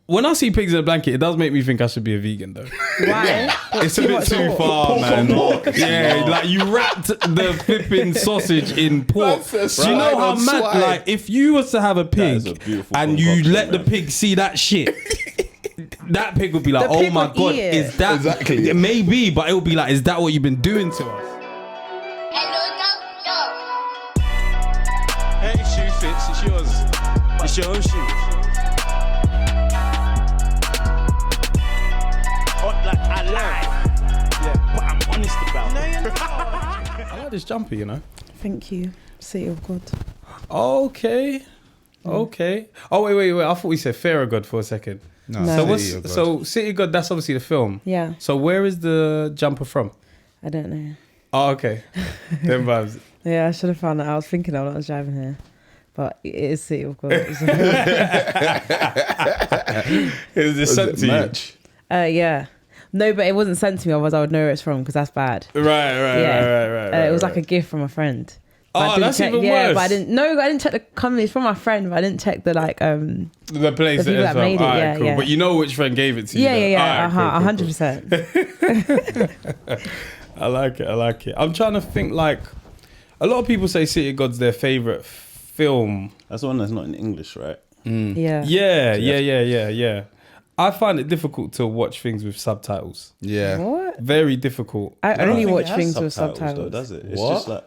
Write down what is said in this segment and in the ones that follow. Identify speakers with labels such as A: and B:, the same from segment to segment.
A: when I see pigs in a blanket, it does make me think I should be a vegan though.
B: Why?
A: It's a bit too far, man. Yeah, like you wrapped the flipping sausage in pork. Do you know how mad? Like, if you was to have a pig and you let the pig see that shit, that pig would be like, "Oh my god, is that exactly?" It may be, but it would be like, "Is that what you've been doing to us?"
C: Hey, shoe fits. It's yours. It's your own shoe. Like I lie, yeah, but I'm honest about it. No, you're not.
A: I like this jumper, you know.
B: Thank you, City of God.
A: Okay. Oh wait. I thought we said Fear of God for a second.
B: No.
A: So City of God? That's obviously the film.
B: Yeah.
A: So where is the jumper from?
B: I don't know.
A: Oh, okay. Them vibes.
B: Yeah, I should have found that. I was thinking I was driving here, but it is City of God.
A: Is this sent to you?
B: Yeah. No, but it wasn't sent to me, otherwise I would know where it's from, because that's bad.
A: Right.
B: It was like a gift from a friend.
A: Oh, that's even worse.
B: But I didn't check the company. It's from my friend, but I didn't check the
A: the place
B: the people that made it.
A: Right, cool.
B: Yeah.
A: But you know which friend gave it to you.
B: Yeah.
A: Right, cool,
B: 100%.
A: I like it. I'm trying to think, like, a lot of people say City of God's their favourite film.
D: That's the one that's not in English, right?
A: Yeah. I find it difficult to watch things with subtitles.
E: Yeah.
B: What?
A: Very difficult.
B: I only
D: think
B: watch
D: it has
B: things with subtitles.
D: though, does it? It's
A: What?
D: just like,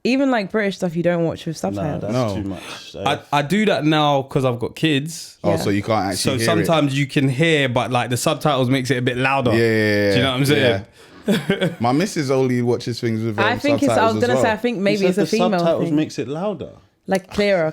B: Even like British stuff, you don't watch with
D: nah,
B: subtitles.
D: that's too much.
A: I do that now because I've got kids.
E: Oh,
B: Yeah.
E: so you can't actually
A: So
E: hear
A: sometimes you can hear, but like the subtitles makes it a bit louder.
E: Yeah.
A: Do you know what I'm saying?
E: Yeah. My missus only watches things with
B: I think it's. I was gonna say. I think maybe it's a female
D: the subtitles
B: thing.
D: makes it louder.
B: Like clearer.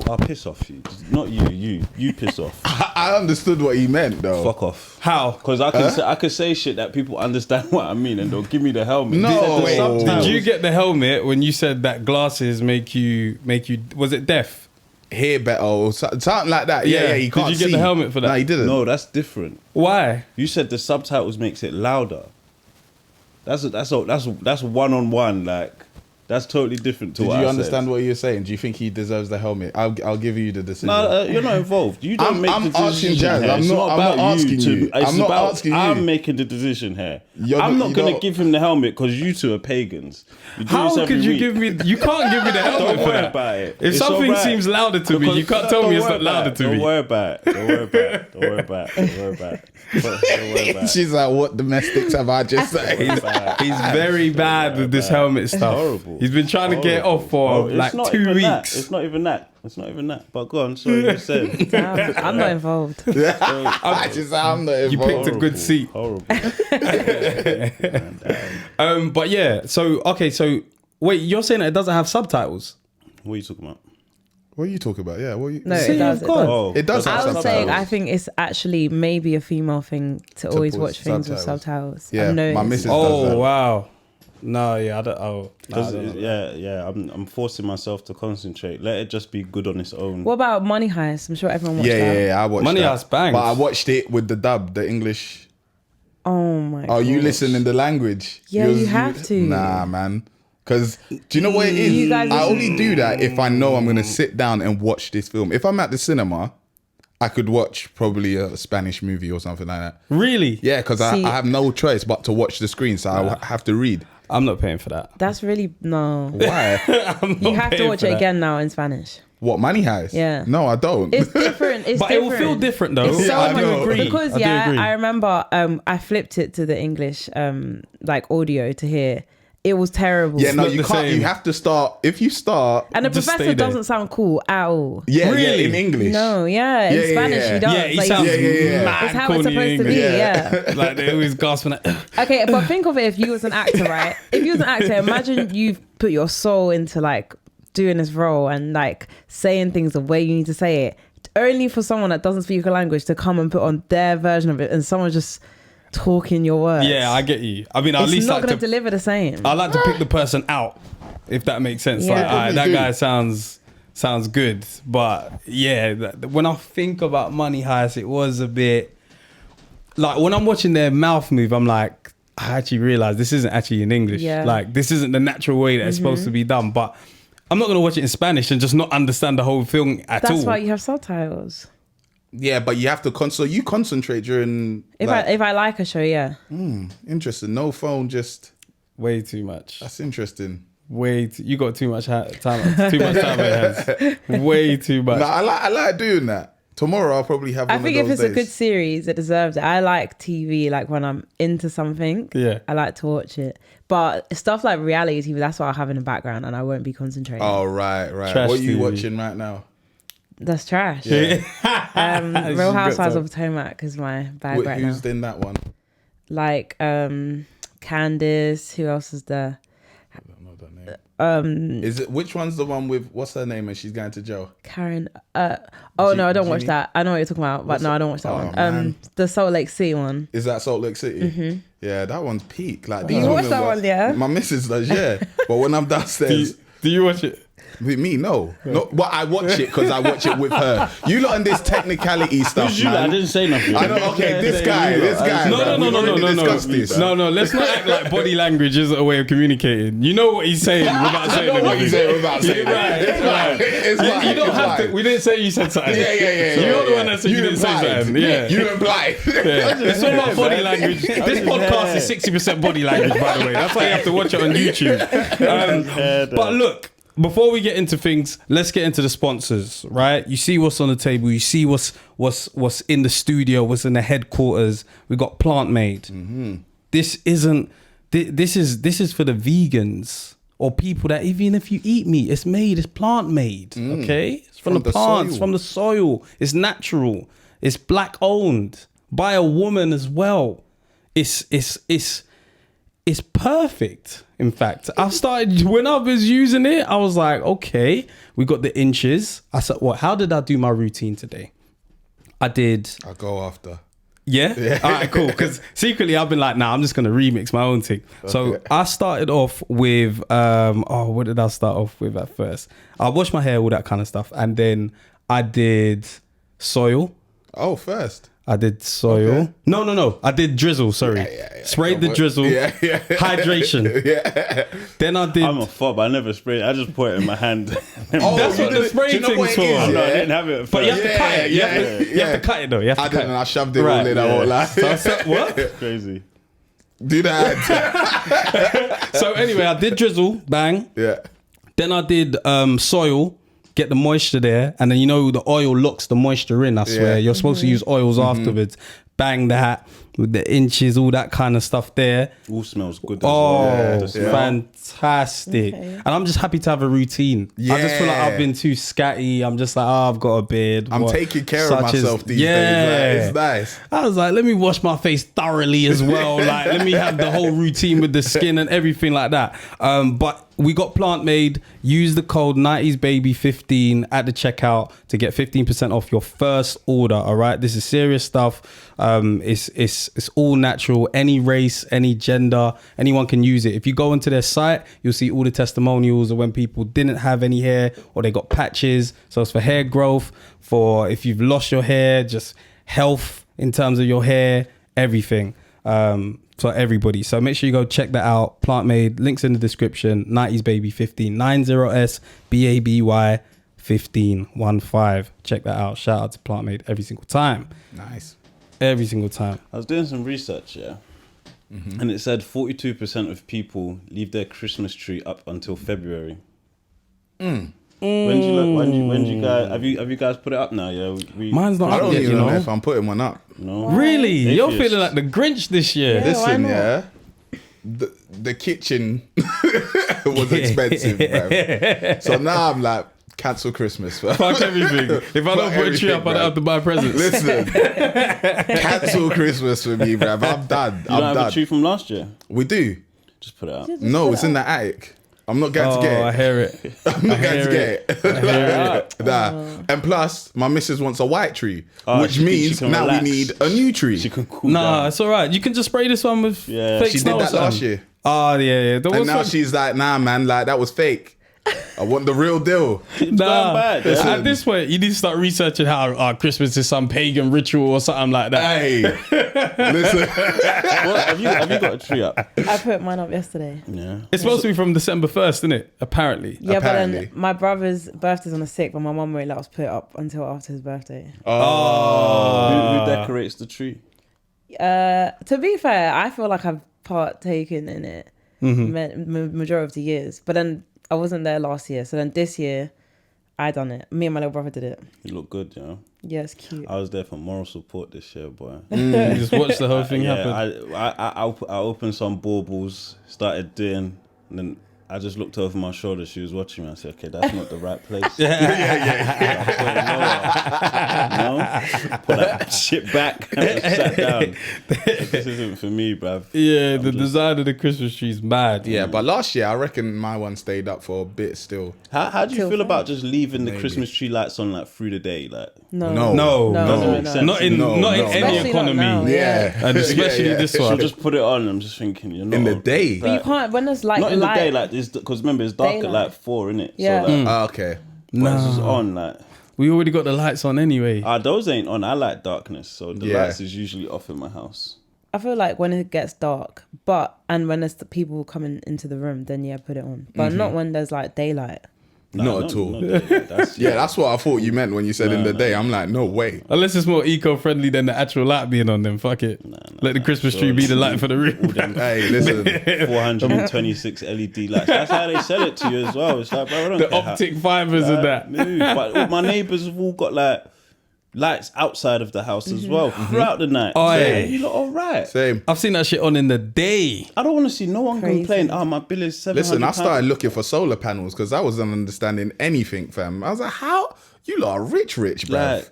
D: I'll piss off you. Not you. You piss off.
E: I understood what he meant though.
D: Fuck off.
A: How?
D: Because I could say shit that people understand what I mean and they'll give me the helmet.
E: No.
D: These are the
E: Wait,
D: subtitles.
A: Did you get the helmet when you said that glasses make you? Was it deaf?
E: Hear better or something like that. Yeah. You can't
A: Did you get
E: see.
A: the helmet for that?
E: No, he didn't.
D: No, that's different.
A: Why?
D: You said the subtitles makes it louder. That's one-on-one. Like, that's totally different to
E: Did
D: what
E: you
D: I
E: understand
D: said.
E: what you're saying? Do you think he deserves the helmet? I'll give you the decision.
D: No, you're not involved. You don't make the decision.
E: asking Jazz.
D: Here.
E: I'm
D: It's
E: not
D: about
E: asking you.
D: It's
E: I'm not
D: about
E: asking you.
D: I'm making the decision here.
E: You're
D: I'm
E: not-
D: not going
E: you're
D: to give him the helmet because you two are pagans. You do this
A: How
D: every
A: could you
D: week.
A: give me? You can't give me the helmet
D: Don't
A: for
D: worry
A: that.
D: about it.
A: If
D: It's
A: something
D: alright.
A: seems louder to me,
D: Because-
A: you can't tell me it's not louder to me.
D: Don't worry about it. Don't worry about it.
E: She's like, what domestics have I just said?
A: He's very bad with this helmet stuff.
D: Horrible.
A: He's been trying to get it off for like 2 weeks.
D: It's not even that. But go on. Sorry, you said.
B: I'm not involved.
E: I just I'm not
A: You
E: involved.
A: picked a good seat.
D: Horrible.
A: But yeah, so wait, you're saying that it doesn't have subtitles?
D: What are you talking about?
E: What are you talking about? Yeah, what are you...
B: No,
A: See,
B: it does.
A: of course.
D: Oh,
E: It does have
B: I was
E: subtitles.
B: saying, I think it's actually maybe a female thing to always
E: put
B: watch things with
E: subtitles.
B: subtitles.
E: Yeah,
B: I've noticed.
E: my missus does that.
A: Oh wow. No, yeah, I don't. Oh, no, I
D: Because
A: don't know.
D: I'm forcing myself to concentrate. Let it just be good on its own.
B: What about Money Heist? I'm sure everyone watched that.
E: Yeah, I watched
A: Money
E: that.
A: Heist bangs.
E: But I watched it with the dub, the English.
B: Oh my god.
E: Oh, you listen in the language?
B: Yeah, you have to.
E: Nah, man. Because do you know what it is?
B: You guys
E: I
B: listen-
E: only do that if I know I'm going to sit down and watch this film. If I'm at the cinema, I could watch probably a Spanish movie or something like that.
A: Really?
E: Yeah, because I
B: See-
E: have no choice but to watch the screen, so I have to read.
A: I'm not paying for that.
B: That's really no.
E: Why?
B: You have to watch it again now in Spanish.
E: What, Money Heist?
B: Yeah.
E: No, I don't.
B: It's different. It's
A: But it
B: different.
A: will feel different though.
B: It's so
E: I
B: much
E: do
A: agree.
B: because
A: I do agree.
B: I remember I flipped it to the English like audio to hear. It was terrible.
E: Yeah, no,
A: not
E: you
A: the
E: can't.
A: same.
E: You have to start. If you start,
B: And the
A: Just stay
B: professor
A: there.
B: doesn't sound cool at all.
E: yeah,
A: Really?
E: in English.
B: No, yeah. In
E: Yeah, yeah,
B: Spanish
E: yeah.
B: he does.
A: Yeah, he
B: Like,
A: sounds
E: yeah.
A: mad
B: It's how it's
A: corny
B: supposed to be,
A: English.
B: yeah.
A: Like they always gasping at.
B: Okay, but think of it if you was an actor, right? If you was an actor, imagine you've put your soul into like doing this role and like saying things the way you need to say it. Only for someone that doesn't speak a language to come and put on their version of it and someone just talking your words.
A: Yeah, I get you. I mean, at
B: It's
A: least
B: not
A: like
B: going to
A: to.
B: deliver the same.
A: I like to pick the person out, if that makes sense.
B: Yeah.
A: Like,
B: Yeah,
A: that
E: do.
A: guy sounds good, but yeah, when I think about Money Heist, it was a bit like when I'm watching their mouth move, I'm like, I actually realize this isn't actually in English.
B: Yeah.
A: Like this isn't the natural way that it's supposed to be done. But I'm not gonna watch it in Spanish and just not understand the whole film at all.
B: That's why you have subtitles.
E: Yeah, but you have to so you concentrate during.
B: If I like a show, yeah.
E: Interesting. No phone, just
A: Way too much.
E: that's interesting.
A: You got too much time. Too much time on your hands. Way too much.
E: No, I like doing that. Tomorrow I'll probably have.
B: I think if it's a good series, it deserves it. I like TV, like when I'm into something.
A: Yeah.
B: I like to watch it. But stuff like reality TV, that's what I'll have in the background, and I won't be concentrating.
E: Oh right.
A: Trash
E: What are you
A: TV.
E: watching right now?
B: That's trash.
E: Yeah.
B: Real Housewives of Potomac is my bag right now.
E: Who's in that one?
B: Like Candace. Who else is there?
E: I don't know that name. Is it which one's the one with what's her name and she's going to jail?
B: Karen. No, I don't watch that. I know what you're talking about, but no, I don't watch that one.
E: Man.
B: The Salt Lake City one.
E: Is that Salt Lake City? Mm-hmm. Yeah, that one's peak. Like these
B: You watch
E: women
B: that one, yeah?
E: My missus does, yeah. But when I'm downstairs,
A: Do you watch it?
E: with me, no. Well, I watch it because I watch it with her. You lot on this technicality stuff,
D: Who's you? I
E: man.
D: didn't say nothing.
E: I know. Okay, this guy.
A: No, no. Let's not act like body language isn't a way of communicating. You know what he's saying without saying
E: I know what
A: anything.
E: he's saying without saying
A: Right,
E: it. It's right. It's right.
A: You don't
E: It's
A: have
E: right.
A: to. We didn't say you said something.
E: Yeah.
A: You're the one that said you didn't say
E: implied.
A: something. Yeah.
E: You implied.
A: Yeah. It's all about body language. This podcast is 60% body language, by the way. That's why you have to watch it on YouTube. But look, before we get into things, let's get into the sponsors, right? You see what's on the table. You see what's in the studio, what's in the headquarters. We got Plant Made. Mm-hmm. This is for the vegans or people that even if you eat meat, it's plant made. Okay, it's from the plants,
E: soil.
A: from the soil. It's natural. It's black owned by a woman as well. It's perfect. In fact, I started when I was using it. I was like, okay, we got the inches. I said, what? How did I do my routine today? I did.
E: I'll go after.
A: Yeah. All right, cool. Because secretly, I've been like, nah, I'm just gonna remix my own thing. Okay. So I started off with what did I start off with at first? I washed my hair, all that kind of stuff, and then I did soil.
E: Oh, first.
A: I did soil.
E: Okay.
A: No. I did drizzle. Sorry.
E: Yeah.
A: Sprayed the drizzle.
E: Yeah.
A: Hydration.
E: Yeah.
A: Then I did.
D: I'm a fob. I never sprayed. I just put it in my hand.
A: That's what the spray thing's for.
D: No, I didn't have it. At
A: But you
D: first.
A: have to cut it. You have to cut it though. You have to
E: I
A: cut
E: didn't.
A: it.
E: I shoved it all in. I won't lie.
A: What?
D: Crazy.
E: Do that.
A: So anyway, I did drizzle. Bang.
E: Yeah.
A: Then I did soil. Get the moisture there, and then the oil locks the moisture in. I swear, you're supposed to use oils afterwards. Bang that with the inches, all that kind of stuff there.
D: All smells good.
A: Fantastic!
B: Okay.
A: And I'm just happy to have a routine. I just feel like I've been too scatty. I'm just like, I've got a beard.
E: I'm taking care of myself these days. Like, it's nice.
A: I was like, let me wash my face thoroughly as well. Like, let me have the whole routine with the skin and everything like that. But we got Plant Made. Use the code 90sbaby15 at the checkout to get 15% off your first order. All right, this is serious stuff. It's all natural. Any race, any gender, anyone can use it. If you go into their site, you'll see all the testimonials of when people didn't have any hair or they got patches. So it's for hair growth, for if you've lost your hair, just health in terms of your hair, everything. For everybody. So make sure you go check that out. Plant Made, links in the description. 90sbaby15, 90sbaby 1515. Check that out. Shout out to Plant Made every single time.
E: Nice.
A: Every single time.
D: I was doing some research, and it said 42% of people leave their Christmas tree up until February. When do you guys have you guys put it up now? Yeah,
A: Mine's not
E: I
A: up
E: don't
A: yet,
E: even
A: you
E: know
A: know.
E: if I'm putting one up.
D: No,
A: Really? You're
D: Atheist.
A: feeling like the Grinch this year.
E: Listen,
B: why not?
E: the kitchen was expensive, bro. So now I'm like, cancel Christmas. Bro.
A: Fuck everything. If I don't put a tree up, I don't have to buy presents.
E: Listen, cancel Christmas for me, bruv. I'm done.
D: You don't have a tree from last year.
E: We do.
D: Just put it up.
E: No, it's in the attic. I'm not going to get it.
A: I hear it.
E: I'm not going to get it.
A: I hear it.
E: Nah. And plus, my missus wants a white tree, which
D: she
E: means
D: can
E: now
D: relax.
E: we need a new tree.
D: She can cool
A: Nah,
D: down.
A: it's all right. You can just spray this one with fake
E: She
A: snow
E: did
A: or
E: that last
A: something.
E: year.
A: Oh, yeah. There was
E: And now
A: one-
E: she's like, nah, man, like that was fake. I want the real deal.
A: Nah,
D: bad,
E: listen.
A: at this point, you need to start researching how Christmas is some pagan ritual or something like that.
E: Hey, listen.
D: What, have you got a tree up?
B: I put mine up yesterday.
D: Yeah.
A: It's supposed to be from December 1st, isn't it? Apparently.
B: Yeah,
E: Apparently.
B: but then my brother's birthday's on the 6th, but my mum won't let us put it up until after his birthday.
D: Who decorates the tree?
B: To be fair, I feel like I've partaken in it majority of the years, but then I wasn't there last year, so then this year I done it. Me and my little brother did it.
D: You look good, you know.
B: Yeah, it's cute.
D: I was there for moral support this year, boy.
A: You just watch the whole thing happen.
D: I opened some baubles, started doing, and then I just looked over my shoulder. She was watching me. I said, "Okay, that's not the right place." Put that shit back and just sat down. This isn't for me, bruv.
A: Yeah, the design of the Christmas tree is mad.
E: Yeah, but last year I reckon my one stayed up for a bit still.
D: How do you
B: Till
D: feel
B: five.
D: about just leaving the Christmas tree lights on like through the day, like?
B: No.
A: No,
D: Doesn't make sense.
A: not in
E: No,
A: any
B: Especially not
A: economy,
B: now.
E: Yeah,
A: and especially
E: Yeah.
A: this
D: So
A: one.
D: just put it on. I'm just thinking, you're not
E: in the day.
B: But you can't, when there's like
D: not in the
B: light,
D: day, like this, because remember it's dark at
B: Daylight.
D: like 4, innit?
B: Yeah.
D: So like,
E: Okay.
D: but it's just on like.
A: We already got the lights on anyway.
D: Those ain't on. I like darkness, so the
E: Yeah.
D: lights is usually off in my house.
B: I feel like when it gets dark, and when there's the people coming into the room, then yeah, put it on. But not when there's like daylight.
E: Not at all.
D: That's,
E: Yeah, that's what I thought you meant when you said in the day. I'm like, no way.
A: Unless it's more eco-friendly than the actual light being on, then fuck it. Let the Christmas tree be the light for the room.
E: Hey, listen.
D: 426 LED lights. That's how they sell it to you as well. It's like, bro, I don't
A: The
D: care how-
A: optic fibers and that.
D: Move. But my neighbours have all got like lights outside of the house as well throughout the night.
A: Oh,
D: So,
A: yeah.
D: you lot all right.
E: Same.
A: I've seen that shit on in the day.
D: I don't want to see no one
B: Crazy.
D: complain. Oh, my bill is £700.
E: Listen, I started looking for solar panels because I wasn't understanding anything, fam. I was like, how? You lot are rich, bruv.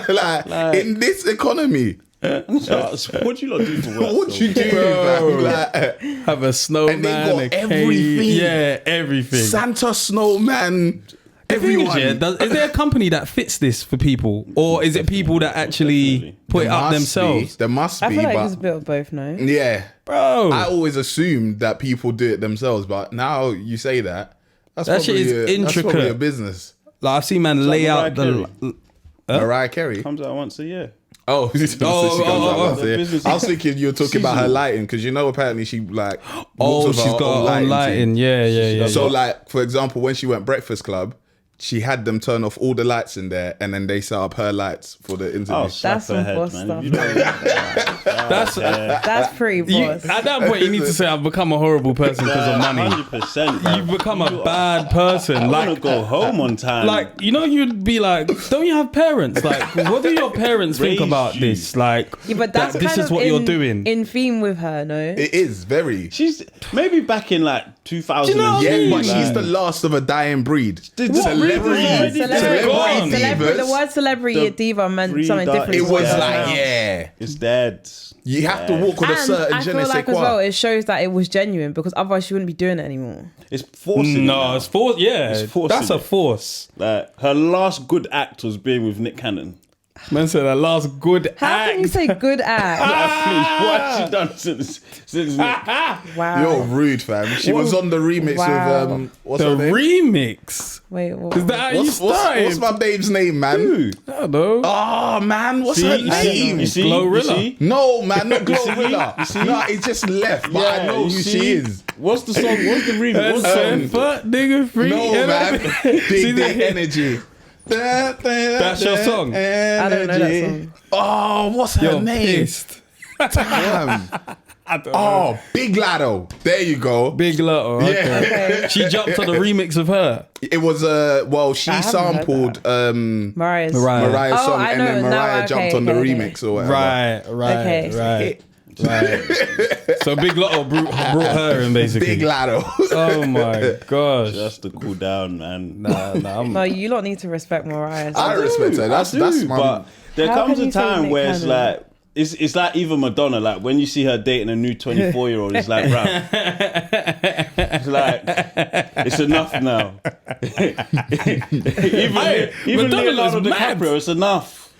E: Like, in this economy.
D: What do you lot do for work?
E: What you do, fam? Like,
A: Have a snowman,
E: And they got
A: a cake.
E: everything.
A: Yeah, everything.
E: Santa, snowman,
A: The thing is,
E: everyone.
A: is there a company that fits this for people, or is it people that actually
D: definitely.
A: put it up
E: Must
A: themselves?
E: be. There must
B: I
E: be,
B: feel like
E: but
B: it's a bit of both, no?
E: yeah.
A: Bro,
E: I always assumed that people do it themselves, but now you say that. That's
A: That shit
E: probably
A: is
E: That's probably
A: intricate.
E: a business.
A: like I've seen man lay
D: Mariah
A: out the.
E: Mariah Carey.
D: Comes out once a year.
E: Oh, she comes out once a year.
D: business-
E: I was thinking you were talking about her lighting because you know apparently she like
A: Oh,
E: walks with
A: she's
E: her
A: got
E: own
A: on lighting.
E: team.
A: Yeah.
E: So like for example, when she went Breakfast Club, she had them turn off all the lights in there, and then they set up her lights for the interview.
D: Oh, slap
B: That's
D: her
B: some
D: head,
B: boss
D: man.
B: stuff.
D: You know,
A: That's
B: That's pretty
A: you,
B: boss.
A: at that point you need to say I've become a horrible person because of money.
D: 100%.
A: You've become a bad person.
D: I want
A: Like
D: to go home on time.
A: Like, you know, you'd be like, don't you have parents? Like, what do your parents think
D: Raised
A: about
D: you.
A: this? Like,
B: Yeah, but that's
A: that this
B: kind
A: is
B: of
A: what you're doing.
B: in theme with her, no?
E: It is very.
D: she's maybe back in like 2000.
A: Do you know what I
E: Yeah,
A: mean?
E: but she's the last of a dying breed.
D: Celebrity.
A: Gone.
B: The word celebrity
D: The
B: diva meant
D: breed
B: something
D: that
B: different.
E: It
D: is
E: was
D: Yeah.
E: like, yeah,
D: It's dead.
E: you have to walk with a
B: And
E: certain
B: I
E: je
B: feel
E: ne sais
B: like as
E: quoi.
B: well, it shows that it was genuine because otherwise she wouldn't be doing it anymore.
D: It's forcing.
A: No, it's force. Yeah,
D: It's forcing
A: that's a
D: it.
A: force.
D: Like her last good act was being with Nick Cannon.
A: Man said that last good
B: How
A: act.
B: can you say good act?
D: What has she done since Nick?
B: Wow.
E: You're rude, fam. She was on the remix
B: Wow.
E: with what's
A: the
E: her name?
A: remix.
B: Wait, what?
A: Is that how you started?
E: What's my babe's name, man?
D: Who?
A: I don't know.
E: Oh man, what's her name?
D: You see?
A: Glorilla.
D: You see?
E: No, man, not Glorilla. No, it just left, but I know
D: you
E: who
D: see?
E: she is.
D: What's the song? What's the remix?
A: That's fuck nigga free.
E: No, man.
A: See
E: Big Dick Energy.
A: That's your song?
B: I don't know that song.
E: Oh, what's her
A: You're
E: name?
A: pissed.
E: Damn.
A: I don't know.
E: Oh, Big Lado. There you go.
A: Big Lotto. Okay.
E: Yeah.
B: Okay.
A: She jumped on the remix of her.
E: It was she
B: I haven't heard
E: sampled
B: Mariah's.
E: Mariah's
B: Oh,
E: song
B: I
E: and
B: know.
E: then
B: Now,
E: Mariah
B: okay,
E: jumped on the
B: okay.
E: remix or whatever.
A: Right.
B: Okay.
A: So Big Lotto brought her in basically.
E: Big Lado.
A: Oh my gosh.
D: Just to cool down, man.
A: Nah,
B: No, you lot need to respect Mariah.
E: I respect her. That's my.
D: But there
B: How
D: comes
B: can
D: a
B: you say
D: time
B: Nick
D: where it's
B: Cannon?
D: like it's like even Madonna. Like when you see her dating a new 24-year-old, it's like, bro, it's like it's enough now. even
A: Madonna
D: Leonardo
A: is mad.
D: DiCaprio, it's enough.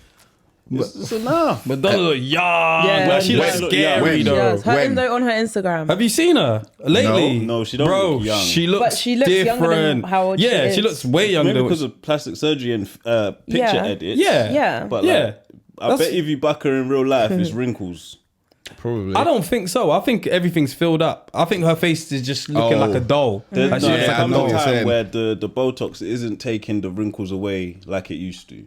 D: It's enough.
A: Madonna look young.
B: Yeah.
A: Like, she
B: When?
A: looks scary
E: When?
B: She
A: though.
B: does.
E: When?
B: On her Instagram.
A: Have you seen her lately?
D: No, she don't
A: Bro,
D: look young.
A: she looks
B: But she looks
A: different.
B: younger than how old she
A: yeah, she
B: is.
A: looks way younger.
D: Maybe
A: than
D: because of plastic surgery and picture
B: Yeah.
D: edits.
A: Yeah.
B: Yeah.
D: But
A: Yeah.
D: like, I
A: That's-
D: bet if you buck her in real life, it's wrinkles.
E: Probably.
A: I don't think so. I think everything's filled up. I think her face is just looking
E: Oh.
A: like a doll.
D: There's
A: Like, she
D: no,
A: looks
D: there's
A: like a
E: I know
D: no
E: what you're
A: doll.
D: time
E: saying.
D: where the Botox isn't taking the wrinkles away like it used to.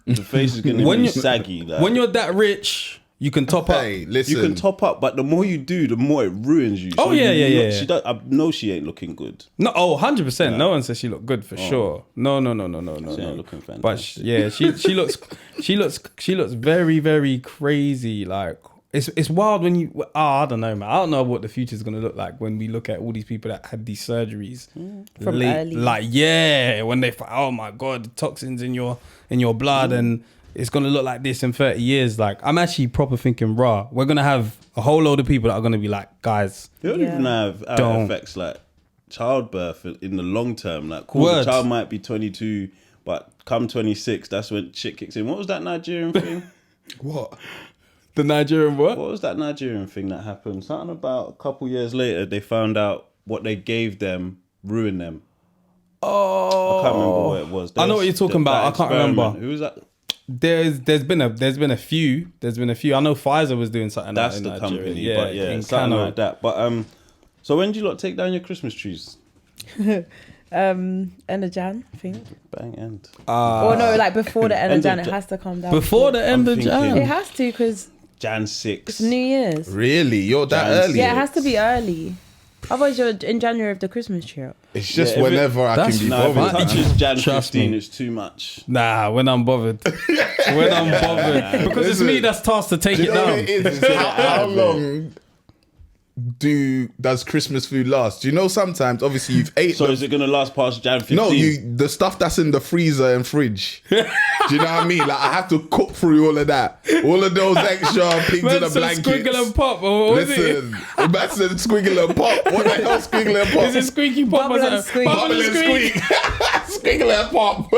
D: The face is gonna
A: When
D: be
A: you-
D: saggy. Like.
A: When you're that rich, you can top up.
E: Hey, listen.
D: You can top up, but the more you do, the more it ruins you.
A: Oh,
D: you
A: yeah, yeah,
D: look-
A: yeah.
D: She does. I know she ain't looking good.
A: No, 100%. No one says she looked good for sure. No.
D: She ain't looking fantastic.
A: But she looks very, very crazy. Like it's wild when you. I don't know, man. I don't know what the future's gonna look like when we look at all these people that had these surgeries
B: From early.
A: Like when they oh my god, the toxins in your blood and. It's gonna look like this in 30 years. Like I'm actually proper thinking, raw. We're gonna have a whole load of people that are gonna be like, guys,
D: They don't
B: Yeah.
D: even have
A: Don't.
D: effects like childbirth in the long term. Like, cool,
A: Word.
D: the child might be 22, but come 26, that's when shit kicks in. What was that Nigerian thing?
E: What?
A: the Nigerian what?
D: What was that Nigerian thing that happened? Something about a couple years later, they found out what they gave them ruined them.
A: Oh,
D: I can't remember what it was.
A: I know what you're talking about. I can't remember.
D: Who was that?
A: There's been a few. I know Pfizer was doing something.
D: That's
A: in
D: the
A: Nigeria.
D: company. But yeah,
A: in
D: something
A: Kano.
D: like that. But so when do you lot take down your Christmas trees?
B: End of Jan, I think.
D: Bang end.
B: Or no, like before the end of
D: End of
B: Jan, it
D: Jan.
B: has to come down.
A: Before the end of
D: thinking-
B: It
A: Jan.
B: has to because
D: Jan 6.
B: it's New Year's.
E: Really? You're that
D: Jan-
E: early?
B: Yeah, it has to be early. Otherwise, you're in January of the Christmas tree up.
E: It's just
D: Yeah, if it-
E: whenever I
A: That's
E: can be
D: No, if it
E: bothered.
D: touches Jan
A: Trust
D: 15,
A: me.
D: it's too much.
A: Nah, when I'm bothered. Because it's me that's tasked to take
E: Do
A: it
E: you know what
A: down.
E: it is? How long does Christmas food last? Do you know sometimes, obviously, you've ate
D: So
E: the-
D: is it going to last past Jan 15?
E: No, the stuff that's in the freezer and fridge. Do you know what I mean? Like I have to cook through all of that, all of those extra pigs in the
A: Man said
E: blankets.
A: squiggle and pop. Or what was it?
E: Listen, that's a squiggle and pop. What the hell, squiggle and pop?
A: Is it squeaky pop?
B: Bubble
A: or
B: and
A: something?
B: squeak.
E: Bubble and squeak, squiggle and pop.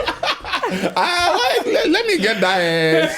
E: Let me get that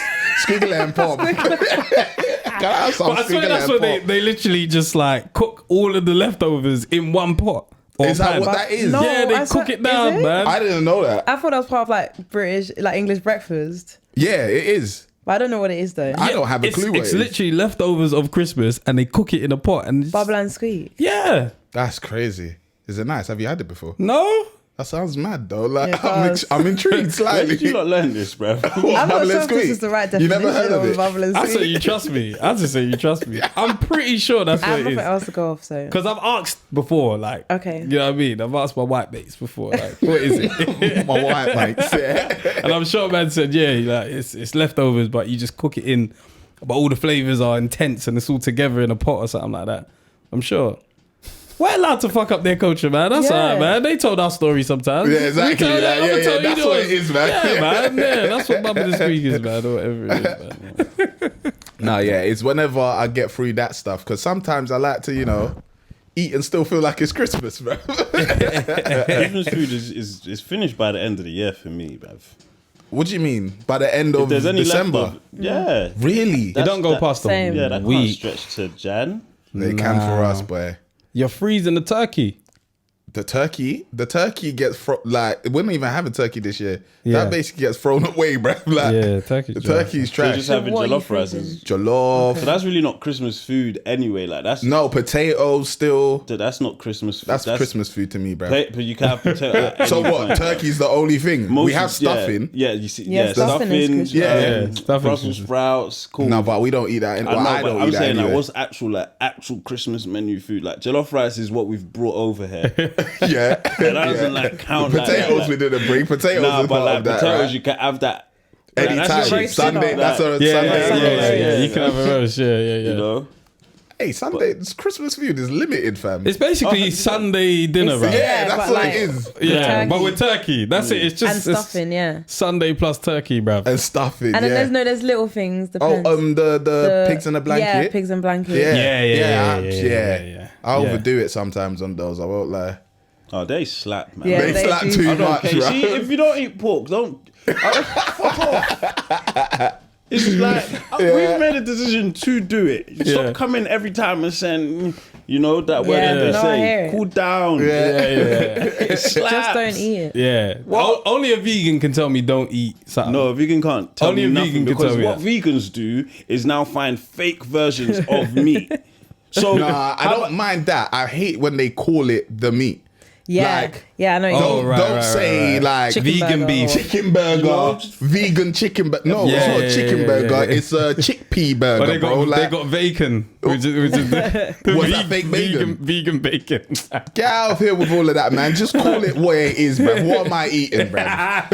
E: squiggle and pop. Can I have some
A: But I swear
E: squiggle
A: that's
E: and
A: what
E: pop?
A: they literally just like cook all of the leftovers in one pot. Or
E: Is that
A: pan.
E: what that is?
B: No.
A: Yeah, they
B: I
A: cook
B: swear-
A: it down,
B: is it?
A: man.
E: I didn't know that.
B: I thought that was part of like British, like English breakfast.
E: Yeah, it is.
B: But I don't know what it is though.
E: I don't have a clue what
A: It's
E: it is.
A: literally leftovers of Christmas, and they cook it in a pot. And it's-
B: Bubble and squeak.
A: yeah,
E: That's crazy. Is it nice? Have you had it before?
A: no.
E: That sounds mad though. Like
B: It does.
E: I'm intrigued
D: Where did
E: slightly.
D: you not learn this, bro?
B: I'm
E: Bubble
B: not
E: and
B: sure if this
E: squeak.
B: is the right
E: You
B: definition
E: never heard of it?
B: bubble and
A: I say
B: squeak.
A: you trust me. I just say you trust me. I'm pretty sure that's
B: I
A: what
B: have
A: it
B: nothing
A: is.
B: else to go off, so.
A: Because I've asked before, like,
B: Okay.
A: you know what I mean? I've asked my white mates before, like, what is it?
E: My wife, like, yeah.
A: And I'm sure man said, yeah, like it's leftovers, but you just cook it in. But all the flavors are intense and it's all together in a pot or something like that. I'm sure. We're allowed to fuck up their culture, man. That's
B: Yeah.
A: alright, man. They told our story sometimes.
E: Yeah, exactly.
A: We told
E: Yeah,
A: them, I'ma
E: yeah,
A: tell you
E: that's
A: yours.
E: what it is, man.
A: Yeah, man. Yeah, that's what Bubble the Squeak is, man. Or whatever it is, man.
E: No, yeah, it's whenever I get through that stuff because sometimes I like to, eat and still feel like it's Christmas, bro.
D: Christmas food is finished by the end of the year for me, bruv.
E: What do you mean? By the end
D: If
E: of
D: there's any
E: December?
D: leftover- yeah.
E: Really?
A: It don't go
D: that-
A: past
B: Same.
A: a
D: Yeah, that can't
A: week.
D: stretch to Jan.
E: They can for us, boy.
A: You're freezing the turkey.
E: The turkey gets like we're not even having turkey this year.
A: Yeah.
E: That basically gets thrown away, bro. Like,
A: Yeah, turkey's
E: the
A: dry.
E: turkey's
D: So you're
E: trash.
D: just having
B: what are you
D: jollof rices.
E: Jollof.
D: So that's really not Christmas food anyway. Like that's
E: No, potatoes still.
D: that's not Christmas food.
E: That's Christmas food to me, bro.
D: But you can have potato. at
E: So
D: any
E: what?
D: point.
E: Turkey's the only thing.
D: Most
E: we have
D: of-
E: stuffing.
D: Yeah, you see.
B: Yeah,
D: Yeah,
B: stuffing is
D: stuffing.
B: Christmas.
E: Yeah.
A: Stuffing's
D: Brussels
A: Christmas.
D: sprouts. Cool.
E: No, but we don't eat that.
D: I know,
E: I
D: but
E: don't
D: I'm
E: eat that
D: saying
E: anyway.
D: like, what's actual Christmas menu food? Like jollof rice is what we've brought over here.
E: Yeah.
D: That doesn't like count.
E: Potatoes
D: like,
E: we didn't bring. Potatoes
D: Nah,
E: are
D: but
E: part
D: like
E: of that,
D: potatoes,
E: right?
D: you can have that
E: Anytime.
D: that's
B: very
E: Sunday.
B: similar.
E: That's a
A: Yeah,
E: Sunday.
A: yeah. You
D: yeah.
A: can have a roast. Yeah.
D: you know.
E: Hey, Sunday. Christmas food is limited, fam.
A: It's basically Sunday dinner, right?
E: yeah, that's
B: but
E: what
B: like-
E: it is.
A: Yeah,
B: Turkey.
A: but with turkey. That's it. It's just
B: And
A: it's
B: stuffing, yeah.
A: Sunday plus turkey, bruv.
E: And stuffing.
B: And then
E: yeah.
B: there's little things.
E: Oh,
B: Depends.
E: the pigs in a blanket.
B: Yeah, pigs and blanket.
E: Yeah. I overdo it sometimes on those. I won't lie.
D: Oh, they slap, man.
B: Yeah,
E: They
B: they
E: slap
B: do.
E: too
D: I don't
E: much,
D: care.
E: right?
D: See, if you don't eat pork, don't. Fuck off. It's like we've made a decision to do it. Stop coming every time and saying, you know, that word that they say. Cool down.
B: Just don't eat it.
A: Yeah. Only a vegan can tell me don't eat something.
D: No, a vegan can't tell
A: Only
D: me
A: a
D: nothing
A: vegan can
D: because
A: tell me
D: what vegans do is now find fake versions of meat. So
E: Nah, I don't mind that. I hate when they call it the meat.
B: Yeah,
E: Like,
B: yeah, I know.
E: Don't say like
B: Chicken
A: vegan
B: burger
A: beef.
B: or-
E: chicken burger, vegan chicken burger. No, it's not a chicken burger. It's a chickpea burger,
A: But they
E: bro.
A: got, they got bacon, which is the
E: What's that, fake bacon?
A: Vegan bacon.
E: Get out of here with all of that, man. Just call it what it is, bruv. What am I eating, bruv?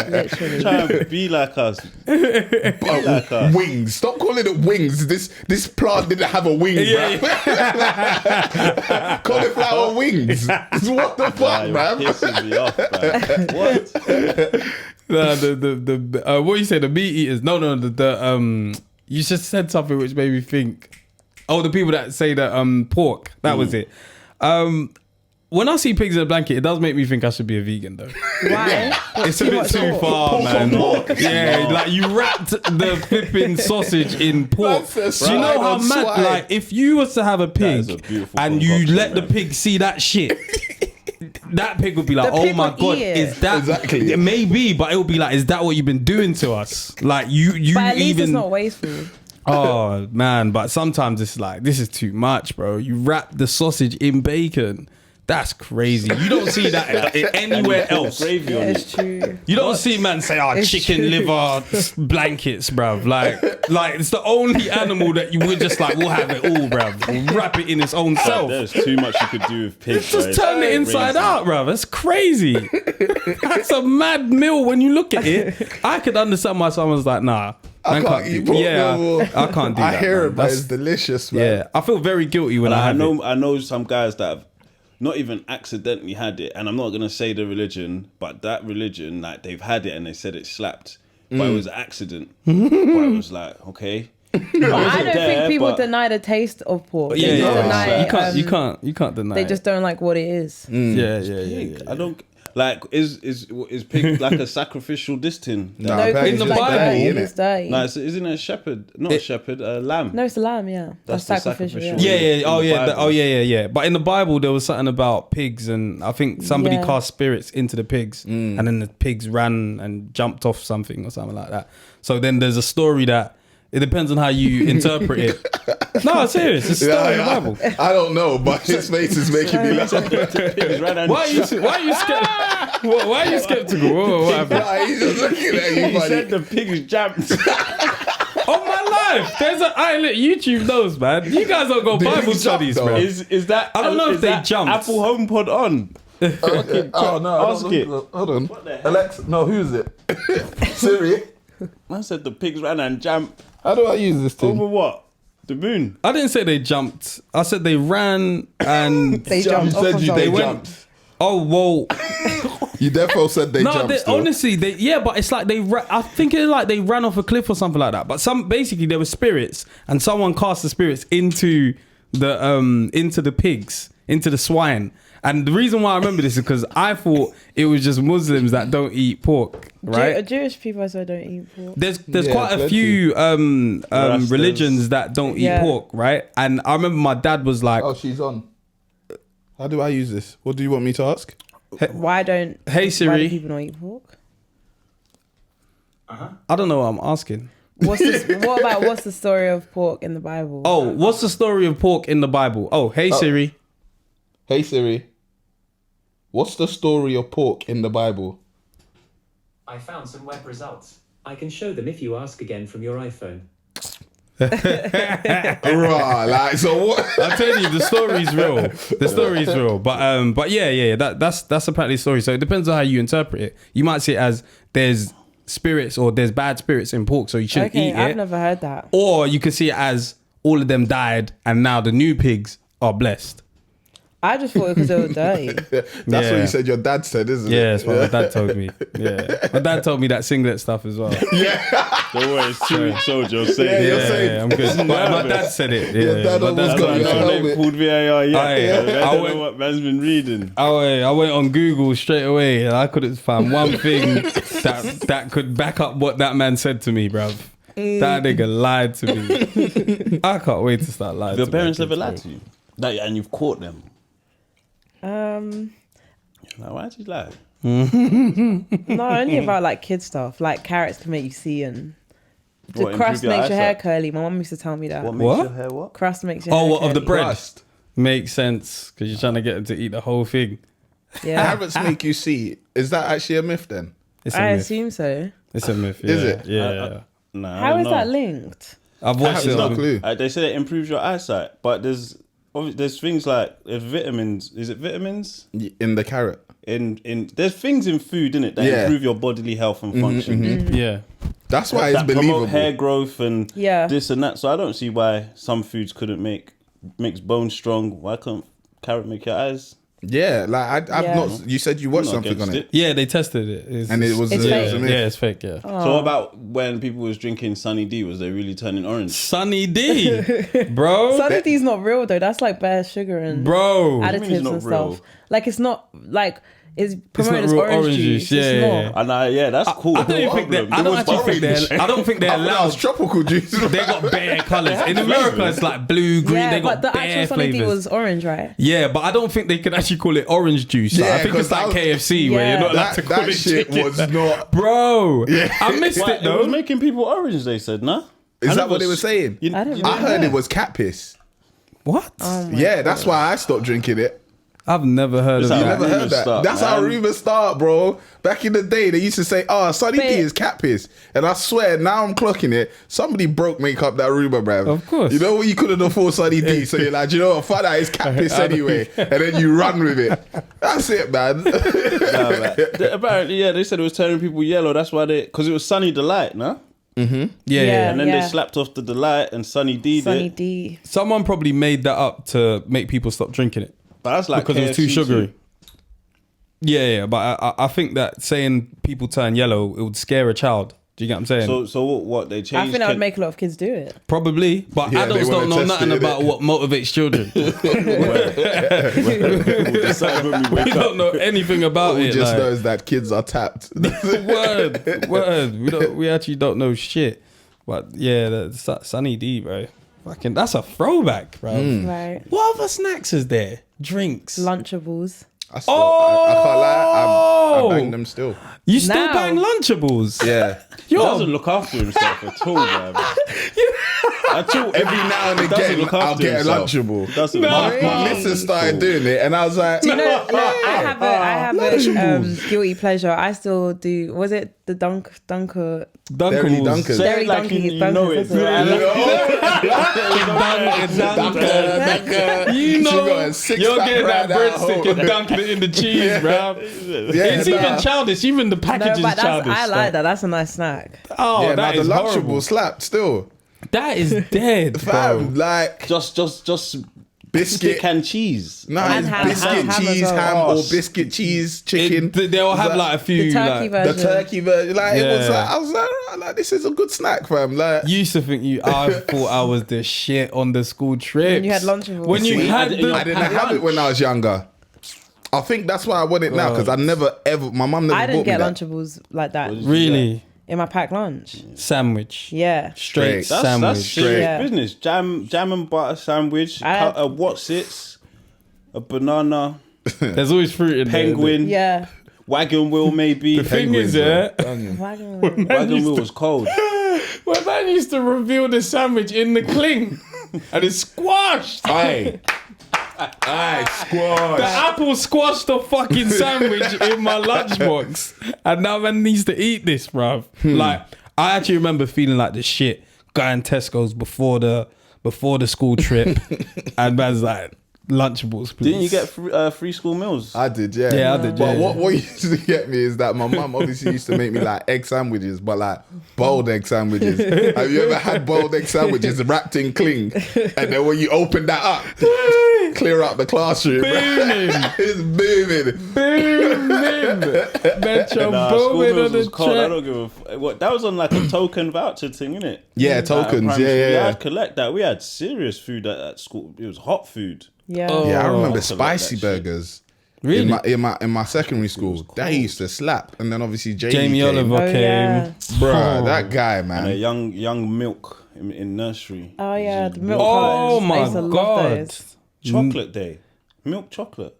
B: Literally.
D: try and be like us. Like us.
E: Wings. Stop calling it wings. This plant didn't have a wing, bruv. Cauliflower wings. What the fuck,
D: You're
E: man?
D: pissing me off, man. What?
A: What you say? The meat eaters? No. You just said something which made me think. Oh, the people that say that pork. That was it. When I see pigs in a blanket, it does make me think I should be a vegan, though.
B: Why?
A: It's a bit too far, man. Yeah, like you wrapped the flipping sausage in pork.
E: That's a
A: Do you know how
E: swine on
A: mad?
E: swine.
A: Like, if you was to have a
D: is
A: pig
D: a beautiful
A: and you
D: concoction,
A: let the
D: man.
A: pig see that shit, that pig would be like,
B: The
A: "Oh
B: pig
A: my
B: would
A: god,
B: eat it.
A: is that
E: Exactly.
A: It may be, but it will be like, "Is that what you've been doing to us?" Like you
B: But at least
A: even.
B: it's not wasteful.
A: Oh man, but sometimes it's like, this is too much, bro. You wrap the sausage in bacon. That's crazy. You don't see that anywhere else.
D: Gravy
B: Yeah,
D: on
B: it's
D: it.
B: true.
A: You don't see man say,
B: It's
A: chicken
B: true.
A: liver blankets, bruv. Like it's the only animal that you would just like, we'll have it all, bruv. We'll wrap it in its own self.
D: There's too much you could do with pigs.
A: Just turn it inside out, bruv. That's crazy. That's a mad meal when you look at it. I could understand why someone's like, nah.
E: I
A: man
E: can't eat pork
A: yeah,
E: no more.
A: I can't do that.
E: I hear
A: man.
E: it, but it's delicious, man.
A: Yeah, I feel very guilty when I have it.
D: I know some guys that have not even accidentally had it, and I'm not gonna say the religion, but that religion, like they've had it and they said it slapped, but it was an accident. But it was like, okay.
B: I don't think people deny the taste of pork. They
A: Yeah,
B: just
A: yeah.
B: deny
A: You can't deny.
B: They
A: it.
B: just don't like what it is.
A: Yeah.
D: I don't like. Is pig like a sacrificial distin?
E: Nah,
B: No,
E: apparently
A: in the
E: it's just
A: Bible,
E: dirty, innit?
B: it's dirty.
D: No, isn't it a shepherd? Not a shepherd, a lamb.
B: No, it's a lamb. Yeah, that's
D: the
B: sacrificial.
D: sacrificial.
A: Yeah. But in the Bible, there was something about pigs, and I think somebody
B: Yeah.
A: cast spirits into the pigs, and then the pigs ran and jumped off something or something like that. So then there's a story that it depends on how you interpret it. No, serious. It's a story in the Bible.
E: I don't know, but his face is making me laugh.
D: Pigs ran and
A: Why are you skeptical? Why are you skeptical? What happened?
E: Nah, he's just looking at you,
D: He said
E: buddy.
D: the pigs jumped.
A: On my life, there's a YouTube knows, man. You guys don't go
E: Did
A: Bible
E: he
A: studies,
E: jump,
A: bro.
E: though?
D: Is that?
A: I don't know if
D: is
A: they
D: that
A: jumped.
D: Apple HomePod on.
E: Oh no!
D: Ask it.
E: Hold on.
D: What the hell?
E: Alexa, no, who's it? Siri.
D: Man said the pigs ran and jumped
E: How do I use this thing?
D: over what? The moon.
A: I didn't say they jumped. I said they ran and
B: They jumped
E: You
B: off
E: said
B: of
E: you
B: something.
E: they
A: went-
E: jumped.
A: Oh well,
E: You defo said they
A: no.
E: jumped. still.
A: Honestly, but it's like I think it's like they ran off a cliff or something like that. But basically there were spirits, and someone cast the spirits into the pigs, into the swine. And the reason why I remember this is because I thought it was just Muslims that don't eat pork, right?
B: Jewish people also don't eat pork.
A: There's
E: Yeah,
A: quite a
E: plenty.
A: few
D: Rastas.
A: religions that don't eat
B: Yeah.
A: pork, right? And I remember my dad was like,
E: Oh, she's on. How do I use this? What do you want me to ask?
B: Why don't
A: "Hey
B: why
A: Siri,
B: do people not eat pork?
A: I don't know what I'm asking."
B: What's the story of pork in the Bible?
A: Oh, what's the story of pork in the Bible? Oh, hey Siri.
E: Hey Siri. What's the story of pork in the Bible?
F: I found some web results. I can show them if you ask again from your iPhone.
E: Right, like so what?
A: I tell you, the story's real. The story's real. But yeah. That's apparently the story. So it depends on how you interpret it. You might see it as there's spirits or there's bad spirits in pork, so you shouldn't
B: Okay,
A: eat
B: I've
A: it.
B: never heard that.
A: Or you can see it as all of them died and now the new pigs are blessed.
B: I just thought it because they were dirty.
E: That's what you said your dad said, isn't it?
A: Yeah, that's what my dad told me. Yeah, my dad told me that singlet stuff as well.
D: Don't worry, it's 2 weeks old. You're saying.
E: you're saying-
A: I'm good. My dad said it. Yeah,
E: Your dad
A: my
E: almost
A: dad
E: got
A: told
E: you
A: me.
E: a helmet.
D: Called VAR yet.
A: Aye.
D: I don't know what man's been reading.
A: I went on Google straight away and I couldn't find one thing that could back up what that man said to me, bruv. That nigga lied to me. I can't wait to start lying.
D: Your
A: to
D: parents
A: my
D: ever
A: kids,
D: lied
A: bro.
D: to you? Like, and you've caught them. Like, why did you lie?
B: No, only about like kid stuff. Like carrots can make you see, and the
D: What,
B: crust
D: improve your
B: makes your hair
D: eyesight?
B: curly. My mum used to tell me that.
D: What makes
A: What?
D: your hair what?
B: Crust makes your
A: Oh,
B: hair
A: what of the
B: curly.
A: bread?
E: Crust.
A: Makes sense because you're trying to get them to eat the whole thing.
B: Yeah,
E: Carrots make you see. Is that actually a myth then?
A: It's a
B: I
A: myth.
B: assume so.
A: It's a myth. Yeah.
E: Is it?
A: Yeah.
D: Nah, I
B: How
D: don't
B: is
D: know.
B: that linked?
A: I've watched
E: There's
A: it.
E: no
A: on-
E: clue.
D: They say it improves your eyesight, but there's things like there's vitamins. Is it vitamins?
E: In the carrot.
D: In there's things in food in it that
E: Yeah.
D: improve your bodily health and function.
A: Yeah.
E: That's why it's
D: That promote
E: believable.
D: hair growth and
B: Yeah.
D: this and that. So I don't see why some foods couldn't makes bones strong. Why can't carrot make your eyes?
E: Yeah, like I've
B: Yeah.
E: not. You said you watched
D: I'm not
E: something on
D: against
E: it,
A: Yeah, they tested it.
E: and it was
B: It's
E: a
B: fake.
E: myth.
A: Yeah, it's fake. Yeah.
D: So what about when people was drinking Sunny D? Was they really turning orange?
A: Sunny D, bro.
B: Sunny D's not real though. That's like bare sugar and
A: Bro.
D: What do you mean it's
B: additives
D: not
B: and
D: real?
B: stuff. Like it's not like it's
A: not
B: promoted as
A: real
B: orange juice.
A: Yeah,
B: It's
A: yeah,
B: not.
D: And yeah, that's cool.
A: I don't even think
D: Problem.
A: I don't actually think they're. I don't think they're
E: I thought that was
A: allowed.
E: tropical juice.
A: They got bare colours. In America, it's like blue, green.
B: Yeah,
A: They
B: but
A: got
B: the
A: bare
B: actual Sunny D
A: flavors.
B: was orange, right?
A: Yeah, but I don't think they can actually call it orange juice. Like,
E: Yeah,
A: I think it's
E: 'cause
A: like
E: that was-
A: KFC where you're not allowed to call
E: that
A: it
E: shit
A: chicken.
E: was not.
A: Bro, I missed
D: Why,
A: it
D: it was
A: though.
D: making people orange. They said, nah.
E: Is
D: I
E: that
D: never
E: what they were
D: s-
E: saying?
D: You,
B: I don't
D: you
B: know.
E: I heard it was cat piss.
A: What?
E: Yeah, that's why I stopped drinking it.
A: I've never heard of
D: It's
E: You
D: how
A: that.
E: never heard
D: rumours
E: that?
D: start,
E: That's how
D: man.
E: rumors start, bro. Back in the day, they used to say, "Oh, Sunny D
B: But-
E: is cat piss," and I swear, now I'm clocking it. Somebody broke make up that rumor, bruv.
A: Of course.
E: You know what? You couldn't afford Sunny D, so you're like, you know what? Fuck that, it's cat piss anyway, and then you run with it. That's it, man.
D: apparently, yeah, they said it was turning people yellow. That's why because it was Sunny Delight, no?
A: Yeah,
B: Yeah.
D: And then they slapped off the Delight and Sunny D
B: Sunny
D: did.
B: D.
A: Someone probably made that up to make people stop drinking it
D: But that's like
A: because it was too
D: KFC
A: sugary. Yeah, but I think that saying people turn yellow, it would scare a child. Do you get what I'm saying?
D: So what they changed?
B: I think that would make a lot of kids do it.
A: Probably, but
E: Yeah,
A: adults
E: they wanna
A: don't know
E: test
A: nothing
E: it,
A: about
E: innit?
A: what motivates children. We don't know anything about
E: All
A: it.
E: just
A: like.
E: knows that kids are tapped.
A: Word. We actually don't know shit. But yeah, the Sunny D, bro. Fucking, that's a throwback, bro.
B: Right.
A: What other snacks is there? Drinks.
B: Lunchables.
E: I can't lie, I bang them still.
A: You still
B: Now.
A: bang Lunchables?
E: Yeah.
D: He
A: Yo,
D: doesn't look after himself at all, man.
E: Every now and again, I'll get a Lunchable.
D: Doesn't
A: No.
D: look after
E: My
D: himself.
E: missus started doing it, and I was like,
B: You know, like, I have a guilty pleasure. I still do. Was it the Verily
A: Dunkables.
E: Duncan.
D: Say
B: Dairy
D: it like
B: Dunkin'
D: you
B: is
D: know it.
A: You know,
E: got a six
A: you're
E: pack
A: getting that
E: right at
A: breadstick
E: home.
A: and dunking it in the cheese, bro.
E: Yeah,
A: It's even childish. Even the
B: No,
A: package
B: but
A: is childish.
B: I like that. That's a nice snack.
A: Oh,
E: Yeah,
A: that
E: now
A: is
E: the
A: horrible.
E: Lunchable slapped still.
A: That is dead, bro.
E: Fam, like
D: Just
E: biscuit.
D: stick and cheese.
E: No,
B: And
E: it's
B: ham.
E: biscuit,
B: Ham as
E: cheese,
B: well.
E: ham,
D: Oh,
E: or biscuit, cheese, chicken.
A: They'll have like a few.
B: The turkey
A: like,
E: the
B: version.
E: turkey version. Like, it was
A: Yeah.
E: like, I was like, right, like, this is a good snack, fam. Like,
A: you used to think I thought I was the shit on the school trip.
B: When you had Lunchables.
A: When you
D: See,
A: had
D: I
A: the
E: I didn't have it when I was younger. I think that's why I want it now, because I never ever, my mum never
B: I didn't
E: bought me
B: get
E: that.
B: Lunchables like that
A: really
B: in my packed lunch.
A: sandwich.
B: Yeah.
A: Straight
E: Straight.
A: sandwich.
D: That's serious
B: Yeah.
D: business. Jam and butter sandwich.
B: I-
D: A Whatsits, a banana,
A: There's always fruit in
D: penguin,
B: Yeah.
D: wagon wheel maybe.
A: there. The thing is, yeah,
B: Wagon.
D: Wagon wheel was cold.
A: when man used to reveal the sandwich in the cling and it's squashed.
E: Aye. Aye,
A: The
E: squash.
A: apple squashed the fucking sandwich in my lunchbox, and now man needs to eat this, bruv. Like, I actually remember feeling like the shit going Tesco's before the school trip, and man's like, Lunchables, please.
D: Didn't you get free school meals?
E: I did, yeah.
A: Yeah, I did,
E: But
A: yeah,
E: what used to get me is that my mum obviously used to make me like egg sandwiches, but like boiled egg sandwiches. Have you ever had boiled egg sandwiches wrapped in cling? And then when you open that up, clear out the classroom.
A: Booming.
E: It's booming.
A: Metro
D: School
A: booming
D: meals
A: on the
D: was cold. I
A: track.
D: don't give a what. That was on like a token voucher thing, innit?
E: Yeah, tokens.
D: We
E: Yeah.
D: had collect that. We had serious food at school. It was hot food.
B: Yeah.
E: Yeah, I remember
D: used to like
E: spicy
D: that shit.
E: burgers.
A: Really?
E: In my secondary school, that used to slap. And then obviously
A: Jamie
E: came.
A: Oliver
B: Oh,
A: came.
B: yeah.
E: Bruh, that guy,
D: And a
E: man.
D: young milk in nursery.
B: Oh yeah, the milk.
A: Oh
B: cartons. I
A: my
B: used to love
A: God.
B: those.
D: Chocolate day. Milk chocolate.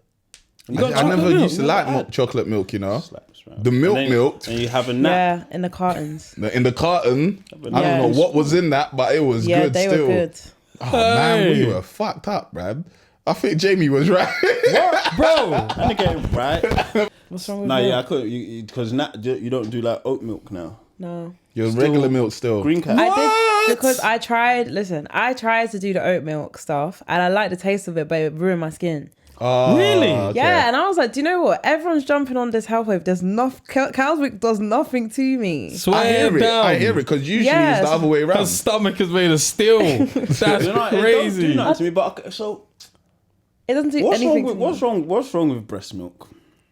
E: I never
A: chocolate
E: used to
A: milk?
E: like chocolate milk, you know.
D: Slaps, man.
E: The milk
D: And then-
E: milk.
D: And you have a nap.
B: Yeah, in the cartons.
E: In the carton, I
B: Yeah.
E: don't know what was in that, but it was
B: Yeah,
E: good
B: they
E: still.
B: were good.
E: Oh man, we
A: Hey.
E: were fucked up, bruv. I think Jamie was right.
A: Bro,
D: And again, right?
B: What's wrong with
D: Nah,
B: milk?
D: yeah, I couldn't because you don't do like oat milk now.
B: No.
E: Your regular milk still.
D: Green cat.
B: I did because I tried to do the oat milk stuff and I liked the taste of it, but it ruined my skin.
E: Oh,
A: Really?
E: okay.
B: Yeah, and I was like, do you know what? Everyone's jumping on this health wave. There's cow's milk does nothing to me.
A: swear
E: I hear it.
A: down.
E: I hear it because usually
B: Yes.
E: it's the other way
A: Her
E: around.
A: stomach is made of steel. That's
D: You know, it don't
A: crazy.
D: do nothing to me. But okay, so
B: It doesn't do
D: what's
B: anything
D: wrong with
B: to me.
D: what's wrong with breast milk?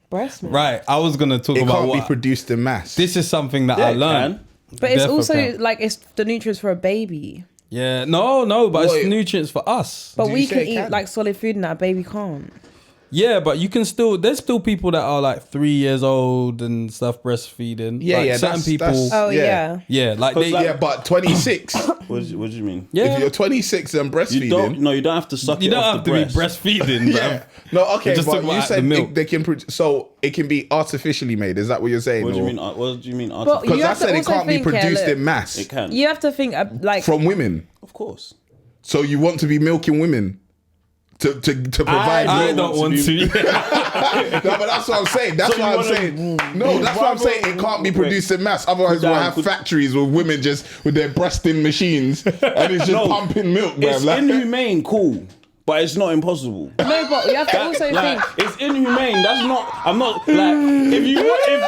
B: Breast milk.
A: Right, I was gonna talk
E: It
A: about
E: can't be
A: what
E: produced in mass.
A: this is something that
D: Yeah,
A: I
D: it
A: learned.
D: can.
B: But it's
A: Defo
B: also
A: can.
B: like it's the nutrients for a baby.
A: Yeah, no, but
E: Wait.
A: it's nutrients for us.
B: But
E: Did
B: we
E: you say
B: can
E: it
B: eat
E: can?
B: like solid food and that a baby can't.
A: Yeah, but you can still. There's still people that are like 3 years old and stuff breastfeeding.
E: Yeah,
A: like
E: yeah,
A: certain
E: that's-
A: people.
E: that's-
B: Oh
E: Yeah.
B: yeah.
A: yeah, like they.
D: like-
E: Yeah, but 26.
D: What do you mean?
A: yeah,
E: If you're 26 and
D: You don't.
E: breastfeeding.
D: No, you don't have to suck
A: you
D: it
A: don't
D: off
A: have
D: the
A: to be
D: breast.
A: breastfeeding,
E: Yeah.
A: bruv.
E: No, okay,
A: just
E: but
A: talk
E: you
A: about
E: said
A: the milk.
E: they can so it can be artificially made. Is that what you're saying?
D: What do you mean? What do you mean?
B: But
E: Because
B: you
E: I
B: have to
E: said it
B: also
E: can't be
B: think, yeah,
E: produced
B: look.
E: in mass
D: It can.
B: You have to think like
E: from women.
D: Of course.
E: So you want to be milking women to provide
A: I
E: milk?
A: don't want to.
E: No, but that's what I'm saying. That's
D: So
E: what
D: you
E: I'm
D: wanna-
E: saying. No, that's what I'm saying. It can't be produced in mass. Otherwise, we'll have factories with women just with their breasting machines and it's just
D: No,
E: pumping milk,
D: It's
E: bruv. Like-
D: inhumane, cool, but it's not impossible.
B: no, but you have to also
D: Like,
B: think.
D: it's inhumane. That's not. I'm not like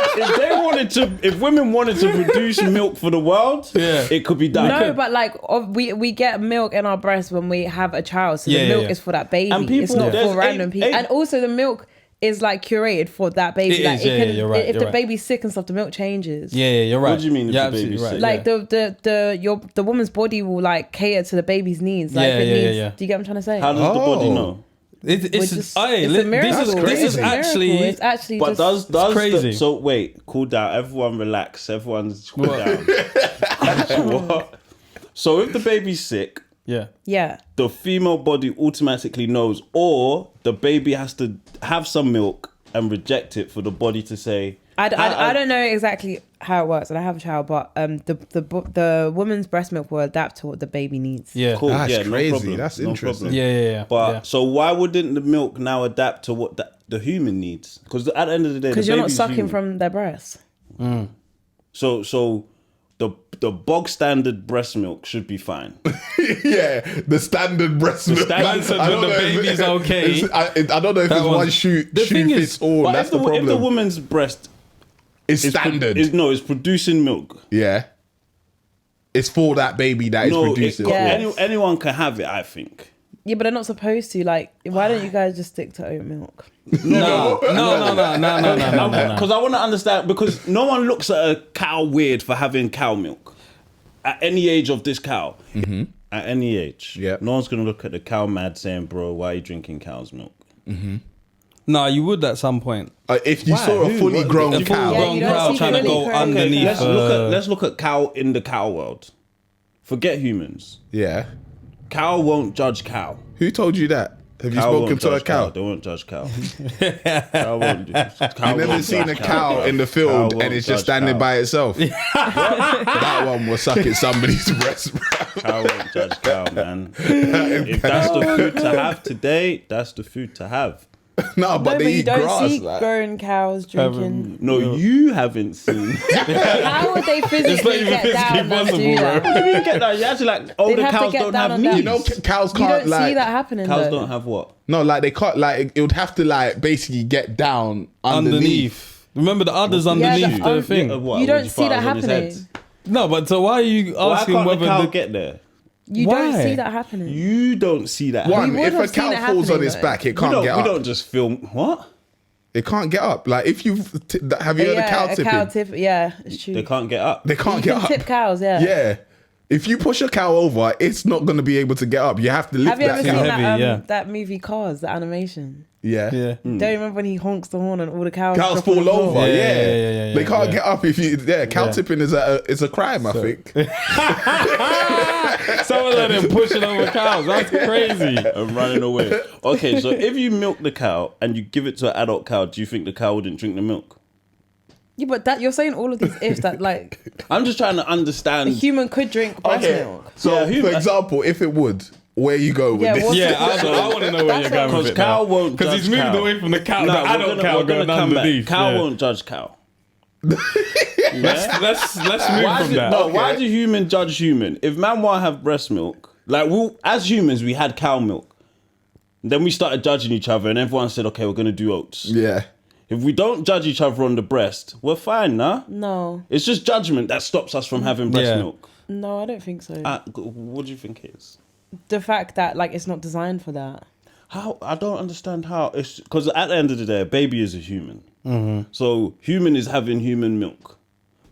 D: if women wanted to produce milk for the world,
A: Yeah.
D: it could be done.
B: No, but like we get milk in our breast when we have a child, so
A: Yeah,
B: the
A: yeah,
B: milk
A: yeah.
B: is for that baby.
D: And people-
B: it's not
D: there's
B: for random people. And also the milk is like curated for that baby.
A: It
B: like
A: is, yeah, you're right,
B: If
A: you're
B: the
A: right.
B: baby's sick and stuff, the milk changes.
A: Yeah, you're right.
D: What do you mean if
A: You're
D: the baby's
A: absolutely
D: sick?
A: right.
B: Like the woman's body will like cater to the baby's needs. Like
A: Yeah,
B: if it
A: yeah,
B: needs,
A: yeah.
B: Do you get what I'm trying to say?
D: How does the body
E: Oh.
D: know?
A: It's
B: Which is-
A: this
B: it's a miracle.
A: is
E: That's
B: It's a
A: actually.
B: miracle. It's actually
D: But
B: just,
D: does
A: crazy.
D: so wait, cool down. Everyone relax. Everyone's cool down. What? So if the baby's sick,
A: Yeah.
B: yeah.
D: the female body automatically knows, or the baby has to have some milk and reject it for the body to say.
B: I don't know exactly how it works, and I have a child, but the woman's breast milk will adapt to what the baby needs.
A: Yeah.
D: Cool,
E: That's
D: yeah,
E: crazy.
D: No problem,
E: That's
D: no
E: interesting.
D: problem.
A: Yeah.
D: But
A: yeah.
D: so why wouldn't the milk now adapt to what the human needs? Because at the end of the day,
B: Because
D: the
B: you're not
D: baby's
B: sucking
D: human.
B: from their breast.
D: So the bog standard breast milk should be fine.
E: Yeah, the standard breast milk.
A: Man said when the baby's okay.
E: I don't know if
A: That
E: it's
A: was-
E: one shoe
A: The thing
E: fits
A: is-
E: all.
D: But
E: That's
D: if the,
E: the problem.
D: if the woman's breast
E: it's
D: is
E: standard.
D: is producing milk.
E: Yeah. It's for that baby that is
D: No,
E: producing.
B: Yeah.
D: anyone can have it. I think.
B: Yeah, but they're not supposed to. Like, why don't you guys just stick to oat milk?
A: No.
D: Because I want to understand. Because no one looks at a cow weird for having cow milk at any age of this cow. At any age,
E: Yeah.
D: no one's gonna look at the cow mad saying, "Bro, why are you drinking cow's milk?"
A: No, you would at some point.
E: If you saw a
D: Who?
E: fully
D: What?
E: grown
A: A
E: cow.
B: Yeah,
A: full-grown
B: you don't
A: cow
B: see
A: trying to
B: fully
A: go
B: grown.
A: underneath.
D: Let's look at cow in the cow world. Forget humans.
E: Yeah.
D: Cow won't judge cow.
E: Who told you that? Have you
D: Cow
E: spoken
D: won't
E: to a
D: judge
E: cow?
D: They won't judge cow. Cow won't.
E: You've never seen a cow in the field and it's just standing by itself. That one was sucking somebody's breast.
D: Cow won't judge cow, man. If that's the food to have today, that's the food to have.
E: No, but they
B: you
E: eat
B: don't
E: grass.
B: see
E: Like.
B: grown cows drinking.
D: No, you haven't seen.
B: How would they physically get down and do that?
D: What do you mean get that? You actually like older
B: have to
D: cows
B: get
D: don't
B: down
D: have
B: on that.
D: knees.
E: You know, cows
B: You
E: can't
B: don't
E: like.
B: see that happening.
D: Cows
B: though.
D: don't have what?
E: No, like they can't. Like it would have to like basically get down underneath.
A: Remember the others underneath the thing.
D: What,
B: You don't
D: would
B: see that
D: fart on his head?
B: happening.
A: No, but so why are you
D: Why
A: asking
D: can't
A: whether
D: the cow
A: the
D: get there?
B: You
A: Why?
B: don't see that happening.
D: You don't see that.
E: One,
B: We would
E: if a
B: have seen
E: cow
B: it
E: falls on
B: happening,
E: its
B: though.
E: back, it
D: we
E: can't
D: don't.
E: get
D: We
E: up.
D: don't just film what.
E: It can't get up. Like if you have you heard of cow tipping?
B: Yeah, it's true.
D: They can't get up.
E: They can't
B: You
E: get
B: can
E: up.
B: tip cows, yeah.
E: Yeah. If you push a cow over, it's not going to be able to get up. You have to lift
B: Have you
E: that
B: ever seen
E: cow.
A: heavy,
B: that,
A: yeah.
B: that movie Cars, the animation?
E: Yeah.
A: yeah.
B: Don't you remember when he honks the horn and all the cows
E: Cows
B: drop on the
E: fall
B: floor?
E: over.
A: Yeah,
E: Yeah.
A: yeah,
E: They can't
A: yeah.
E: get up if you. Yeah. Cow
A: Yeah.
E: tipping is a crime. I think.
A: Someone let him pushing over cows. That's crazy.
D: And running away. Okay, so if you milk the cow and you give it to an adult cow, do you think the cow wouldn't drink the milk?
B: Yeah, but that you're saying all of these ifs that like
D: I'm just trying to
B: a
D: understand.
B: human could drink breast milk.
E: So,
D: Yeah, who-
E: for example, if it would, where you go with
B: Yeah,
E: this?
B: what's
A: Yeah,
B: the-
A: I want to know where you're going
D: Because
A: with it
D: cow
A: now.
D: won't
A: Because he's
D: judge
A: moved
D: cow.
A: away from the cow,
D: No,
A: the adult cow
D: we're gonna
A: going
D: come back.
A: underneath.
D: Cow
A: Yeah.
D: won't judge cow.
A: Let's move
D: Why
A: from
D: do,
A: that.
D: no, why do human judge human? If man want to have breast milk, like as humans, we had cow milk. Then we started judging each other, and everyone said, "Okay, we're gonna do oats."
E: Yeah.
D: If we don't judge each other on the breast, we're fine, nah?
B: No,
D: It's just judgment that stops us from having breast
A: Yeah.
D: milk.
B: no, I don't think so.
D: What do you think it is?
B: The fact that like it's not designed for that.
D: How? I don't understand how. It's because at the end of the day, a baby is a human. So human is having human milk,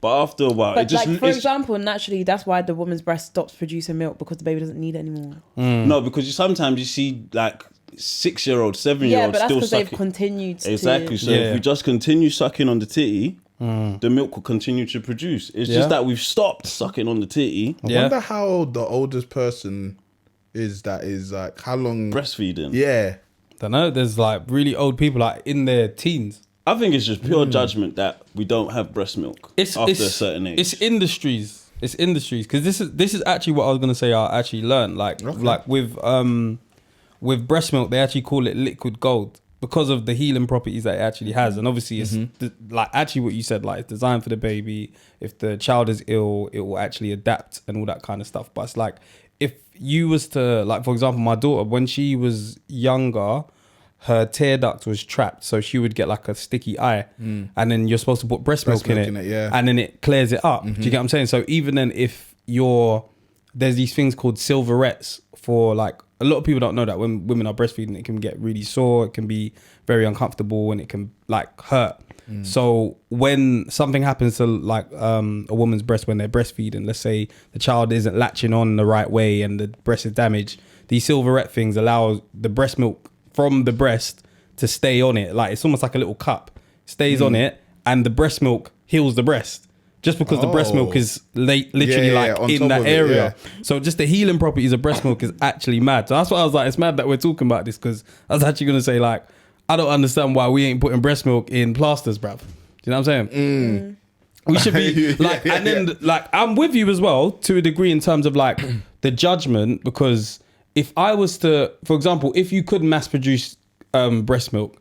D: but after a while,
B: But
D: it just
B: like for
D: it's-
B: example, naturally, that's why the woman's breast stops producing milk because the baby doesn't need it anymore.
D: no, because sometimes you see like 6-year-old, 7-year-old
B: Yeah, but that's
D: still
B: because they've
D: sucking.
B: continued
D: Exactly.
B: to.
D: So
A: Yeah.
D: if we just continue sucking on the titty, the milk will continue to produce. It's
A: Yeah.
D: just that we've stopped sucking on the titty.
E: I
A: Yeah.
E: wonder how old the oldest person is that is like how long.
D: Breastfeeding.
E: Yeah.
A: Don't know. There's like really old people like in their teens.
D: I think it's just pure judgment that we don't have breast milk after a certain age.
A: It's industries. It's industries because this is actually what I was gonna say. I actually learned like with breast milk they actually call it liquid gold because of the healing properties that it actually has, and obviously it's like actually what you said, like it's designed for the baby. If the child is ill, it will actually adapt and all that kind of stuff. But it's like if you was to like, for example, my daughter when she was younger, her tear duct was trapped, so she would get like a sticky eye, and then you're supposed to put breast milk in it,
E: yeah.
A: and then it clears it up. Do you get what I'm saying? So even then, if there's these things called silverettes for like a lot of people don't know that when women are breastfeeding, it can get really sore, it can be very uncomfortable, and it can like hurt. So when something happens to like a woman's breast when they're breastfeeding, let's say the child isn't latching on the right way and the breast is damaged, these silverette things allow the breast milk from the breast to stay on it. Like it's almost like a little cup, stays on it, and the breast milk heals the breast. Just because the breast milk is literally like
E: on
A: in
E: top
A: that
E: of it,
A: area. So just the healing properties of breast milk is actually mad. So that's why I was like, it's mad that we're talking about this, because I was actually going to say like, I don't understand why we ain't putting breast milk in plasters, bruv. Do you know what I'm saying? We should be like, and then like, I'm with you as well to a degree in terms of like the judgment, because if I was to, for example, if you could mass produce breast milk,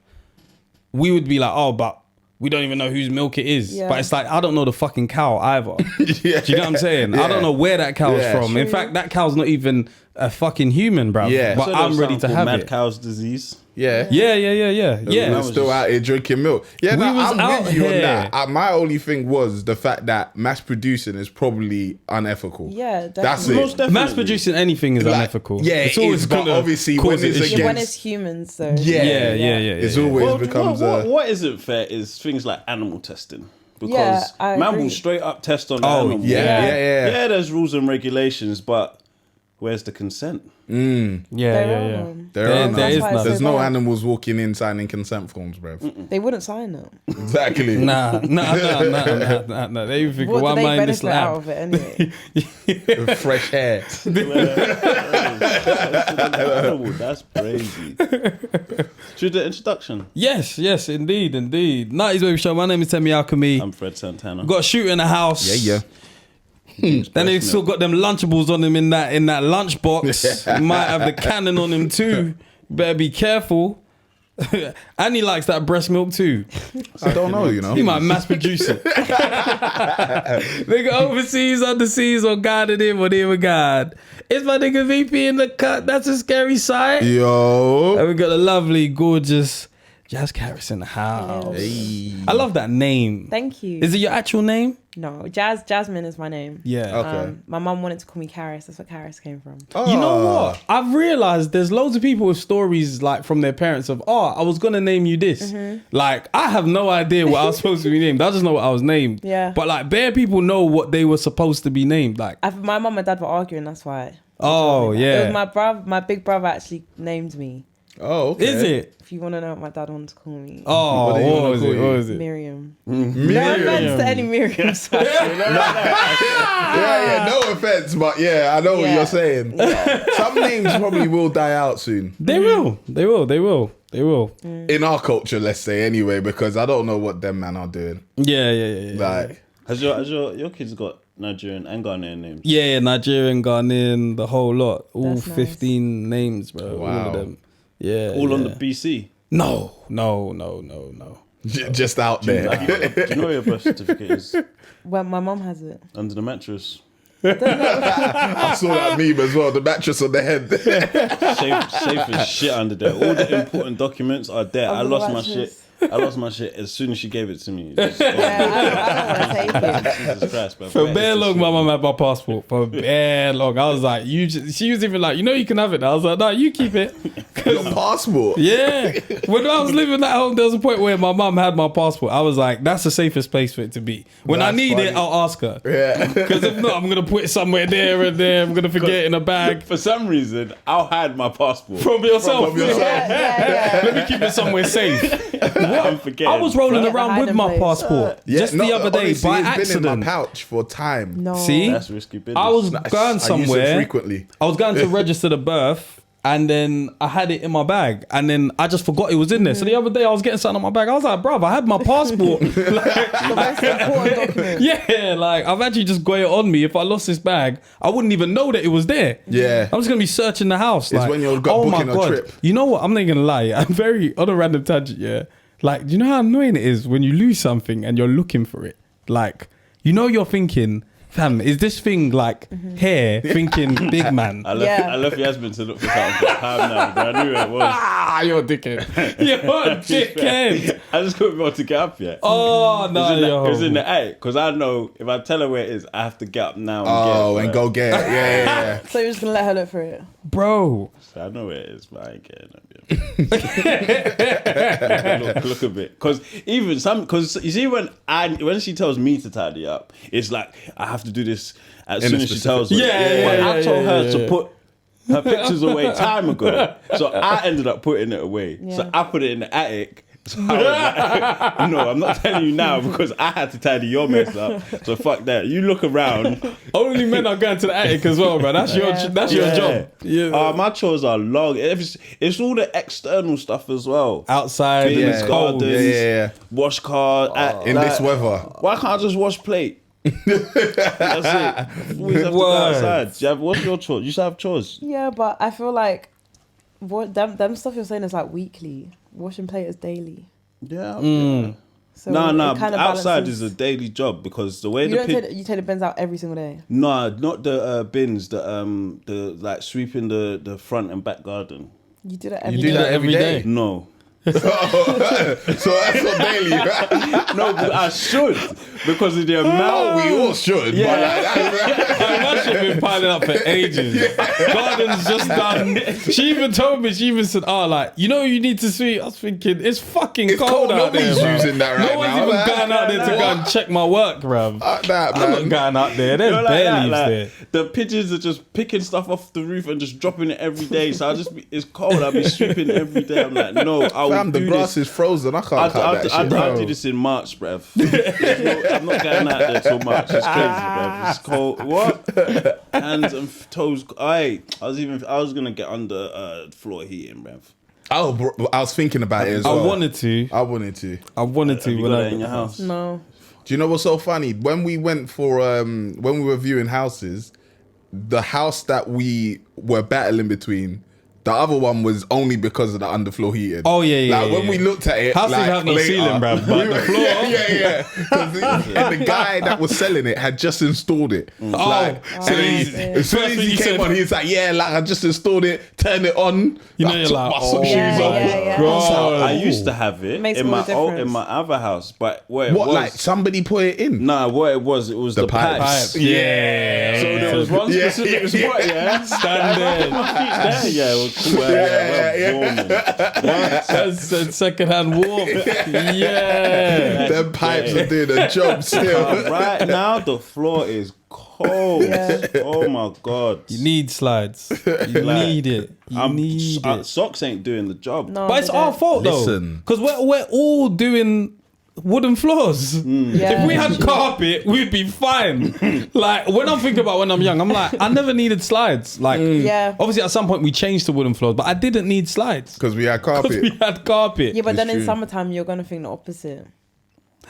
A: we would be like, oh, but we don't even know whose milk it is.
B: Yeah.
A: But it's like, I don't know the fucking cow either.
E: Yeah.
A: Do you know what I'm saying? I don't know where that cow's
E: Yeah.
A: from. In fact, that cow's not even a fucking human, bro.
E: Yeah.
A: But
D: So
A: I'm
D: there's
A: ready to
D: something
A: have
D: called
A: it.
D: mad cow's disease.
E: Yeah.
A: Yeah.
E: We're still out here drinking milk. Yeah,
A: We
E: no,
A: was
E: I'm
A: out
E: with you on
A: here.
E: that. My only thing was the fact that mass producing is probably unethical.
B: Yeah,
E: That's
B: definitely.
D: Most
E: it.
D: definitely.
A: Mass producing anything is
E: Like,
A: unethical.
E: yeah,
A: it's
E: it
A: always
E: is, but
A: gonna
E: obviously
A: cause
E: when
A: an
E: it's
A: issue.
B: Yeah, when
E: against-
B: it's humans, so
E: Yeah.
A: Yeah.
E: It's always
D: Well,
E: becomes
D: what isn't fair is things like animal testing. Because
B: Yeah, I
D: man
B: agree.
D: will straight up test on the
A: Oh,
D: animal.
E: yeah.
D: Yeah, there's rules and regulations, but where's the consent?
A: Yeah.
B: There
E: there
A: There is
B: That's why
A: none.
B: it's
E: There's
B: so
E: no
B: bad.
E: animals walking in signing consent forms, bruv.
B: They wouldn't sign them.
E: Exactly.
A: Nah. They even think,
B: What
A: why
B: do
A: am
B: they
A: I in this
B: benefit out
A: lab?
B: of it anyway?
E: With fresh hair.
D: Animal, that's crazy. Should the introduction?
A: Yes, indeed. 90s Baby Show. My name is Temi Alchemy.
D: I'm Fred Santana.
A: Got a shooter in the house.
E: Yeah.
A: Then they still got them Lunchables on him in that lunch box. Might have the cannon on him too. Better be careful. And he likes that breast milk too.
E: I don't know, you know.
A: He might mass produce it. Nigga overseas, underseas, or God in him, whatever God. Is my nigga VP in the cut? That's a scary sight.
E: Yo.
A: And we got a lovely, gorgeous Jazz Caris in the house.
E: Hey.
A: I love that name.
B: Thank you.
A: Is it your actual name?
B: No, Jasmine is my name.
A: Yeah.
E: Okay.
B: My mum wanted to call me Caris. That's what Caris came from.
A: You know what? I've realized there's loads of people with stories like from their parents of, I was gonna name you this. Like, I have no idea what I was supposed to be named. I just know what I was named.
B: Yeah.
A: But like, bare people know what they were supposed to be named. Like,
B: My mum and dad were arguing. That's why.
A: oh
B: It
A: yeah.
B: was my big brother actually named me.
E: Oh, okay.
A: Is it?
B: If you want to know what my dad wanted to call me.
A: Oh,
E: What do you wanna
A: what was
E: call
A: it?
E: you?
A: What was it?
B: Miriam.
E: Miriam.
B: No offense to any Miriams.
E: Yeah, no offense, but yeah, I know what
B: Yeah.
E: you're saying. Some names probably will die out soon.
A: They will. They will. They will. They will.
E: In our culture, let's say, anyway, because I don't know what them man are doing.
A: Yeah.
E: Like,
D: Has your kids got Nigerian and Ghanaian names?
A: Yeah, Nigerian, Ghanaian, the whole lot. All
B: That's nice.
A: 15 names, bro. All
E: Wow.
A: of them. Yeah.
D: All on
A: yeah.
D: the BC.
A: No.
E: just out there.
D: Do you know where your birth certificate is?
B: Well, my mum has it.
D: Under the mattress.
E: I saw that meme as well, the mattress on the head.
D: Safe as shit under there. All the important documents are there. I
B: Under the
D: lost my
B: mattress.
D: shit. I lost my shit as soon as she gave it to me. Just gone.
B: I don't want to take it.
D: Jesus Christ, bro.
A: For bare long, my mum had my passport. For bare long. I was like, she was even like, you can have it. I was like, no, you keep it.
E: Your passport.
A: Yeah. When I was living at home, there was a point where my mum had my passport. I was like, that's the safest place for it to be. When I
E: That's
A: need
E: funny.
A: it, I'll ask her.
E: Yeah.
A: Because if not, I'm going to put it somewhere there and there. I'm going to forget it in a bag.
D: For some reason, I'll hide my passport.
A: From yourself.
E: From yourself.
B: Yeah.
A: Let me keep it somewhere safe.
D: I'm forgetting.
A: I was rolling
B: Yeah,
A: around
B: hide
A: with
B: in
A: my
B: place.
A: passport just the other day
E: honestly,
A: by
E: it's been in
A: accident.
E: my pouch for time.
B: No.
A: See?
D: That's risky business.
A: I was
E: I
A: going
E: use it
A: somewhere.
E: frequently.
A: I was going to register the birth, and then I had it in my bag, and then I just forgot it was in there. So the other day I was getting something on my bag. I was like, bruv, I had my passport.
B: The most important document.
A: Yeah, like I've actually just got it on me. If I lost this bag, I wouldn't even know that it was there.
E: Yeah.
A: I'm just gonna be searching the house.
E: It's
A: like,
E: when you're booking a trip.
A: You know what? I'm not gonna lie. I'm very on a random tangent. Yeah, like do you know how annoying it is when you lose something and you're looking for it? Like you're thinking, fam, is this thing like here? Thinking big man.
D: I left Yasmin to look for something for time now, but I knew where it was.
A: You're a dickhead. You're a dickhead.
D: I just couldn't be able to get up yet.
A: Oh no,
D: It was in the attic because I know if I tell her where it is, I have to get up now.
E: And go get it. Yeah.
B: So you're just going to let her look for it?
A: bro.
D: So I know where it is, but I ain't getting up yet. look a bit, because you see when she tells me to tidy up, it's like I have to do this as soon as she tells me. But I told her to put her pictures away time ago, so I ended up putting it away. So I put it in the attic. So I was like, no, I'm not telling you now because I had to tidy your mess up. So fuck that. You look around.
A: Only men are going to the attic as well, man. That's your job. Yeah.
D: My chores are long. It's all the external stuff as well.
A: Outside,
D: Clean
A: it's cold.
D: gardens,
E: Yeah.
D: wash car.
E: In this weather.
D: Why can't I just wash plate? That's it. Always have to go
A: Word.
D: outside. What's your chores? You should have chores.
B: Yeah, but I feel like them stuff you're saying is like weekly. Washing plate is daily.
D: Yeah.
B: So
D: No.
B: it kind of
D: Outside
B: balances.
D: is a daily job because the way
B: You
D: the
B: take the bins out every single day.
D: No, not the bins. The like sweeping the front and back garden.
B: You do that every
E: You
B: day.
E: do that every day?
D: No.
E: So that's not daily.
D: No, but I should because of the amount.
E: We all should.
A: My shit been piling up for ages. Garden's just done. She even told me, she even said, you need to sweep. I was thinking, it's fucking
E: It's
A: cold out there.
E: Nobody's
A: bro.
E: using that right
A: No one's
E: now.
A: even
E: man.
A: going out there to go and check my work, bruv.
E: That,
A: I'm
E: man.
A: not going out there. There's
D: You know,
A: bare
D: like
A: leaves
D: that,
A: there.
D: the pigeons are just picking stuff off the roof and just dropping it every day. So it's cold. I'll be sweeping every day. I'm like, no, I will
E: Fam, the
D: do
E: grass
D: this.
E: is frozen. I can't cut that shit.
D: I'll do this in March, bruv. I'm not going out there till March. It's crazy, bruv. It's cold. What? Hands and toes. I was gonna get under floor heating, bruv.
E: Oh, bro, I was thinking about it as well.
A: I wanted to.
E: I wanted to.
D: Have you got that in your house?
B: No.
E: Do you know what's so funny? When we went for when we were viewing houses, the house that we were battling between, The other one was only because of the underfloor heating.
A: Oh, yeah.
E: Like when we looked at it,
A: House
E: like,
A: didn't have no
E: later,
A: ceiling, bruv, but the floor.
E: Yeah. And the guy that was selling it had just installed it. So as soon as he came on, he was like, "Yeah, like I just installed it, turned it on."
A: You know,
E: I
A: you're
E: took
A: like,
E: my shoes off.
A: Bro.
D: I used to have it
B: Makes
D: in
B: all
D: my
B: the
D: old,
B: difference.
D: in my other house, but what
E: Like somebody put it in?
D: Nah, what it was the pipes.
A: Yeah.
D: So there was one specific spot,
A: Standard.
D: Yeah, it was cool.
A: That's a second-hand warmth. Yeah.
E: Them pipes are doing a job still.
D: Right now, the floor is cold. Oh my God.
A: You need slides. You need it. You need it.
D: Socks ain't doing the job.
B: No,
A: But it's
B: they
A: our
B: don't.
A: fault though,
E: Listen.
A: because we're all doing wooden floors.
B: Yeah.
A: If we had carpet, we'd be fine. Like when I'm thinking about when I'm young, I'm like, I never needed slides. Like,
B: Yeah.
A: obviously at some point we changed to wooden floors, but I didn't need slides
E: Because we had
A: because
E: carpet.
A: we had carpet.
B: Yeah, but then in
E: true.
B: summertime you're gonna think the opposite.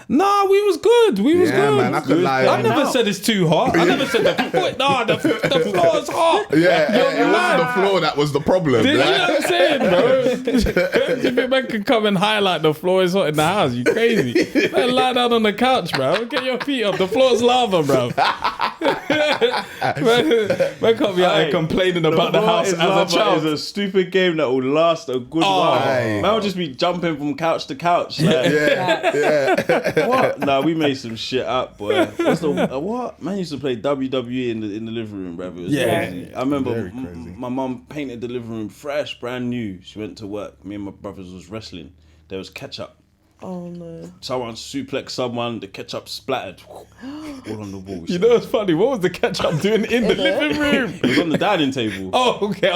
A: Nah, we was good. We was
E: Yeah,
A: good.
E: man, I could lie.
A: I never said it's too hot. I never said the floor is hot.
E: Yeah, it wasn't the floor that was the problem.
A: You know
E: Like,
A: what I'm saying, bro? You think man can come and highlight the floor is hot in the house? You crazy? Man, lie down on the couch, bro. Get your feet up. The floor's lava, bro. Man can't be out here complaining about the house as a child.
D: It's a stupid game that will last a good while.
E: Aye.
D: Man will just be jumping from couch to couch. Like,
E: yeah.
D: what? Nah, we made some shit up, boy. What's the what? Man used to play WWE in the living room, bruv. It was
A: Yeah.
D: crazy. I remember
E: Very crazy.
D: my mum painted the living room fresh, brand new. She went to work. Me and my brothers was wrestling. There was ketchup.
B: Oh no.
D: Someone suplexed someone. The ketchup splattered all on the wall.
A: You know what's funny? What was the ketchup doing in the living room?
D: It was on the dining table.
A: Oh, okay.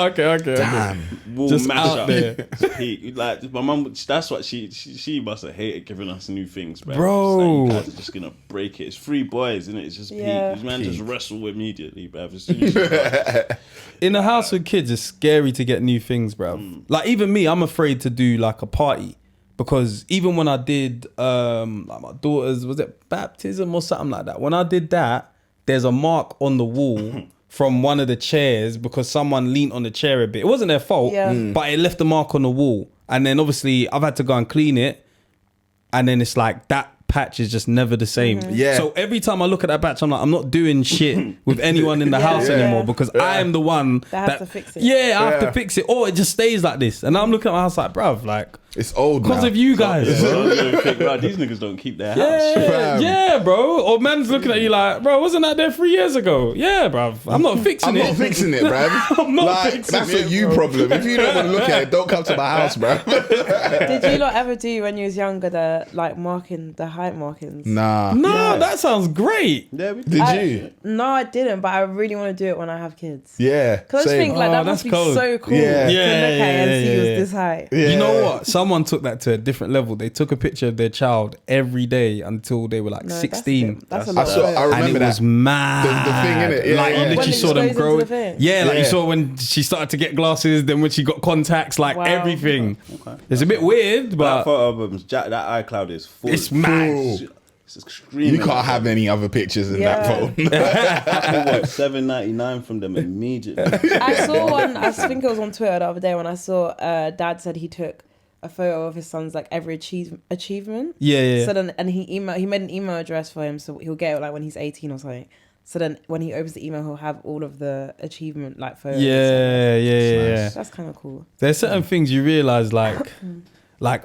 D: Wall
A: Just
D: mash
A: out
D: up.
A: there.
D: He, like my mum, that's what she must have hated giving us new things, bro.
A: Bro.
D: It's like, you guys are just gonna break it. It's 3 boys, isn't it? It's just
B: Yeah.
D: peak. These man just wrestle immediately, bro. As soon as you start.
A: In a house with kids, it's scary to get new things, bro. Like even me, I'm afraid to do like a party. Because even when I did like my daughter's, was it baptism or something like that? When I did that, there's a mark on the wall from one of the chairs because someone leaned on the chair a bit. It wasn't their fault, but it left a mark on the wall. And then obviously I've had to go and clean it. And then it's like that patch is just never the same.
E: Yeah.
A: So every time I look at that patch, I'm like, I'm not doing shit with anyone in the house anymore because I am the one
B: That has to fix it.
A: Yeah, I have to fix it, or it just stays like this. And I'm looking at my house like, bruv, like
E: It's old
A: because
E: now.
A: of you guys.
D: I don't think, right, these niggas don't keep their house.
A: Yeah,
E: Fam.
A: yeah, bro. Or man's looking at you like, bro, wasn't that there 3 years ago? Yeah, bruv. I'm not fixing
E: I'm
A: it.
E: not fixing it, bruv.
A: I'm not
E: like,
A: fixing
E: that's
A: it,
E: a you
A: bro.
E: problem. If you don't want to look at it, don't come to my house, bruv.
B: Did you not ever do when you was younger the like marking the height markings?
E: Nah.
A: No, that sounds great.
D: Yeah, we
E: Did you?
B: No, I didn't, but I really want to do it when I have kids.
E: Yeah.
B: Cause I just
E: same.
B: think like
A: Oh,
B: that
A: that's
B: must be
A: cold.
B: so cool
E: Yeah.
B: to
A: Yeah,
B: look at and see
A: yeah,
B: it
A: yeah.
B: was this height.
E: Yeah.
A: You know what? Someone took that to a different level. They took a picture of their child every day until they were like
B: No,
A: 16.
B: That's a
E: I
B: lot.
E: saw. I
A: And
E: remember
A: it was
E: that.
A: mad.
E: The thing, innit? Yeah,
A: like
E: yeah.
A: you
E: When
A: literally
B: it
A: saw them
B: goes
A: grow.
B: into the thing.
A: Yeah, like you
E: Yeah.
A: saw when she started to get glasses, then when she got contacts, like
B: Wow.
A: everything. It's a bit weird,
D: That
A: but
D: photo albums, that iCloud is full.
A: it's mad.
D: It's extreme.
E: You can't have any other pictures in that phone.
D: I bought $7.99 from them immediately.
B: I saw one. I think it was on Twitter the other day when I saw Dad said he took a photo of his son's like every achievement.
A: Yeah.
B: So then, and he made an email address for him, so he'll get it like when he's 18 or something. So then, when he opens the email, he'll have all of the achievement like photos.
A: Yeah.
B: That's kind of cool.
A: There's certain things you realize, like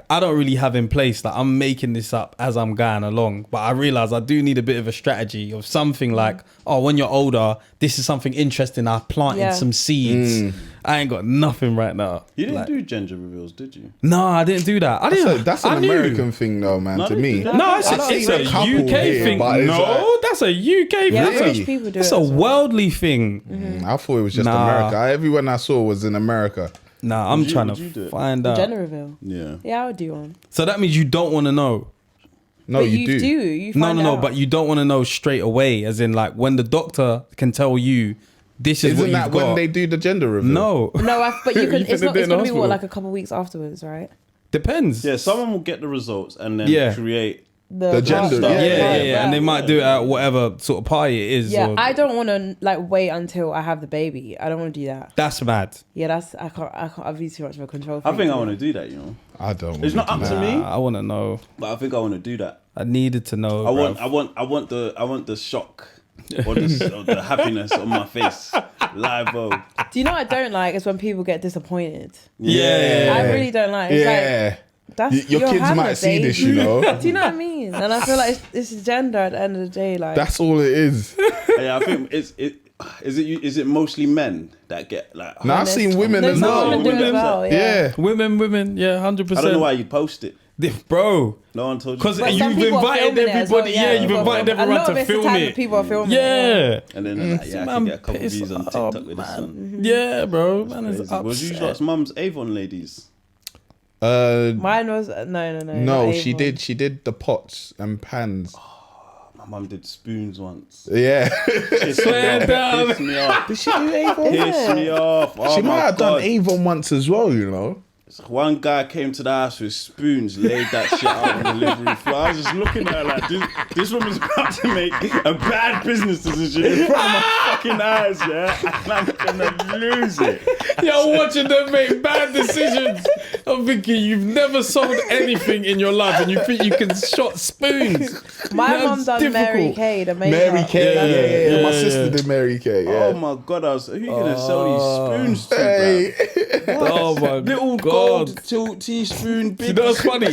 A: I don't really have in place. Like I'm making this up as I'm going along, but I realize I do need a bit of a strategy of something like, oh, when you're older, this is something interesting. I planted some seeds. I ain't got nothing right now.
D: You didn't
A: Like,
D: do gender reveals, did you?
A: No, I didn't do that. I didn't.
E: That's
A: I
E: an
A: knew.
E: American thing, though, man.
D: No,
E: to me,
A: No, it's
E: I've
A: a
E: seen a couple
A: UK
E: here,
A: thing.
E: but it's
A: No,
E: like-
A: that's a UK thing.
B: Yeah,
A: That's
B: British
A: a,
B: people do
A: that's
B: it
A: a
B: as well.
A: worldly thing.
E: I thought it was just
A: Nah.
E: America. Everyone I saw was in America.
A: Nah, I'm trying
D: would you do
A: to
D: it?
A: find out.
B: Gender reveal.
D: Yeah.
B: Yeah, I would do one.
A: So that means you don't want to know.
E: No,
B: But
E: you do.
B: You
A: No,
B: find
A: no,
B: out.
A: but you don't want to know straight away. As in, like when the doctor can tell you, this is
E: Isn't
A: what
E: that
A: you've got.
E: when they do the gender reveal?
A: No,
B: No, but you can.
A: You
B: It's
A: finna
B: not.
A: do it
B: It's
A: in
B: gonna be
A: hospital.
B: what, like a couple weeks afterwards, right?
A: depends.
D: Yeah, someone will get the results and then
A: Yeah.
D: create
E: The gender,
A: yeah, and they might do it at whatever sort of party it is.
B: Yeah,
A: or,
B: I don't want to like wait until I have the baby. I don't want to do that.
A: That's mad.
B: Yeah, I can't. I've used too much of a control.
D: I think I want to do that. You know,
E: I don't.
D: It's not up to me,
A: I want to know.
D: but I think I want to do that.
A: I needed to know.
D: I want the shock or the happiness on my face live.
B: Do you know what I don't like is when people get disappointed.
A: Yeah.
B: I really don't like. It's like, that's
E: your kids
B: Hannah,
E: might see
B: babe.
E: this, you know.
B: Do you know what I mean? And I feel like it's gender at the end of the day. Like
E: That's all it is.
D: Yeah, I think is it mostly men that get like?
E: Now I've seen women
B: There's
E: as well.
B: women do it as well. Yeah.
A: Women, yeah, 100%.
D: I don't know why you post it.
A: Bro.
D: No one told you.
A: Because
B: But some
A: you've
B: people are
A: invited
B: filming it as well,
A: everybody. Yeah, you've
B: people are
A: invited
B: filming-
A: everyone
B: a lot of
A: to
B: it's the
A: film
B: time that
A: it.
B: people are filming it.
A: Yeah.
D: And then they're like, yeah, I can get a couple views on TikTok with this one.
A: Yeah, bro. Man is
D: Crazy. Was you
A: upset.
D: lot's mum's Avon Ladies?
B: Mine was no.
E: No,
B: not
E: she
B: Avon.
E: did. She did the pots and pans.
D: My mum did spoons once.
E: Yeah.
A: Swear down.
D: Pissed me off.
E: Did she do Avon?
D: Pissed me off. Oh
E: She
D: my
E: might have
D: God.
E: done Avon once as well, you know.
D: One guy came to the house with spoons, laid that shit out on the living room floor. I was just looking at her like, this woman's about to make a bad business decision in front of my fucking eyes, yeah? And I'm gonna lose it.
A: You're watching them make bad decisions. I'm thinking you've never sold anything in your life and you think you can shot spoons.
B: My
A: That's
B: mum done Mary
A: difficult.
B: Kay, the makeup.
E: Mary Kay. Yeah. My
A: yeah.
E: sister did Mary Kay. Yeah.
D: Oh my God, who are you gonna sell these spoons to,
E: Hey.
A: Oh my
D: Little
A: God.
D: gold teaspoon, big.
A: You know what's funny?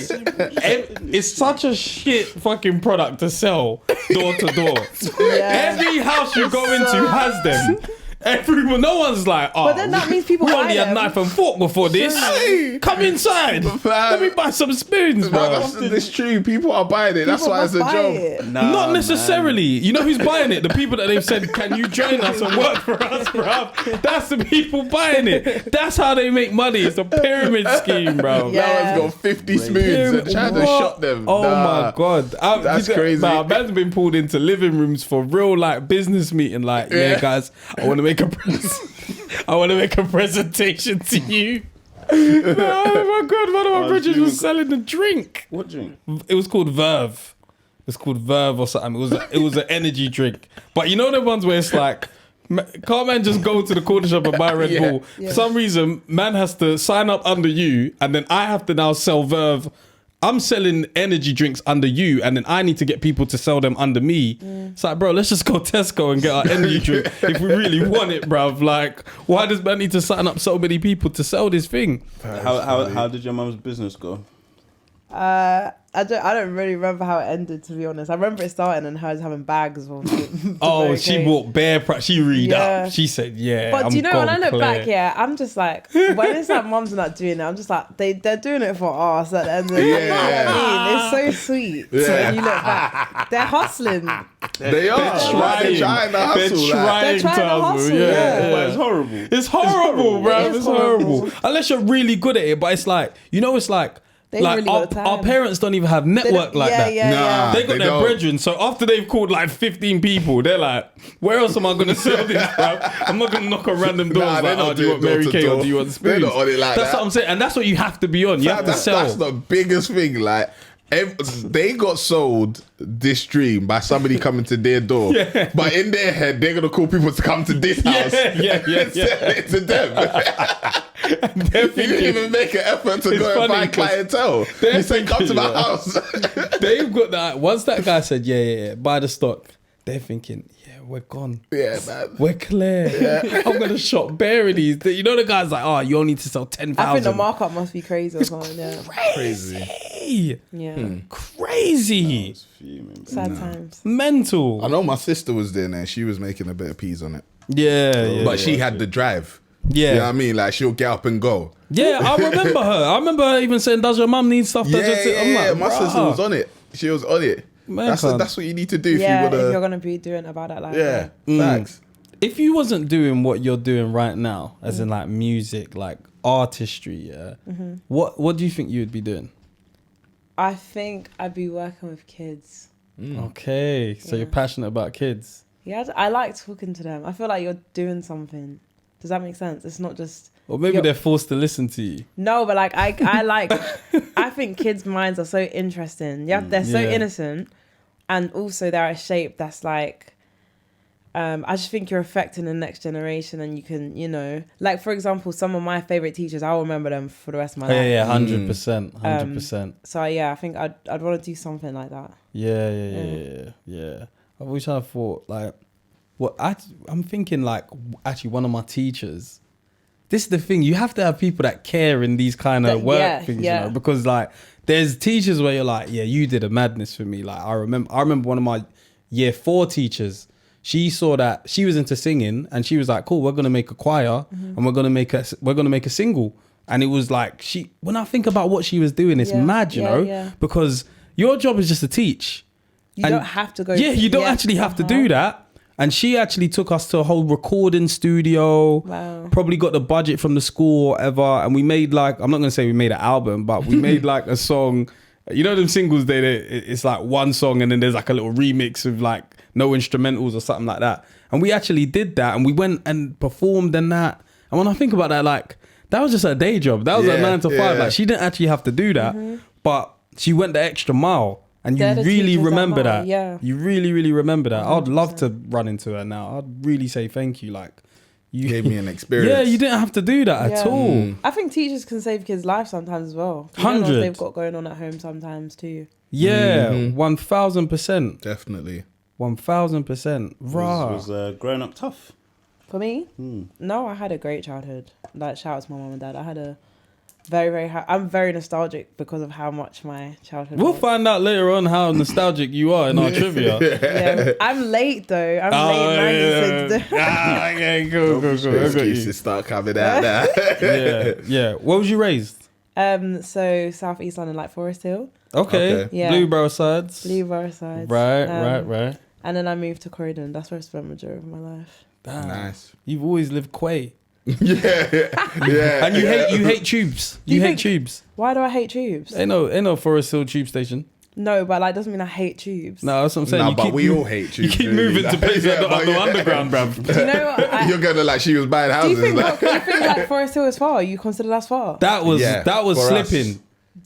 A: It's such a shit fucking product to sell door to door.
B: Yeah.
A: Every house you go into has them. Everyone, no one's like, oh,
B: But then that means people
A: we
B: buy
A: only had
B: them.
A: knife and fork before this.
E: Hey.
A: Come inside. Let me buy some spoons, bro.
E: It's true. People are buying it. That's
B: People
E: why it's a
B: must buy
E: joke.
B: it.
A: Not necessarily. You know who's buying it? The people that they've said, can you join us and work for us, bro? That's the people buying it. That's how they make money. It's a pyramid scheme, bro.
B: Yeah.
E: Now it's got 50 spoons and trying to
A: What?
E: shot them.
A: Oh
E: Nah.
A: my God.
E: That's crazy.
A: Nah, man's been pulled into living rooms for real like business meeting. Like, yeah, guys, I want to make a presentation to you. No, oh my God, one of my bridges was selling a drink.
D: What drink?
A: It was called Verve. It's called Verve or something. It was an energy drink. But you know the ones where it's like, can't man just go to the corner shop and buy Red Bull? For some reason, man has to sign up under you, and then I have to now sell Verve. I'm selling energy drinks under you, and then I need to get people to sell them under me. It's like, bro, let's just go Tesco and get our energy drink if we really want it, bruv. Like, why does man need to sign up so many people to sell this thing?
D: How did your mum's business go?
B: I don't really remember how it ended, to be honest. I remember it starting and her having bags of
A: Oh,
B: Mary
A: she
B: Kay.
A: bought she read
B: Yeah.
A: up. She said, yeah.
B: But
A: I'm
B: do you know, when I
A: gone
B: look back,
A: clear.
B: yeah, I'm just like, when it's like mums not doing it, I'm just like, they're doing it for us at the end of the day. You know what I mean? It's so sweet. So when you look back, they're hustling.
E: They are.
A: Trying.
E: They're trying to hustle.
A: They're
E: like.
A: trying to hustle.
B: yeah.
D: But it's horrible.
A: It's horrible, bro.
B: It is
A: It's horrible. Unless you're really good at it, but it's like, you know, it's like
B: They really got the
A: our
B: time.
A: parents don't even have network like that.
B: Yeah.
E: Nah.
A: They got
E: They
A: their
E: don't.
A: brethren, so after they've called like 15 people, they're like, where else am I going to sell this, bro? I'm not going to knock on random doors
E: Nah, they're
A: like,
E: not
A: oh, do you want
E: doing
A: Mary
E: door to
A: Kay or
E: door.
A: do you want
E: They're
A: spoons?
E: not on it like
A: That's
E: that.
A: what I'm saying. And that's what you have to be on. You have to sell.
E: That's the biggest thing. Like, they got sold this dream by somebody coming to their door.
A: Yeah.
E: But in their head, they're going to call people to come to this house.
A: yeah.
E: and sell it to them.
A: They're
E: You didn't
A: thinking,
E: even make an effort to
A: It's
E: go and
A: funny
E: buy
A: 'cause
E: clientele.
A: they're
E: You said, come to
A: thinking,
E: my house.
A: they've got that. Once that guy said, yeah, buy the stock, they're thinking, yeah, we're gone.
E: Yeah, man.
A: We're clear. I'm going to shop bare of these. You know, the guy's like, oh, you only need to sell 10,000.
B: I think the markup must be crazy or something. Yeah.
A: Crazy.
B: Yeah.
A: Crazy.
B: Sad times.
A: Mental.
E: I know my sister was there and she was making a bit of peas on it.
A: Yeah.
E: But she had the drive.
A: Yeah.
E: You know what I mean? Like, she'll get up and go.
A: Yeah, I remember her. I remember her even saying, does your mum need stuff?
E: Yeah,
A: I'm like,
E: my sister
A: bruh.
E: was on it. She was on it.
A: Man,
E: That's
A: can't-
E: what you need to do if
B: Yeah,
E: you
B: if
E: want
B: you're
E: to.
B: gonna be doing about that life.
E: Yeah, thanks.
A: If you wasn't doing what you're doing right now, as in like music, like artistry, yeah, what do you think you would be doing?
B: I think I'd be working with kids.
A: Okay, so you're passionate about kids.
B: Yeah, I like talking to them. I feel like you're doing something. Does that make sense? It's not just.
A: Or maybe they're forced to listen to you.
B: No, but like I like. I think kids' minds are so interesting. Yeah, they're so innocent, and also they're a shape that's like. I just think you're affecting the next generation, and you can, you know, like for example, some of my favorite teachers, I'll remember them for the rest of my life.
A: Yeah, 100%, 100%.
B: So yeah, I think I'd want to do something like that.
A: Yeah. I've always kind of thought like, I'm thinking like actually one of my teachers. This is the thing, you have to have people that care in these kind of work things, you know, because like there's teachers where you're like, yeah, you did a madness for me. Like I remember one of my year 4 teachers. She saw that she was into singing, and she was like, "Cool, we're gonna make a choir, and we're gonna make a single." And it was like when I think about what she was doing, it's mad, you know, because your job is just to teach.
B: You don't have to go.
A: Yeah, you don't actually have to do that. And she actually took us to a whole recording studio.
B: Wow.
A: Probably got the budget from the school or whatever, and we made like, I'm not gonna say we made an album, but we made like a song. You know them singles, it's like one song and then there's like a little remix of like no instrumentals or something like that. And we actually did that, and we went and performed and that. And when I think about that, like that was just a day job. That was a 9 to 5. Like she didn't actually have to do that, but she went the extra mile. And you really remember that.
B: Yeah.
A: You really, really remember that.
B: 100%.
A: I'd love to run into her now. I'd really say thank you. Like you
E: gave me an experience.
A: Yeah, you didn't have to do that at all.
B: I think teachers can save kids' lives sometimes as well. You don't know what they've got going on at home sometimes too.
A: Yeah, 1000%.
E: Definitely.
A: 1000%. Right.
D: Was growing up tough?
B: For me? No, I had a great childhood. Like, shout out to my mum and dad. I had a very, I'm very nostalgic because of how much my childhood
A: We'll
B: was.
A: find out later on how nostalgic you are in our trivia.
B: Yeah, I'm late though. I'm late 96.
A: Okay, cool.
E: Excuses start coming out now.
A: Yeah. Where was you raised?
B: So South East London, like Forest Hill.
A: Okay.
B: Yeah.
A: Blueborough sides.
B: Blueborough sides.
A: Right.
B: And then I moved to Croydon. That's where I spent the majority of my life.
A: Damn.
E: Nice.
A: You've always lived Quay.
E: Yeah.
A: And you hate tubes. You hate tubes.
B: Why do I hate tubes?
A: Ain't no Forest Hill tube station.
B: No, but like doesn't mean I hate tubes.
A: No, that's what I'm saying.
E: No, but we all hate tubes.
A: You keep moving to places that are the underground, bruv.
B: Do you know what?
E: You're gonna like she was buying
B: Do
E: houses.
B: you think like Forest Hill is far? You consider that's far?
A: That was
E: for
A: slipping.
E: us.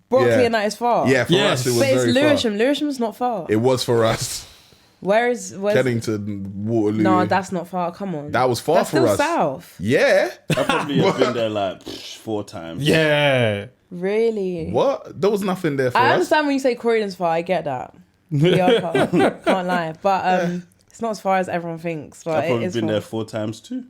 B: Brooklyn, that is far.
E: Yeah, for us it was
B: but it's
E: very
B: Lewisham.
E: far.
B: Lewisham's not far.
E: It was for us.
B: Where's
E: Kennington, Waterloo.
B: No, that's not far. Come on.
E: That was far
B: that's
E: for
B: still
E: us.
B: South.
E: Yeah.
D: I probably have been there like 4 times.
A: Yeah.
B: Really?
E: What? There was nothing there for
B: I
E: us.
B: understand when you say Croydon's far. I get that. We are far. Can't lie. But it's not as far as everyone thinks. But
D: I've probably
B: it is
D: been
B: far.
D: there 4 times too.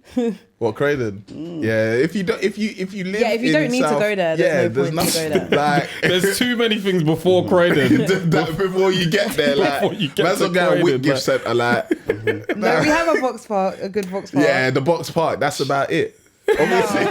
E: What, Croydon? Yeah, if you live
B: if you
E: in
B: don't need
E: South,
B: to go there, there's no point to go there.
E: Like
A: There's too many things before Croydon.
E: that before you get there,
A: Before
E: like
A: you get
E: that's
A: to
E: a guy
A: Croydon,
E: Whitgift
A: like-
E: Centre, like
B: No, we have a box park, a good box park.
E: yeah, the box park. That's about it. Obviously,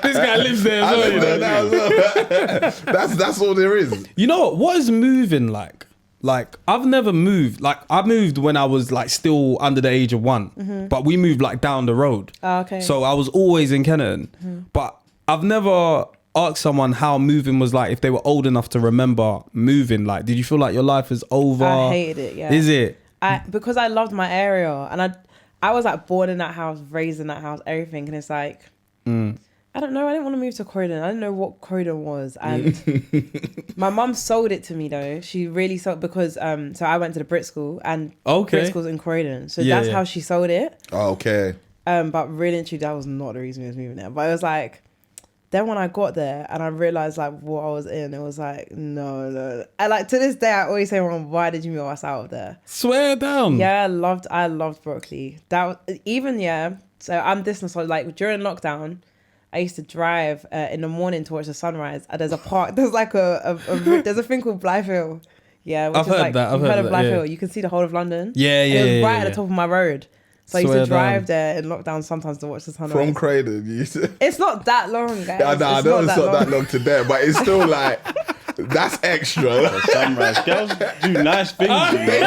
A: This guy lives there as
E: I
A: well.
E: live
A: You
E: there
A: know?
E: now as well. That's all there is.
A: You know what is moving like? Like I've never moved. Like I moved when I was like still under the age of 1, but we moved like down the road.
B: Oh, okay.
A: So I was always in Kennington, but I've never asked someone how moving was like if they were old enough to remember moving. Like, did you feel like your life is over?
B: I hated it. Yeah.
A: Is it?
B: Because I loved my area, and I was like born in that house, raised in that house, everything, and it's like I don't know. I didn't want to move to Croydon. I didn't know what Croydon was, and my mum sold it to me though. She really sold because so I went to the Brit school, and Brit school's in Croydon, so that's how she sold it.
E: Oh, okay.
B: But really and truly, that was not the reason we was moving there. But it was like, then when I got there and I realized like what I was in, it was like no. And like to this day, I always say, "Mom, why did you move us out of there?"
A: Swear down.
B: Yeah, I loved Berkeley. That was, even So I'm this nostalgic. Like during lockdown, I used to drive in the morning to watch the sunrise. And there's a park. There's like there's a thing called Blythe Hill. Yeah, which
A: I've
B: is
A: heard
B: like,
A: that. I've
B: you've heard
A: heard
B: of
A: that,
B: Blythe
A: yeah.
B: Hill. You can see the whole of London.
A: Yeah,
B: And
A: yeah,
B: it was right
A: yeah.
B: at the top of my road. So I used
A: Swear
B: to drive
A: down.
B: there in lockdown sometimes to watch the sunrise.
E: From Croydon, you said.
B: It's not that long, guys.
E: I know it's not that long to there, but it's still like that's extra.
D: Sunrise. Girls do nice things, you know.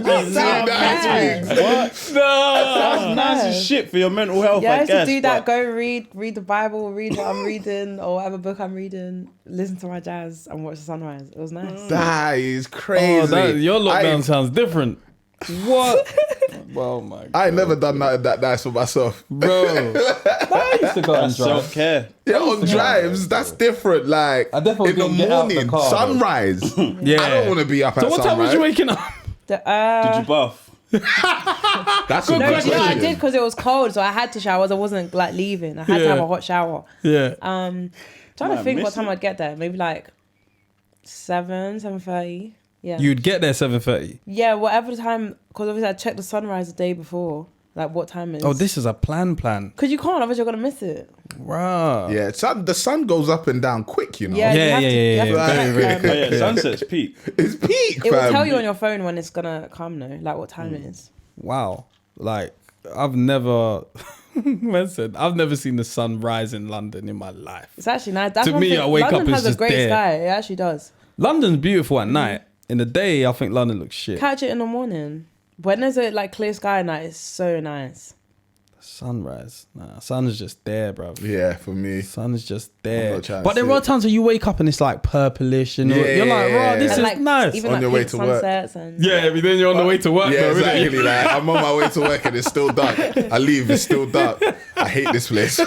D: Girls do nice things. What?
A: No.
D: That's nice as shit for your mental health,
B: Yeah, I
D: I
B: used to
D: guess.
B: do that.
D: but-
B: Go read the Bible, read what I'm reading, or whatever book I'm reading. Listen to my jazz and watch the sunrise. It was nice.
E: That is crazy.
A: Your lockdown sounds different. What? Oh my god.
E: I ain't never done nothing that nice for myself.
A: Bro. I used to go and drive.
D: Self-care.
E: Yeah, on drives, that's different. Like,
A: I definitely
E: in the
A: couldn't get out the
E: morning,
A: car,
E: sunrise.
A: Yeah.
E: I don't want to be up at
A: So what time was
E: sunrise.
A: you waking up?
D: Did you buff?
E: That's a
B: No,
E: good
B: I
E: question.
B: did because it was cold, so I had to shower. I wasn't like leaving. I had to
A: Yeah.
B: have a hot shower.
A: Yeah.
B: Trying to
D: Man,
B: think what
D: miss
B: time
D: it.
B: I'd get there. Maybe like 7:30. Yeah.
A: You'd get there 7:30.
B: Yeah, whatever time. Because obviously I checked the sunrise the day before. Like what time it is.
A: Oh, this is a plan.
B: Because you can't. Otherwise you're gonna miss it.
A: Wow.
E: Yeah, the sun goes up and down quick, you know.
B: Yeah.
A: Yeah,
B: you have
A: yeah,
B: to-
A: yeah,
B: you have to
A: yeah.
B: check,
A: Very,
D: Oh yeah, sunset's peak.
E: It's peak,
B: It will
E: fam.
B: tell you on your phone when it's gonna come though, like what time it is.
A: Wow. Like, I've never... Listen, I've never seen the sun rise in London in my life.
B: It's actually nice. That's
A: To
B: one
A: me,
B: thing.
A: I wake
B: London
A: up, it's
B: has a
A: just
B: great
A: there.
B: sky. It actually does.
A: London's beautiful at night. In the day, I think London looks shit.
B: Catch it in the morning. When there's a like clear sky at night, it's so nice.
A: Sunrise. Nah, sun's just there, bro.
E: Yeah, for me.
A: Sun's just
E: I'm
A: there.
E: not trying to
A: But there
E: see
A: are
E: it.
A: times when you wake up and it's like purplish and
E: Yeah,
A: you're like,
E: yeah,
A: bro, this
E: yeah.
A: is
B: And like
A: nice.
B: even
E: On
B: like
E: your way
B: pink
E: to work.
B: sunsets and
A: Yeah, but then you're on the way to work
E: Yeah,
A: though, innit?
E: exactly. Like, I'm on my way to work and it's still dark. I leave, it's still dark. I hate this place.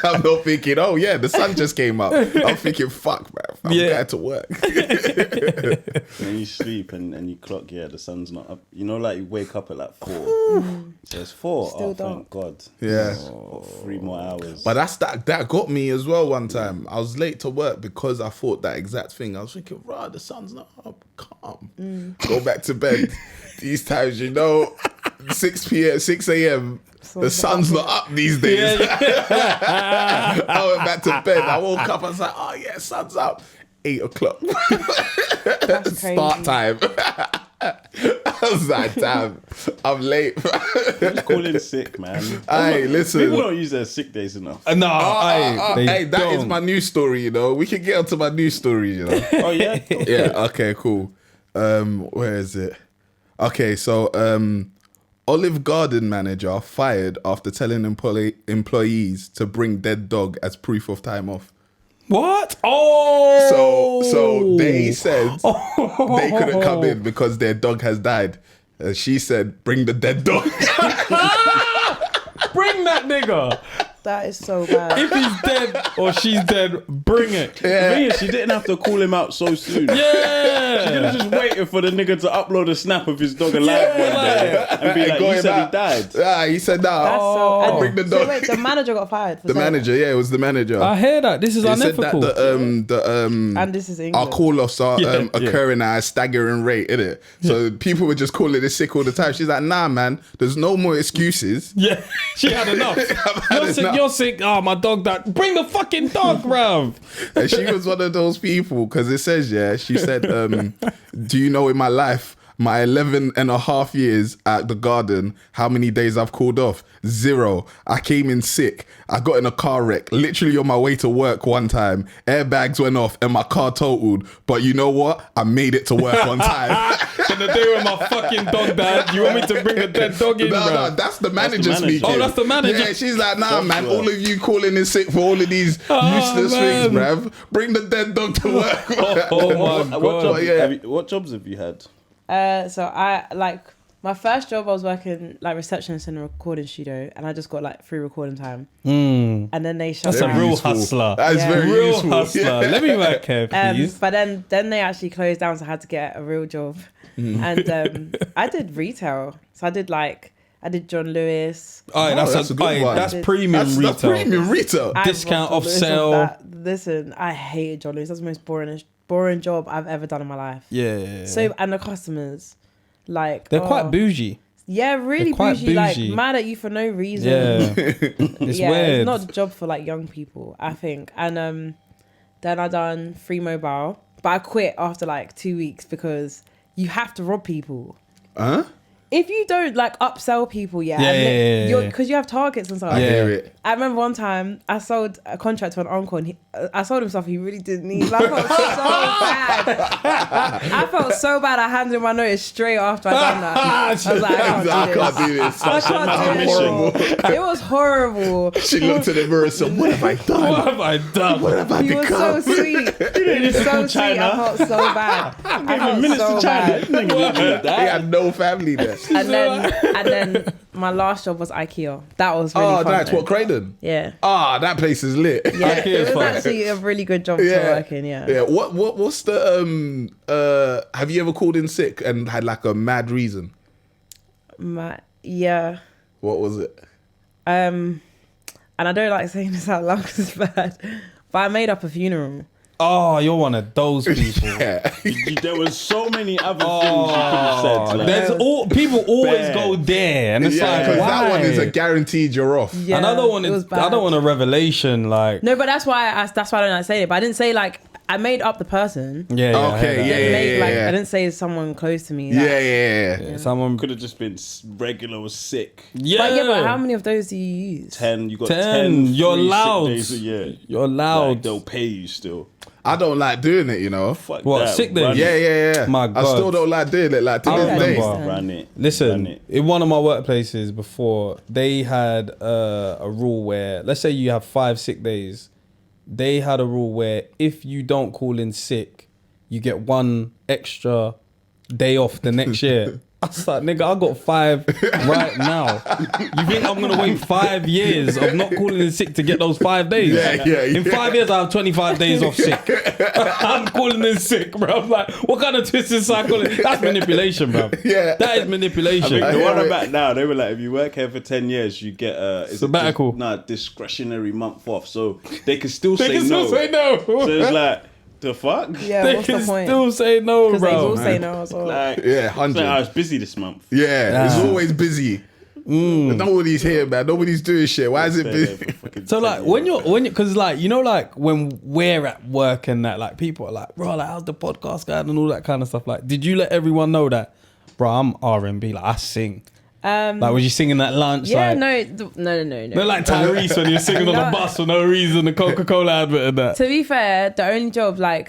E: I'm not thinking, oh yeah, the sun just came up. I'm thinking, fuck, man, I'm
A: Yeah.
E: going to work.
D: When you sleep and you clock, yeah, the sun's not up. You know, like you wake up at like 4. So it's 4.
B: Still
D: Oh,
B: dark.
D: thank God.
E: Yeah.
D: Got 3 more hours.
E: But that got me as well one time. I was late to work because I thought that exact thing. I was thinking, rah, the sun's not up. Calm. Go back to bed. These times, you know, 6 a.m., the sun's not up these days. I went back to bed. I woke up. I was like, oh yeah, sun's up. 8 o'clock.
B: That's crazy.
E: Start time. I was like, damn, I'm late.
D: Just call in sick, man.
E: Hey, listen.
D: People don't use their sick days enough.
A: No,
E: Hey, that is my news story, you know. We can get onto my news story, you know.
D: Oh yeah.
E: Yeah, okay, cool. Where is it? Okay, so Olive Garden manager fired after telling employees to bring dead dog as proof of time off.
A: What? Oh!
E: So they said they couldn't come in because their dog has died. And she said, bring the dead dog.
A: Bring that nigga.
B: That is so bad.
A: If he's dead or she's dead, bring it.
D: The thing is, she didn't have to call him out so soon. She
A: Yeah.
D: could have just waited for the nigga to upload a snap of his dog alive one day and be like,
E: Got
D: you
E: him
D: said
E: out.
D: he died.
E: Yeah, he said that.
B: That's so. And
E: bring the
B: so
E: dog.
B: wait, the manager got fired. For
E: The
B: saying
E: manager, yeah, it was the manager.
A: I hear that. This is
E: He said
A: unethical.
E: that
B: And this is
E: our
B: England.
E: call-offs are
A: Yeah,
E: occurring at a staggering rate, innit? So people were just calling it sick all the time. She's like, nah, man, there's no more excuses.
A: Yeah, she had enough.
E: had
A: You're sick.
E: enough.
A: You're sick. Oh, my dog died. Bring the fucking dog, bruv.
E: And she was one of those people, because it says, yeah, she said, do you know in my life, my 11 and a half years at the garden, how many days I've called off? 0. I came in sick. I got in a car wreck, literally on my way to work one time. Airbags went off and my car totaled. But you know what? I made it to work on time.
A: In the day when my fucking dog died, you want me to bring the dead dog in,
E: No,
A: bruv?
E: that's the manager
D: manager.
E: speaking.
A: Oh, that's the manager.
E: Yeah, she's like, nah, man,
D: Software.
E: all of you calling in sick for all of these useless
A: man.
E: things, bruv. Bring the dead dog to work.
A: Oh my god.
D: What jobs have you had?
B: So I like my first job. I was working like receptionist in a recording studio, and I just got like free recording time. And then they shut
A: That's a
B: down.
A: real
E: Useful.
A: hustler.
E: That is
B: Yeah.
E: very
A: Real
E: useful.
A: hustler.
E: Yeah.
A: Let me work here, please.
B: But then they actually closed down, so I had to get a real job. And I did retail. So I did John Lewis.
E: that's a good one.
A: That's premium
E: That's
A: retail.
E: premium retail.
B: I
A: Discount
B: rocked
A: off
B: John Lewis
A: sale.
B: on that. Listen, I hated John Lewis. That's the most boring job I've ever done in my life.
A: Yeah.
B: So and the customers, like
A: they're quite bougie.
B: Yeah, really
A: They're quite
B: bougie, like
A: bougie.
B: mad at you for no reason.
A: Yeah. It's
B: yeah,
A: weird.
B: it's not a job for like young people, I think. And then I done free mobile, but I quit after like 2 weeks because you have to rob people.
E: Huh?
B: if you don't like upsell people, because you have targets and stuff.
E: I hear it.
B: I remember one time I sold a contract to an uncle, and I sold him stuff he really didn't need. I felt so bad. I felt so bad. I handed him my notice straight after I done that. I was like, I can't do this.
E: I can't do this.
B: It was horrible.
E: She looked in the mirror and said, "What have I done?
A: What have I done?
E: What have I
B: He was
E: become?"
B: so sweet. He was so sweet. I felt so bad. I felt so bad.
E: He had no family there.
B: And then my last job was IKEA. That was really fun.
E: That's
B: though.
E: what Croydon.
B: Yeah.
E: That place is lit.
B: Yeah,
A: IKEA is
B: it was
A: fun.
B: actually a really good job to work in. Yeah.
E: Yeah. What's the have you ever called in sick and had like a mad reason?
B: Yeah.
E: What was it?
B: And I don't like saying this out loud because it's bad, but I made up a funeral.
A: Oh, you're one of those people.
E: Yeah.
D: There was so many other things you could have said. Like,
A: There's people always go there, and it's like,
E: because
A: why?
E: that one is a guaranteed you're off.
B: Yeah,
A: Another one
B: it
A: is
B: was bad.
A: I don't want a revelation like.
B: No, but that's why I don't like saying it. But I didn't say like I made up the person.
A: Yeah. I
E: Okay,
A: heard that.
E: yeah.
B: I didn't say someone close to me.
E: Yeah.
A: Someone
D: could have just been regular or sick.
B: But how many of those do you use?
D: 10. You got
A: 10.
D: 10.
A: You're
D: free sick
A: loud.
D: days a year.
A: You're loud.
D: Like, they'll pay you still.
E: I don't like doing it, you know.
D: Fuck
A: What,
D: that.
A: sick days?
D: Run
E: Yeah.
A: My
E: I
A: God.
E: still don't like doing it. Like to
A: I
E: this day.
A: remember.
D: Run it.
A: Listen,
D: Run it.
A: in one of my workplaces before, they had a rule where, let's say you have 5 sick days, they had a rule where if you don't call in sick, you get 1 extra day off the next year. I was like, nigga, I got 5 right now. You think I'm gonna wait 5 years of not calling in sick to get those 5 days?
E: Yeah.
A: In 5 years, I have 25 days off sick. I'm calling in sick, bro. I'm like, what kind of twisted psychology? That's manipulation, bro.
E: Yeah.
A: That is manipulation.
D: The one about now, they were like, if you work here for 10 years, you get
A: Sabbatical.
D: discretionary month off. So they can still
A: They
D: say
A: can
D: no.
A: still say no.
D: So it's like, the fuck?
B: Yeah,
A: They
B: what's
A: can
B: the point?
A: still say no,
B: Because they
A: bro.
B: will say no as well.
D: Like,
E: Yeah,
D: it's
E: 100.
D: like, I was busy this month.
E: Yeah, it's always busy. Nobody's here, man. Nobody's doing shit. Why is it busy?
A: So like when you're because like you know like when we're at work and that like people are like, bro, like how's the podcast going and all that kind of stuff. Like, did you let everyone know that, bro? I'm R&B, like I sing. Like was you singing at lunch?
B: Yeah,
A: like,
B: no.
A: Not like Tyrese when you're singing on the bus for no reason, the Coca-Cola advert and that.
B: To be fair, the only job no,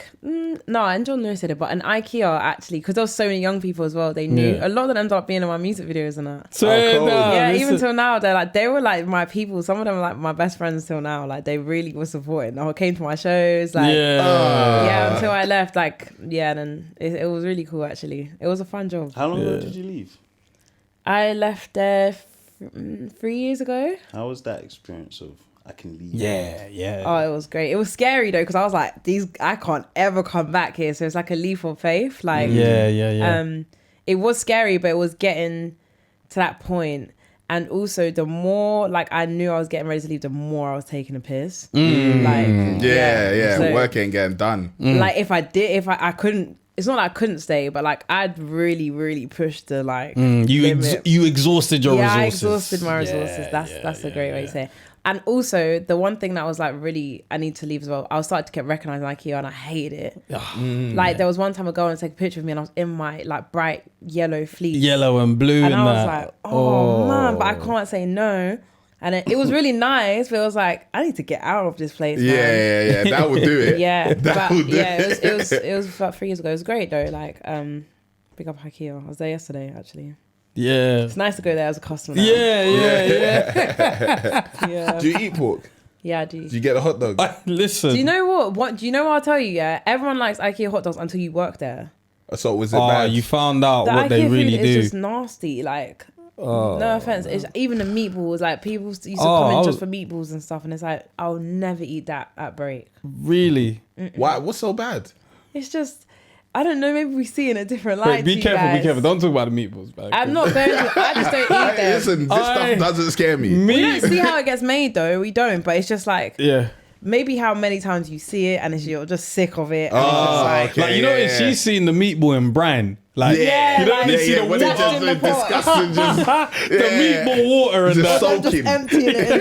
B: and John Lewis said it, but an IKEA actually, because there was so many young people as well, they knew a lot of them ended up being in my music videos and that.
A: So
E: cool.
B: Even till now, they were like my people. Some of them are like my best friends till now. Like they really were supporting. They came to my shows. Like until I left. Then it was really cool actually. It was a fun job.
D: How long ago did you leave?
B: I left there 3 years ago.
D: How was that experience of I can leave?
A: Yeah.
B: Oh, it was great. It was scary though because I was like, I can't ever come back here. So it's like a leap of faith. Like it was scary, but it was getting to that point. And also, the more like I knew I was getting ready to leave, the more I was taking a piss. So,
E: work ain't getting done.
B: like if I couldn't. It's not that I couldn't stay, but like I'd really, really pushed the like.
A: You exhausted your resources.
B: I exhausted my resources. That's a great way to say it. And also the one thing that was like really I need to leave as well. I was starting to get recognised in IKEA and I hated it. There was one time a girl and take a picture of me and I was in my like bright yellow fleece,
A: Yellow and blue,
B: and I was
A: that.
B: like, oh man, but I can't say no. And it was really nice, but it was like, I need to get out of this place.
E: Yeah. That would do it.
B: It was about 3 years ago. It was great though. Like, big up IKEA. I was there yesterday actually.
A: Yeah.
B: It's nice to go there as a customer now.
A: Yeah.
E: Do you eat pork?
B: Yeah, I do.
E: Do you get a hot dog?
A: Listen.
B: Do you know what? Do you know what I'll tell you? Yeah, everyone likes IKEA hot dogs until you work there.
E: So was it bad?
A: You found out
B: The
A: what
B: IKEA
A: they really
B: food
A: do.
B: is just nasty. Like, no offense, it's even the meatballs. Like people used to come in just for meatballs and stuff, and it's like I'll never eat that at break.
A: Really?
E: Why? What's so bad?
B: It's just. I don't know, maybe we see in a different light.
A: Wait, be careful. Don't talk about the meatballs. Man.
B: I'm not going to. I just don't eat them.
E: Listen, this stuff doesn't scare me.
B: We don't see how it gets made though. We don't, but it's just like maybe how many times you see it and you're just sick of it. And it's just
A: Like you know, she's seen the meatball in brine. Like you don't even see the
E: when
A: water.
E: it's just disgusting, just
A: the meatball water and
E: just
A: that.
E: soaking.
B: emptying it into the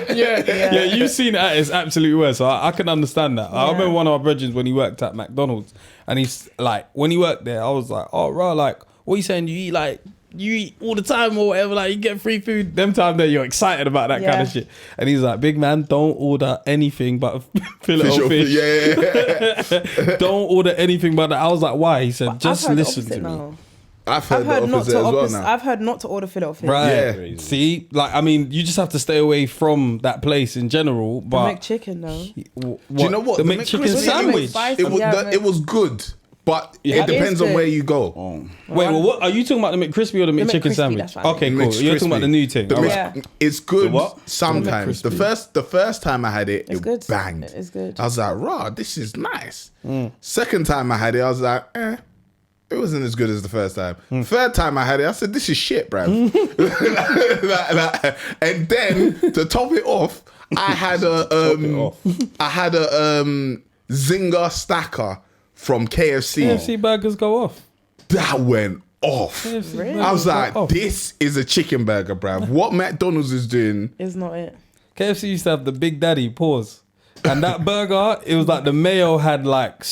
B: thing.
A: Yeah, you've seen it at its absolute worst. So I can understand that. I remember one of our brethren when he worked at McDonald's, and he's like, when he worked there, I was like, oh, bro, like, what are you saying? You eat like you eat all the time or whatever, like you get free food. Them time that you're excited about that kind of shit. And he's like, big man, don't order anything but fillet of fish.
E: Yeah.
A: Don't order anything but that. I was like, why? He said, just listen to me.
E: I've heard the opposite as well now.
B: I've heard not to order fillet of fish.
A: Right.
E: Yeah.
A: See, like, I mean, you just have to stay away from that place in general. But
B: McChicken, though.
E: Do you know what?
A: The McChicken sandwich.
E: It was good, but it depends on where you go.
A: Wait, well, what are you talking about? The McCrispy or the McChicken sandwich? Okay, cool. You're talking about the new thing.
E: It's good
D: what?
E: sometimes. The first time I had it, it banged.
B: It's good.
E: I was like, "Raw, this is nice." Second time I had it, I was like, it wasn't as good as the first time. Third time I had it, I said, this is shit, bruv. And then to top it off, I had a Zinger stacker from KFC.
A: KFC burgers go off.
E: That went off.
B: Really?
E: I was like, this is a chicken burger, bruv. What McDonald's is doing
B: It's not it.
A: KFC used to have the Big Daddy, pause. And that burger, it was like the mayo had like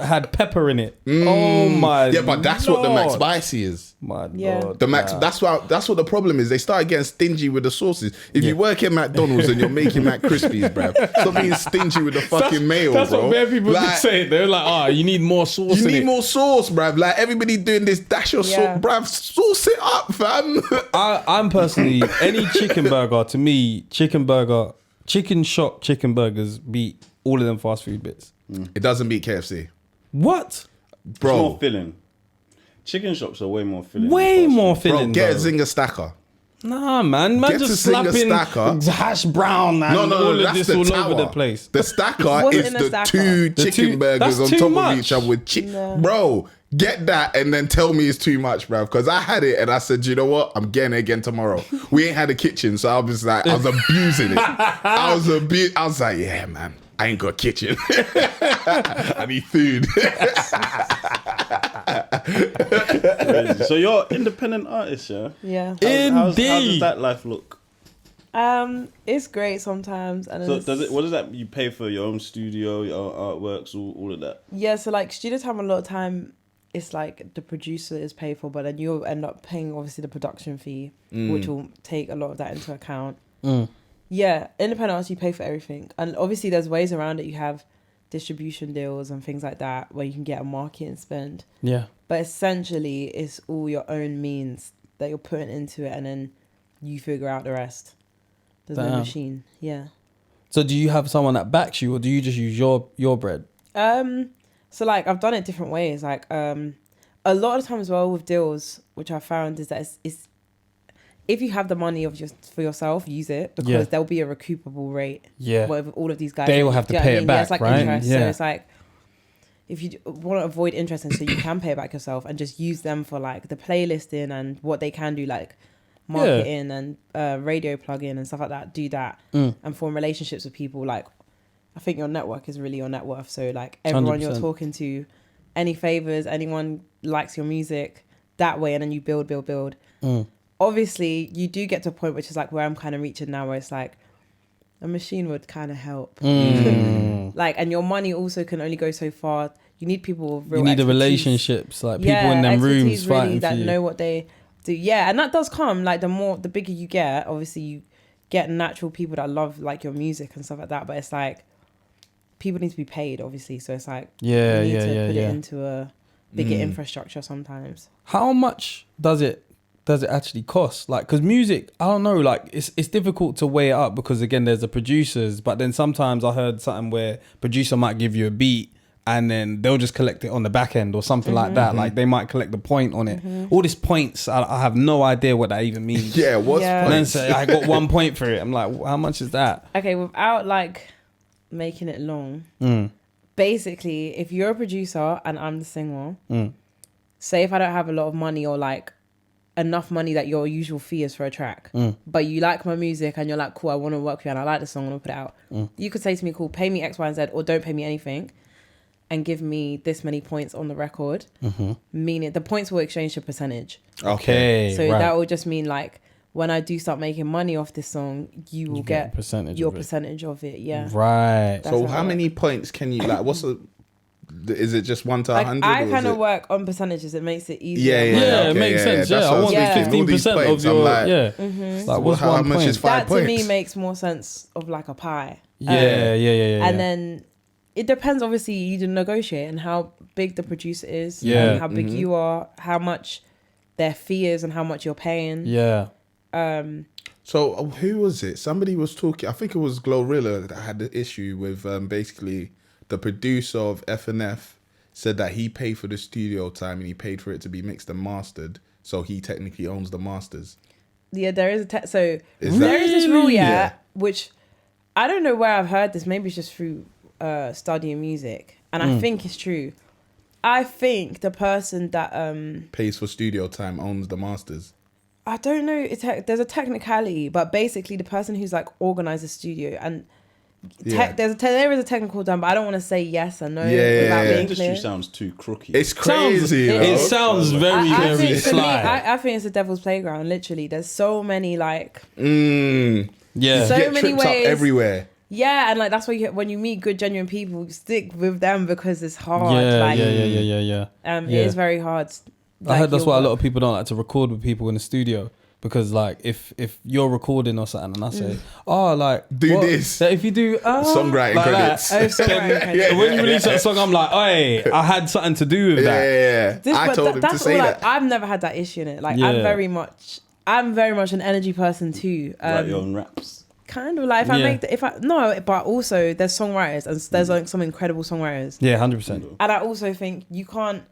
A: had pepper in it. Oh my!
E: Yeah, but that's what the Mac Spicy is.
A: My
B: Lord.
E: The Mac. That's what the problem is. They started getting stingy with the sauces. If you work at McDonald's and you're making Mac Crispies, bruv, stop being stingy with the fucking mayo,
A: that's
E: bro.
A: What many people
E: like,
A: say. They're like, you need more sauce.
E: You need more sauce, bruv. Like everybody doing this dash your sauce, bruv. Sauce it up, fam.
A: I'm personally any chicken burger. To me, chicken shop chicken burgers beat all of them fast food bits.
E: It doesn't beat KFC.
A: What?
E: Bro.
D: It's more filling. Chicken shops are way more filling.
A: Way more filling.
E: Bro, get a Zinger stacker.
A: Nah, man. Man, just slapping hash brown and all of this all over the place.
E: The stacker is the two chicken burgers on top of each other with chicken. Bro, get that and then tell me it's too much, bro. Because I had it and I said, you know what? I'm getting it again tomorrow. We ain't had a kitchen, so I was like, I was abusing it. I was like, yeah, man. I ain't got a kitchen. I need food.
D: So you're an independent artist, yeah?
B: Yeah.
A: Indeed.
D: How does that life look?
B: It's great sometimes, and
D: So what does that? You pay for your own studio, your own artworks, all of that.
B: Yeah, so like studio time, a lot of time it's like the producer is paid for, but then you'll end up paying obviously the production fee, which will take a lot of that into account. Yeah, independent artists, you pay for everything, and obviously there's ways around it. You have distribution deals and things like that where you can get a marketing spend.
A: Yeah,
B: but essentially it's all your own means that you're putting into it, and then you figure out the rest. There's no machine. Yeah.
A: So do you have someone that backs you, or do you just use your bread?
B: So like I've done it different ways. Like a lot of the time as well with deals, which I found is that it's if you have the money for yourself, use it, because there'll be a recoupable rate. Yeah. With all of these guys,
A: they will have to pay it back,
B: it's like
A: right?
B: interest. So it's like if you want to avoid interest, and so you can pay it back yourself and just use them for like the playlisting and what they can do, like marketing and radio plug-in and stuff like that. Do that and form relationships with people. Like I think your network is really your net worth. So like everyone 100%. You're talking to, any favors, anyone likes your music, that way, and then you build. Obviously, you do get to a point which is like where I'm kind of reaching now, where it's like a machine would kind of help. Like, and your money also can only go so far. You need people with real expertise.
A: The relationships, like people in them rooms
B: really
A: fighting
B: that
A: for you.
B: Know what they do. Yeah, and that does come. Like the bigger you get, obviously you get natural people that love like your music and stuff like that. But it's like people need to be paid, obviously. So it's like you need to put it into a bigger infrastructure sometimes.
A: How much does it actually cost? Like, because music, I don't know, like it's difficult to weigh it up, because again there's the producers, but then sometimes I heard something where producer might give you a beat and then they'll just collect it on the back end or something like that. Like they might collect the point on it. All these points, I have no idea what that even means.
E: What's points?
A: And then say I got 1 point for it. I'm like, how much is that?
B: Okay, without like making it long, basically if you're a producer and I'm the singer, say if I don't have a lot of money or like enough money that your usual fee is for a track, but you like my music and you're like, cool, I want to work with you and I like the song, I want to put it out. You could say to me, cool, pay me X, Y, and Z, or don't pay me anything and give me this many points on the record. Meaning the points will exchange to percentage.
A: Okay.
B: So that will just mean like when I do start making money off this song, you will get your percentage of it. Yeah.
A: Right.
E: So how many points can you, like, what's the Is it just 1 to
B: Like
E: 100?
B: I kind of work on percentages. It makes it easier.
A: It makes sense.
E: That's
A: Yeah,
E: what
A: I want
E: was thinking. All these
A: 15% of
E: points,
A: your.
E: I'm like,
A: Like, what's
E: how
A: one
E: much
A: point?
E: is 5
B: That to me
E: points?
B: makes more sense of like a pie.
A: Yeah.
B: And then it depends. Obviously, you do negotiate and how big the producer is.
A: Yeah.
B: And how big you are, how much their fee is, and how much you're paying.
A: Yeah.
E: So who was it? Somebody was talking. I think it was Glorilla that had the issue with basically the producer of FNF said that he paid for the studio time and he paid for it to be mixed and mastered. So he technically owns the masters.
B: Yeah, there is there is
E: that-
B: this rule,
E: Yeah.
B: which I don't know where I've heard this. Maybe it's just through studying music, and I think it's true. I think the person that
E: Pays for studio time owns the masters.
B: I don't know. There's a technicality, but basically the person who's like organized the studio and there is a technical term, but I don't want to say yes or no without
D: The
B: being
D: industry
B: clear.
D: sounds too crooky.
E: It's crazy. you know?
A: It sounds very,
B: I
A: very
B: think, for me,
A: sly.
B: I think it's a devil's playground. Literally, there's so many like
A: Yeah.
B: so
E: Get
B: many
E: tripped
B: ways
E: up everywhere.
B: Yeah, and like that's why when you meet good, genuine people, you stick with them because it's hard.
A: Yeah.
B: It is very hard.
A: I heard that's why a lot of people don't like to record with people in the studio. Because like if you're recording or something and I say,
E: Do this.
A: If you do
E: Songwriting
A: like
E: credits.
B: Oh, songwriting credits.
A: when you release that song, I'm like, hey, I had something to do with that.
E: I told him to say that.
B: I've never had that issue in it. Like
A: Yeah.
B: I'm very much an energy person too.
D: Write your own raps.
B: Kind of like but also there's songwriters and there's like some incredible songwriters.
A: Yeah, 100%.
B: And I also think you can't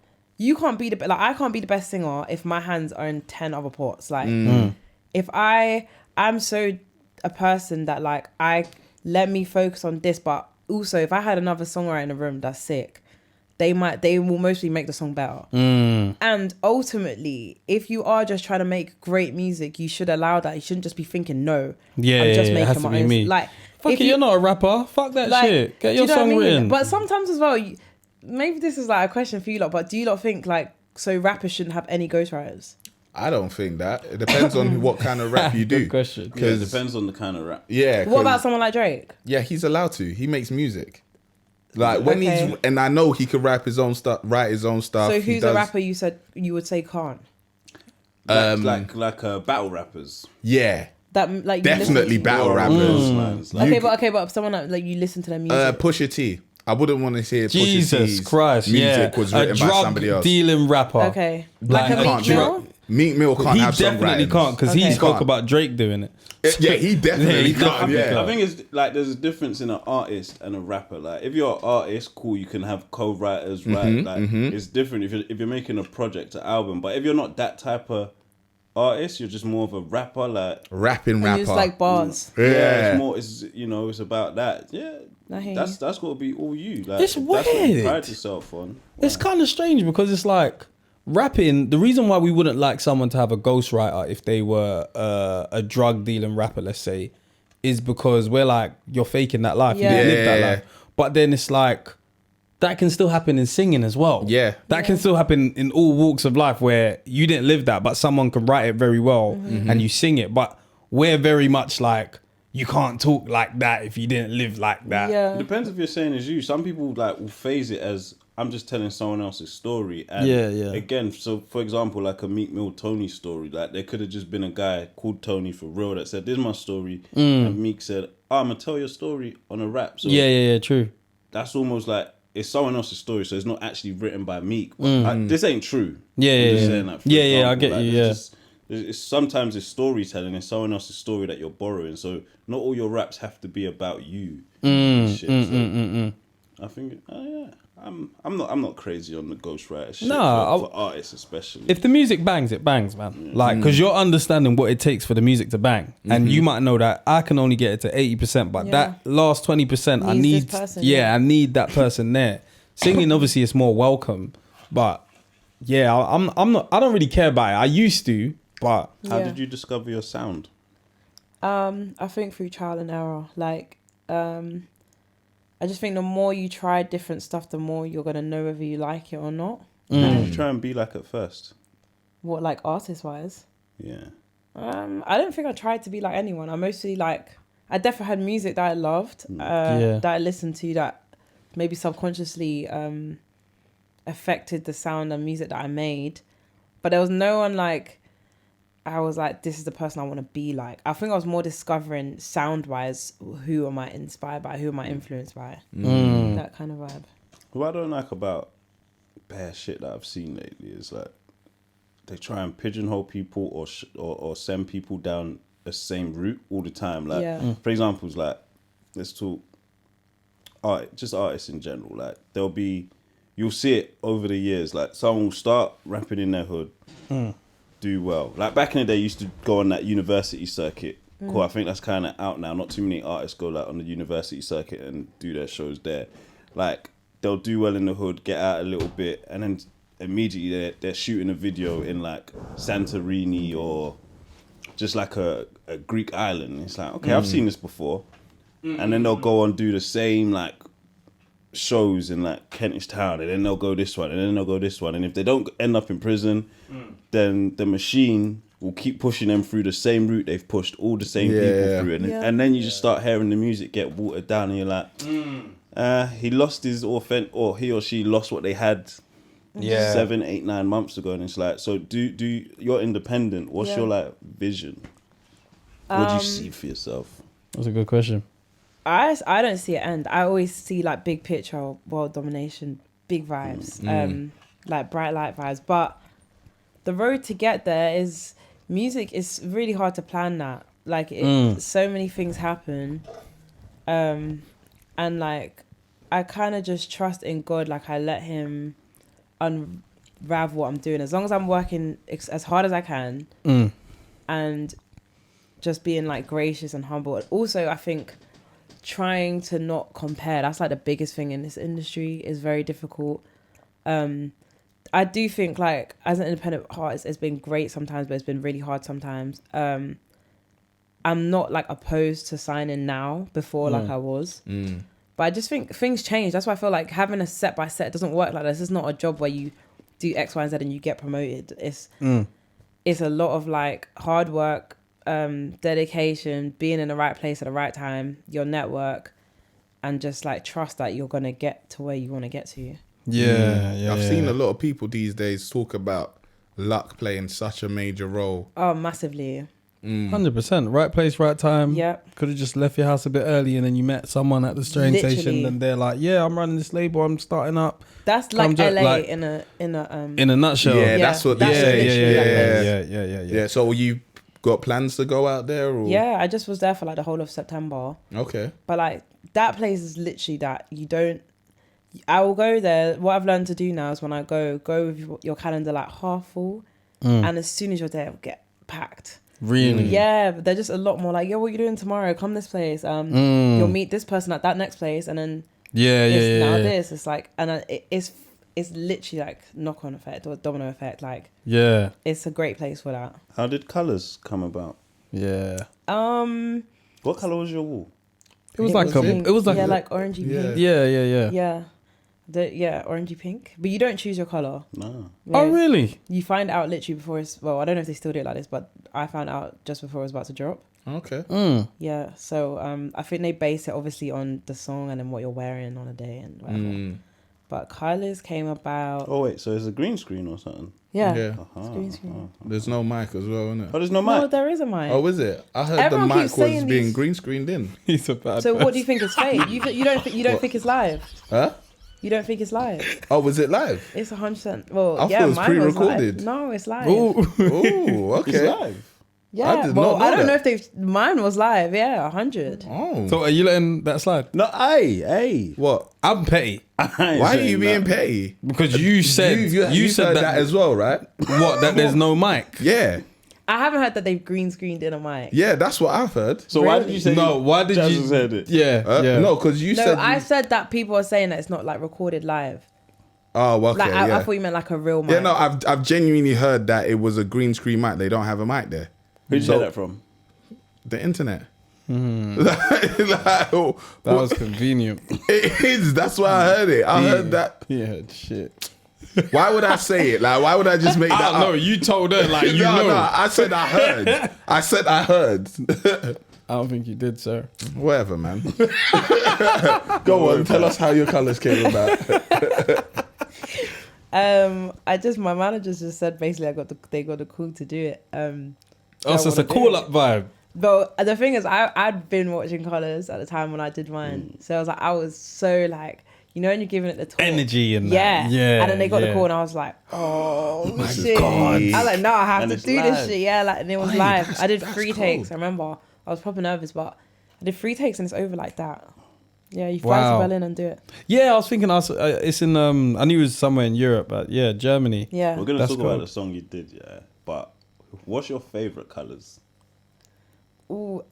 B: be I can't be the best singer if my hands are in 10 other pots. Like if I'm so a person that like let me focus on this, but also if I had another songwriter in the room that's sick, they will mostly make the song better. And ultimately, if you are just trying to make great music, you should allow that. You shouldn't just be thinking, no, I'm just
A: it has
B: making
A: to
B: my
A: be
B: own.
A: me.
B: Like,
A: Fuck
B: if
A: it, you're not a rapper. Fuck that shit. Get
B: do
A: your
B: you know what I
A: song
B: mean?
A: written.
B: But sometimes as well, maybe this is like a question for you lot, but do you lot think like, so rappers shouldn't have any ghostwriters?
E: I don't think that. It depends on what kind of rap you do.
A: Good question.
D: Yeah, it depends on the kind of rap.
E: Yeah.
B: What about someone like Drake?
E: Yeah, he's allowed to. He makes music. Like when he's, and I know he could rap his own stuff, write his own stuff.
B: So who's a rapper you would say can't?
D: Like battle rappers.
E: Yeah,
B: That like you
E: definitely
B: listen to?
E: battle rappers.
B: But someone like you listen to their music.
E: Pusha T. I wouldn't want to hear Pusha
A: Jesus
E: T's
A: Christ,
E: music was written by somebody else.
A: Dealing rapper.
B: Okay,
A: Like,
B: like a
E: can't
B: Meek
E: do
B: Mill.
E: it. Meek Mill can't
A: He
E: have
A: definitely
E: songwriting.
A: can't because he
B: Okay.
A: spoke
E: Can't.
A: about Drake doing it.
E: Yeah, he definitely can't. Yeah.
D: I think it's like there's a difference in an artist and a rapper. Like if you're an artist, cool, you can have co-writers, right? Like it's different if you're making a project, an album. But if you're not that type of artist, you're just more of a rapper, like
E: Rapping
B: And
E: rapper.
B: it's like bars.
E: Yeah.
D: it's more. It's about that. Yeah,
B: I hear
D: that's got to be all you. Like
A: It's
D: that's what you
A: weird.
D: pride yourself on.
A: It's kind of strange because it's like rapping. The reason why we wouldn't like someone to have a ghostwriter if they were a drug dealing rapper, let's say, is because we're like, you're faking that life.
B: Yeah.
A: You didn't live that
E: Yeah.
A: life. But then it's like, that can still happen in singing as well.
E: Yeah.
A: That can still happen in all walks of life where you didn't live that, but someone can write it very well and you sing it. But we're very much like, you can't talk like that if you didn't live like that.
D: It
B: Yeah.
D: depends if you're saying it's you. Some people like will phase it as I'm just telling someone else's story. And
A: Yeah.
D: again, so for example, like a Meek Mill Tony story, like there could have just been a guy called Tony for real that said, "This is my story," and Meek said, "I'm gonna tell your story on a rap." So
A: Yeah, true.
D: that's almost like it's someone else's story, so it's not actually written by Meek. But this ain't true.
A: Yeah,
D: I'm
A: yeah,
D: just
A: yeah.
D: saying that for
A: Yeah,
D: example.
A: I get
D: Like,
A: you,
D: there's
A: yeah.
D: just- it's sometimes it's storytelling. It's someone else's story that you're borrowing. So not all your raps have to be about you. Shit, so I think, yeah, I'm not crazy on the ghostwriter shit for artists especially.
A: If the music bangs, it bangs, man. Like, because you're understanding what it takes for the music to bang. And you might know that I can only get it to 80%, but
B: Yeah.
A: that last 20%, I
B: Needs
A: need,
B: this person,
A: I need that person there. Singing, obviously, is more welcome, but yeah, I'm not, I don't really care about it. I used to, but
D: How
B: Yeah.
D: did you discover your sound?
B: I think through trial and error. Like, I just think the more you try different stuff, the more you're gonna know whether you like it or not.
D: What did you try and be like at first?
B: What, like artist wise?
D: Yeah.
B: I don't think I tried to be like anyone. I mostly I definitely had music that I loved,
A: Yeah.
B: that I listened to, that maybe subconsciously affected the sound and music that I made. But there was no one like, I was like, this is the person I want to be like. I think I was more discovering sound-wise, who am I inspired by, who am I influenced by. That kind of vibe.
D: What I don't like about bad shit that I've seen lately is like they try and pigeonhole people or send people down the same route all the time. Like for example, it's like let's talk just artists in general. Like you'll see it over the years. Like someone will start rapping in their hood, do well. Like back in the day, you used to go on that university circuit. Cool, I think that's kind of out now. Not too many artists go like on the university circuit and do their shows there. Like they'll do well in the hood, get out a little bit, and then immediately they're shooting a video in like Santorini or just like a Greek island. It's like, okay, I've seen this before. And then they'll go on do the same like shows in like Kentish Town, and then they'll go this one, and then they'll go this one. And if they don't end up in prison, then the machine will keep pushing them through the same route they've pushed all the same people through. And then you just start hearing the music get watered down, and you're like, he lost his or he or she lost what they had 7, 8, 9 months ago. And it's like, so do you're independent. What's your like vision? What do you see for yourself?
A: That's a good question.
B: I don't see an end. I always see like big picture, world domination, big vibes, like bright light vibes. But the road to get there is music. Is really hard to plan that. Like so many things happen, and like I kind of just trust in God. Like I let Him unravel what I'm doing. As long as I'm working as hard as I can, and just being like gracious and humble. And also, I think trying to not compare, that's like the biggest thing in this industry, is very difficult. I do think like as an independent artist, it's been great sometimes, but it's been really hard sometimes. I'm not like opposed to signing now before like I was, but I just think things change. That's why I feel like having a set by set doesn't work like this. It's not a job where you do X, Y, and Z and you get promoted. It's a lot of like hard work, dedication, being in the right place at the right time, your network, and just like trust that you're gonna get to where you want to get to.
E: I've seen a lot of people these days talk about luck playing such a major role.
B: Oh, massively.
A: 100%. Right place, right time.
B: Yep.
A: Could have just left your house a bit early, and then you met someone at the train station, and they're like, "Yeah, I'm running this label. I'm starting up."
B: That's like LA
A: like,
B: in a
A: nutshell.
E: Yeah, that's what they
A: say.
E: Yeah. So you got plans to go out there? Or?
B: Yeah, I just was there for like the whole of September.
E: Okay.
B: But like that place is literally that you don't. I will go there. What I've learned to do now is when I go with your calendar like half full, and as soon as you're there, it'll get packed.
A: Really?
B: Yeah, but they're just a lot more like, yo, what are you doing tomorrow? Come this place. You'll meet this person at that next place, and then this. It's like, and it's literally like knock-on effect or domino effect. Like, it's a great place for that.
D: How did colours come about?
A: Yeah.
D: What colour was your wall?
A: It was like
B: like orangey pink.
A: Yeah.
B: Orangey pink. But you don't choose your colour.
D: No.
B: Yeah.
A: Oh, really?
B: You find out literally before it's... Well, I don't know if they still do it like this, but I found out just before it was about to drop.
E: Okay.
B: Yeah, so I think they base it obviously on the song and then what you're wearing on a day and whatever. But colours came about...
D: Oh, wait, so it's a green screen or something?
B: Yeah.
E: Uh-huh.
B: Green screen.
E: There's no mic as well, isn't it?
D: Oh, there's no mic?
B: No, there is a mic.
E: Oh, is it? I heard
B: Everyone
E: the mic
B: keeps
E: was
B: saying
E: being
B: these-
E: green screened in.
A: He's a bad
B: So
A: person.
B: what do you think is fake? You don't think it's live?
E: Huh?
B: You don't think it's live?
E: Oh, was it live?
B: It's 100%. Well,
E: I thought
B: yeah,
E: it was
B: mine
E: pre-recorded.
B: Was live. No, it's live.
E: Oh, okay.
D: It's live.
B: Yeah,
E: I did
B: well,
E: not know
B: I don't
E: that.
B: know if mine was live. Yeah, 100.
E: Oh.
A: So are you letting that slide?
D: No, hey.
E: What?
A: I'm petty
E: Why are you being petty?
A: because you said
E: You
A: said
E: said that as well, right?
A: what, that there's no mic.
E: Yeah.
B: I haven't heard that they've green screened in a mic.
E: Yeah, that's what I've heard.
D: So why did you say
A: No, why did
D: Jazz
A: you
D: has said it?
A: Yeah, yeah.
E: No, because you
B: No,
E: said...
B: I said that people are saying that it's not like recorded live.
E: Oh, okay,
B: Like I
E: yeah.
B: thought you meant like a real mic.
E: Yeah, no, I've genuinely heard that it was a green screen mic. They don't have a mic there.
D: Who'd you
E: So-
D: get that from?
E: The internet.
A: That was convenient.
E: It is. That's why I heard it. I heard that.
A: Yeah, shit.
E: Why would I say it? Like, why would I just make that up?
A: No, you told her like you know.
E: No, I said I heard. I said I heard.
A: I don't think you did, sir.
E: Whatever, man. Go on, tell us how your colours came about.
B: My managers just said basically they got the call to do it.
A: Oh, so it's a call up vibe.
B: But the thing is, I'd been watching Colours at the time when I did mine, so I was so like, you know, when you're giving it the talk.
A: Energy and
B: yeah,
A: that. Yeah.
B: And then they got the call, and I was like, oh my shit!
A: God.
B: I was like, no, I have
D: And
B: to
D: it's
B: do
D: live.
B: this shit. Yeah, like, and it was
A: Wait,
B: live.
A: that's-
B: I did
A: that's
B: 3 takes. I remember I was proper nervous, but I did 3 takes, and it's over like that. Yeah, you fly
A: Wow.
B: to Berlin and do it.
A: Yeah, I was thinking it's in I knew it was somewhere in Europe, but yeah, Germany.
B: Yeah.
D: We're gonna
A: That's
D: talk about
A: cool.
D: the song you did, yeah. But what's your favorite colors?
B: Ooh,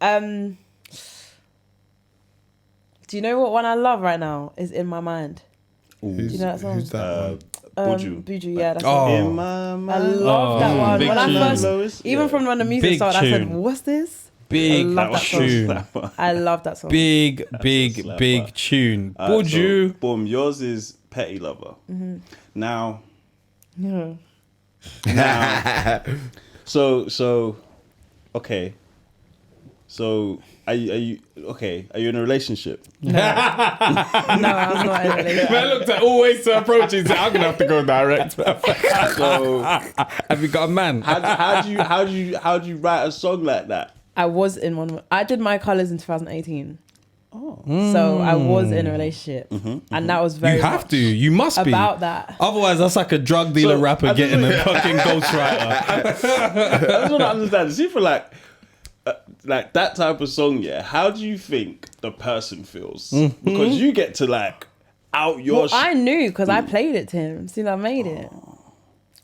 B: do you know what one I love right now is In My Mind? Do you know that song?
E: Who's that?
D: Buju.
B: Buju, yeah, that's
A: Oh.
D: In my
B: I
D: mind.
B: love that one.
A: big
B: When I
A: tune.
B: first, even from when the music
A: Big
B: started, I said,
A: tune.
B: "What's this?"
A: Big
B: I love that song.
A: tune.
B: I love that song.
A: Big
D: slapper.
A: tune.
D: Alright, so,
A: Buju.
D: boom, yours is Petty Lover. Now,
B: Yeah.
D: so, okay. So, are you okay? Are you in a relationship?
B: No, I was not in a relationship.
A: Man looked at always to approach it. I'm gonna have to go direct.
D: So,
A: Have you got a man?
D: how do you write a song like that?
B: I was in one. I did my Colours in 2018. So I was in a relationship, and that was very
A: You have
B: much
A: to. You must be.
B: about that.
A: Otherwise, that's like a drug dealer
D: So,
A: rapper
D: I
A: getting
D: don't
A: a fucking ghostwriter.
D: I just want to understand. See, for like that type of song, yeah. How do you think the person feels? Because you get to like out your.
B: Well, I knew because I played it to him. See, I made it.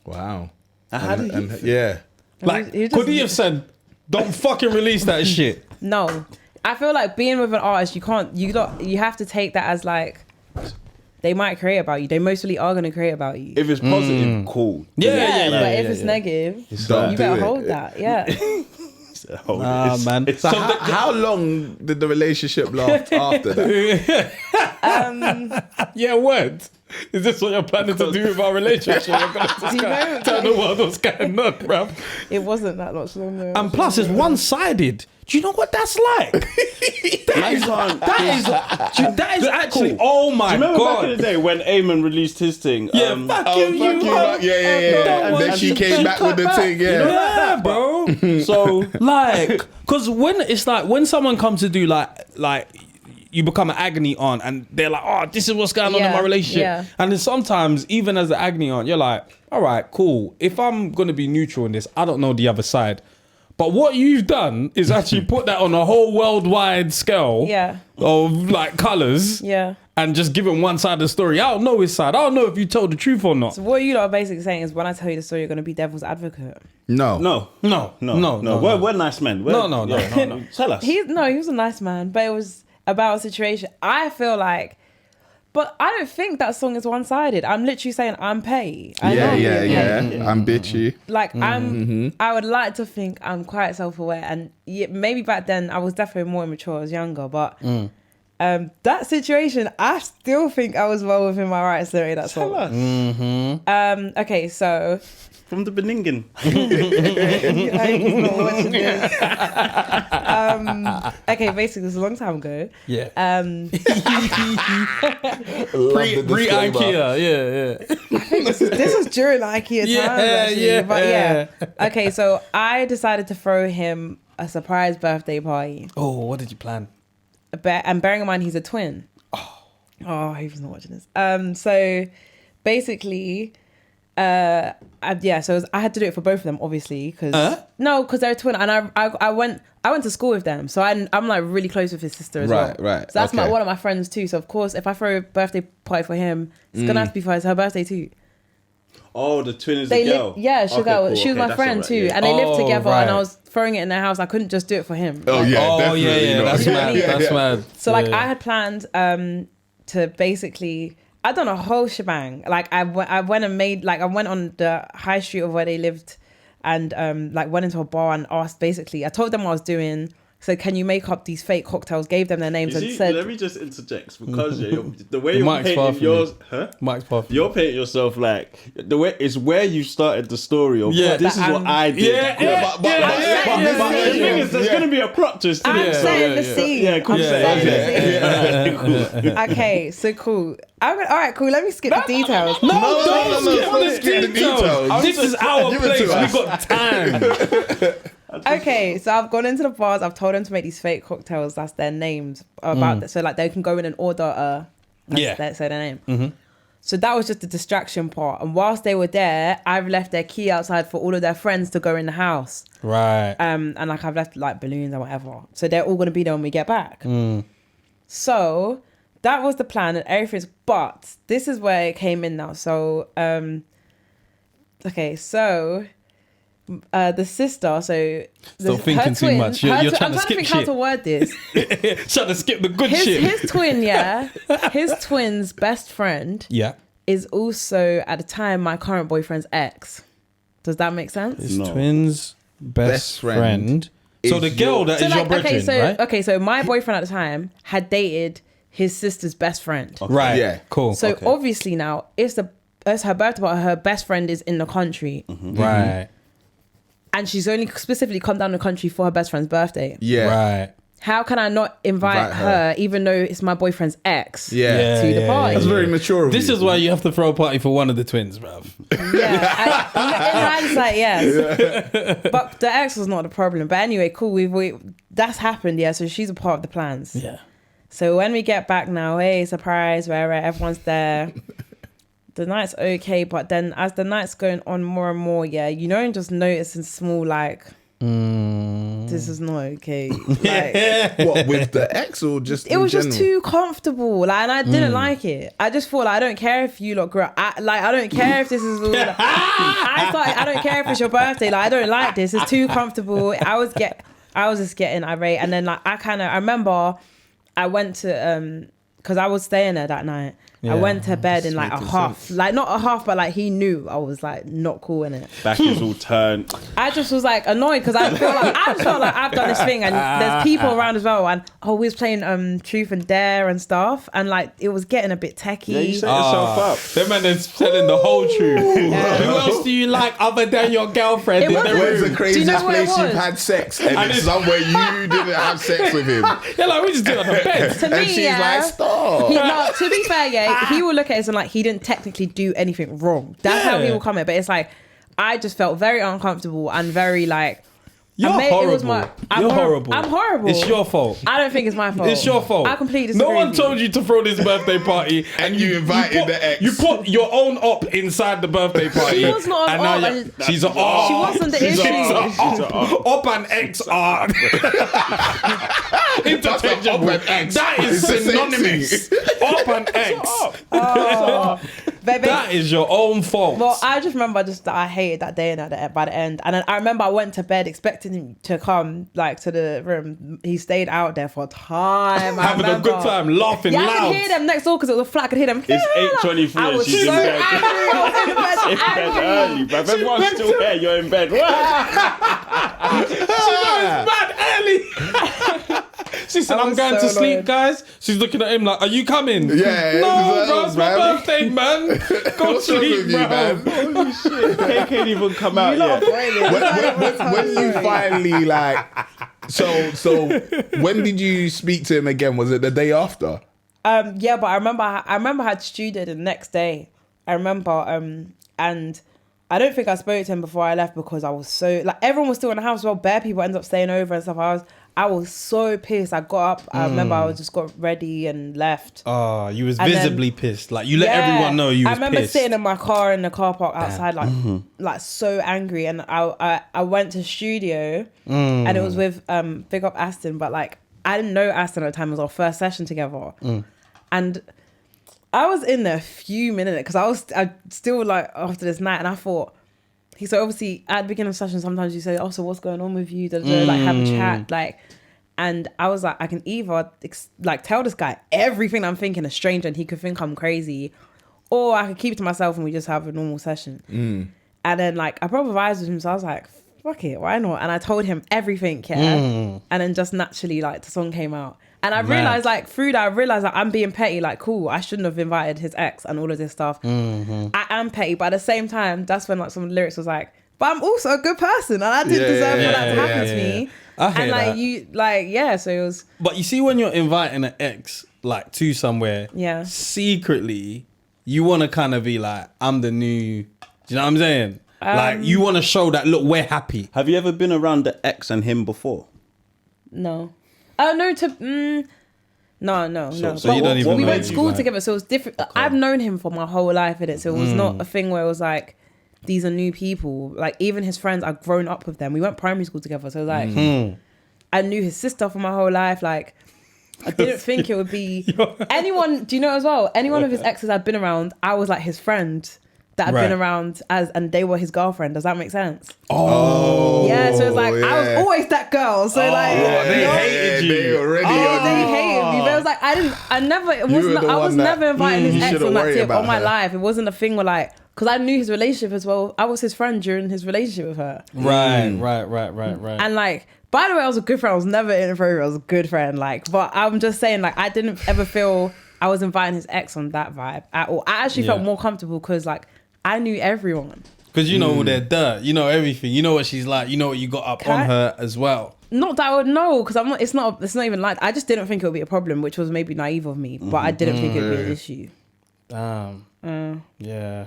E: Wow.
D: How did he feel?
E: Yeah.
A: Like,
B: He just-
A: could he have said, "Don't fucking release that shit"?
B: No, I feel like being with an artist, you have to take that as like they might create about you. They mostly are going to create about you.
D: If it's positive, cool.
A: Yeah.
B: But if it's negative,
E: Don't
B: you
E: do
B: better
E: it.
B: hold that. Yeah.
D: Hold it.
A: Ah,
D: It's-
A: man.
D: it's-
E: So how long did the relationship last after that?
A: Yeah, what? Is this what you're planning to do with our relationship? We're gonna just
B: Do you know-
A: tell the world what's going on, bruv.
B: It wasn't that much longer.
A: And plus, it's one-sided. Do you know what that's like? That is actually. Oh my
D: Remember back in the
A: god!
D: day when Eamon released his thing?
A: Yeah, fuck you,
E: Fuck
A: you.
E: you, right? Yeah. And then she came back with the thing, yeah.
A: Yeah, bro.
D: So
A: Like, because when it's like when someone comes to do like you become an agony aunt and they're like, oh, this is what's going on in
B: Yeah,
A: my relationship.
B: yeah.
A: And then sometimes, even as an agony aunt, you're like, all right, cool. If I'm going to be neutral in this, I don't know the other side. But what you've done is actually put that on a whole worldwide scale
B: Yeah.
A: of like colours
B: Yeah.
A: and just giving one side of the story. I don't know his side. I don't know if you told the truth or not.
B: So what you lot are basically saying is when I tell you the story, you're going to be devil's advocate.
E: No.
D: no,
A: No.
D: We're nice men. We're,
A: No.
D: Tell us.
B: He was a nice man, but it was about a situation. I feel like, but I don't think that song is one-sided. I'm literally saying I'm Petty. I know I'm being petty.
E: I'm bitchy.
B: Like I would like to think I'm quite self-aware, and maybe back then I was definitely more immature. I was younger, but that situation, I still think I was well within my rights to that song. Okay, so
D: From the Beningen.
B: he's not watching this. Okay, basically, it was a long time ago.
A: Yeah. Pre-IKEA. Yeah.
B: This was during IKEA times, actually.
A: Yeah.
B: But yeah. Okay, so I decided to throw him a surprise birthday party.
A: Oh, what did you plan?
B: And bearing in mind he's a twin. Oh, he was not watching this. So basically, so I had to do it for both of them, obviously, because because they're a twin, and I went to school with them, so I'm like really close with his sister as well.
E: Right.
B: So that's
E: Okay.
B: one of my friends too. So of course, if I throw a birthday party for him, it's gonna have to be for her birthday too.
D: Oh, the twin is
B: They
D: a girl.
B: lived, yeah, she was my
D: that's
B: friend
D: alright,
B: too,
D: yeah.
B: and they lived
A: Oh,
B: together.
A: right.
B: And I was throwing it in their house. I couldn't just do it for him.
E: Oh,
B: Like,
E: yeah,
A: Oh,
E: definitely.
A: yeah.
E: not.
A: That's mad. That's mad.
B: So like
A: Yeah.
B: I had planned to basically I done a whole shebang. Like I went and made I went on the high street of where they lived and like went into a bar and asked basically. I told them what I was doing. So can you make up these fake cocktails? Gave them their names and said,
D: let me just interject because the way you're
A: Mike's
D: painting yours,
A: Mike's perfect.
D: You're painting yourself like the way it's where you started the story of.
A: Yeah,
D: this is what I did.
E: But
D: the thing is, there's going to be a plot twist.
B: I'm setting the scene.
D: Yeah, cool.
B: I'm setting the scene. Okay, so cool. All right, cool. Let me skip the details.
A: No, don't skip the details. This is our place. We got time.
B: Okay, so I've gone into the bars. I've told them to make these fake cocktails. That's their names about that. So like they can go in and order. Say their name. Mm-hmm. So that was just the distraction part. And whilst they were there, I've left their key outside for all of their friends to go in the house.
A: Right.
B: And like I've left like balloons and whatever. So they're all gonna be there when we get back. So that was the plan and everything's. But this is where it came in now. So okay, so. The sister, so
A: stop thinking too much. You're trying to skip
B: think
A: shit.
B: how to word this.
A: Trying to skip the good shit.
B: His twin, his twin's best friend, is also at the time my current boyfriend's ex. Does that make sense?
A: His twin's best friend. So the girl that is your brethren, right?
B: Okay, so my boyfriend at the time had dated his sister's best friend.
A: Okay. Right.
E: Yeah.
A: Cool.
B: So obviously now it's her birthday, but her best friend is in the country.
A: Right.
B: And she's only specifically come down the country for her best friend's birthday.
E: Yeah.
A: Right.
B: How can I not invite her, even though it's my boyfriend's ex, to the party?
E: That's very mature of
A: This
E: you.
A: is why you have to throw a party for one of the twins, bruv.
B: Yeah. In hindsight, yes. But the ex was not the problem. But anyway, cool. That's happened, yeah. So she's a part of the plans.
A: Yeah.
B: So when we get back now, hey, surprise, where everyone's there. The night's okay, but then as the night's going on more and more, you know, just noticing small this is not okay. Like,
E: what, with the ex or just
B: it was just too comfortable, like, and I didn't like it. I just thought, like, I don't care if you lot grew up. I don't care if this is. I don't care if it's your birthday. Like, I don't like this. It's too comfortable. I was just getting irate, and then like I remember I went to because I was staying there that night. I went to bed in like a huff. Like not a huff, but like he knew I was like not cool in it.
D: Back is all turned.
B: I just was like annoyed because I just felt like I've done this thing and there's people around as well, and we was playing Truth and Dare and stuff, and like it was getting a bit techie.
D: Yeah, you set yourself up.
A: Them man is telling the whole truth. Who else do you like other than your girlfriend?
E: Where's the craziest
B: what it
E: place you've
B: was?
E: had sex and it's somewhere you didn't have sex with him?
A: They're like, we just do it on the bed.
B: To me,
E: And she's like, stop.
B: No, to be fair, he will look at it and like he didn't technically do anything wrong. That's how he will come at. But it's like I just felt very uncomfortable and very like
A: You're horrible. You're horrible.
B: I'm horrible.
A: It's your fault.
B: I don't think it's my fault.
A: It's your fault.
B: I completely disagree.
A: No one told you to throw this birthday party, and
E: you invited the ex.
A: You put your own op inside the birthday party.
B: She was not an op.
A: She's an op.
B: She wasn't the issue.
A: Op and ex are interchangeable. That is synonymous. Op and ex.
B: Baby.
A: That is your own fault.
B: Well, I just remember that I hated that day and by the end. And then I remember I went to bed expecting him to come like to the room. He stayed out there for time.
A: Having a good time, laughing loud.
B: I could hear them next door because it was a flat. I could hear them.
D: It's 8:23
B: I
D: and
B: was
D: she's
B: so
D: in bed.
B: angry. I was
D: In bed early, bruv. Everyone's still here. You're in bed.
A: Mad early. She said, I'm going to sleep, guys. She's looking at him like, are you coming?
E: Yeah.
A: No, bro, it's my birthday, man. Go
E: What's wrong
A: sleep,
E: with you,
A: bro.
E: man?
D: Holy shit. Cake ain't even come out yet.
E: When you finally like, so when did you speak to him again? Was it the day after?
B: Yeah, but I remember I had studio the next day. I remember, and I don't think I spoke to him before I left because I was so like everyone was still in the house. Well, bare people ended up staying over and stuff. I was so pissed. I got up. I remember I just got ready and left.
A: Oh, you was
B: And
A: visibly pissed. Like you let everyone know you was pissed.
B: I remember sitting in my car in the car park outside, like so angry. And I went to studio, and it was with Big Up Aston, but like I didn't know Aston at the time. It was our first session together, and I was in there a few minutes because I still like after this night, and I thought. So obviously at the beginning of session, sometimes you say, "Oh, so what's going on with you?" Like have a chat, like. And I was like, I can either like tell this guy everything I'm thinking, a stranger, and he could think I'm crazy, or I could keep it to myself and we just have a normal session. And then like I proper vibes with him, so I was like, fuck it, why not? And I told him everything, and then just naturally, like, the song came out. And I realized, like, through that, I realized that I'm being petty. Like, cool, I shouldn't have invited his ex and all of this stuff. I am petty, but at the same time, that's when, like, some of the lyrics was like, but I'm also a good person, and I didn't deserve for that to happen to me.
A: I hear
B: and like
A: that.
B: you, like, yeah. So it was.
A: But you see, when you're inviting an ex like to somewhere,
B: Yeah.
A: secretly, you want to kind of be like, I'm the new. Do you know what I'm saying? Like, you want to show that, look, we're happy.
D: Have you ever been around the ex and him before?
B: No. Oh no. No.
D: So
B: But
A: you don't even
B: we
A: know
B: went to
A: him,
B: school
A: like-
B: together, so it was different. I've known him for my whole life, innit? So it was not a thing where it was like, these are new people. Like, even his friends, I've grown up with them. We went primary school together, so like, I knew his sister for my whole life. Like, I didn't think it would be anyone. Do you know as well? Any one of his exes I'd been around, I was like his friend that I'd been around and they were his girlfriend. Does that make sense?
E: Oh,
B: Yeah. So it's like I was always that girl. So like,
A: they
B: you know?
A: hated you.
E: They already.
B: They hated me. But it was like I was never inviting his ex on that tip on my life. It wasn't a thing where like, because I knew his relationship as well. I was his friend during his relationship with her.
A: Right.
B: And like, by the way, I was a good friend. I was never inappropriate. I was a good friend. Like, but I'm just saying, like, I didn't ever feel I was inviting his ex on that vibe at all. I actually felt more comfortable because like I knew everyone.
A: Because you know all their dirt, you know everything, you know what she's like, you know what you got up on her as well.
B: Not that I would know, because I'm not. It's not even like. I just didn't think it would be a problem, which was maybe naive of me. But I didn't think it would be an issue.
A: Damn. Yeah.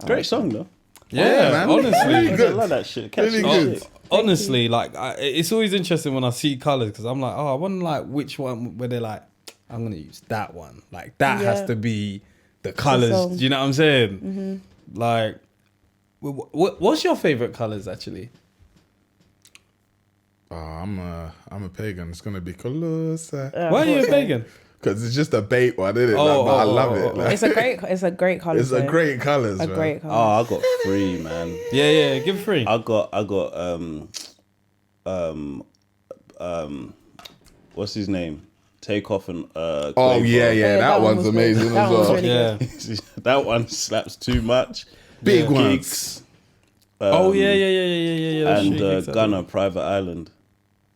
D: Great song though.
A: Yeah,
E: man.
A: honestly.
E: Really good.
D: I like that shit.
E: Really good.
A: Honestly, like, it's always interesting when I see colours because I'm like, oh, I wonder like which one where they're like, I'm gonna use that one. Like that has to be the colours.
B: song.
A: Do you know what I'm saying? Like, what's your favourite colours actually?
E: Oh, I'm a pagan. It's gonna be colossal.
A: Why are you a pagan?
E: Because it's just a bait one, isn't it? But I love it. Like,
B: It's a great color.
E: it's a great colours.
B: a
E: man.
B: great color.
D: Oh, I got 3, man.
A: Yeah, give it 3.
D: I got what's his name? Take Off and
E: Oh
D: Quavo.
E: yeah, that one's
B: was
E: amazing
B: good. That
E: as
B: one was
E: well.
B: really
A: Yeah.
B: good.
D: That one slaps too much.
E: Big ones.
D: Gigs.
A: Oh yeah. That's
D: And
A: true, exactly.
D: Gunna, Private Island.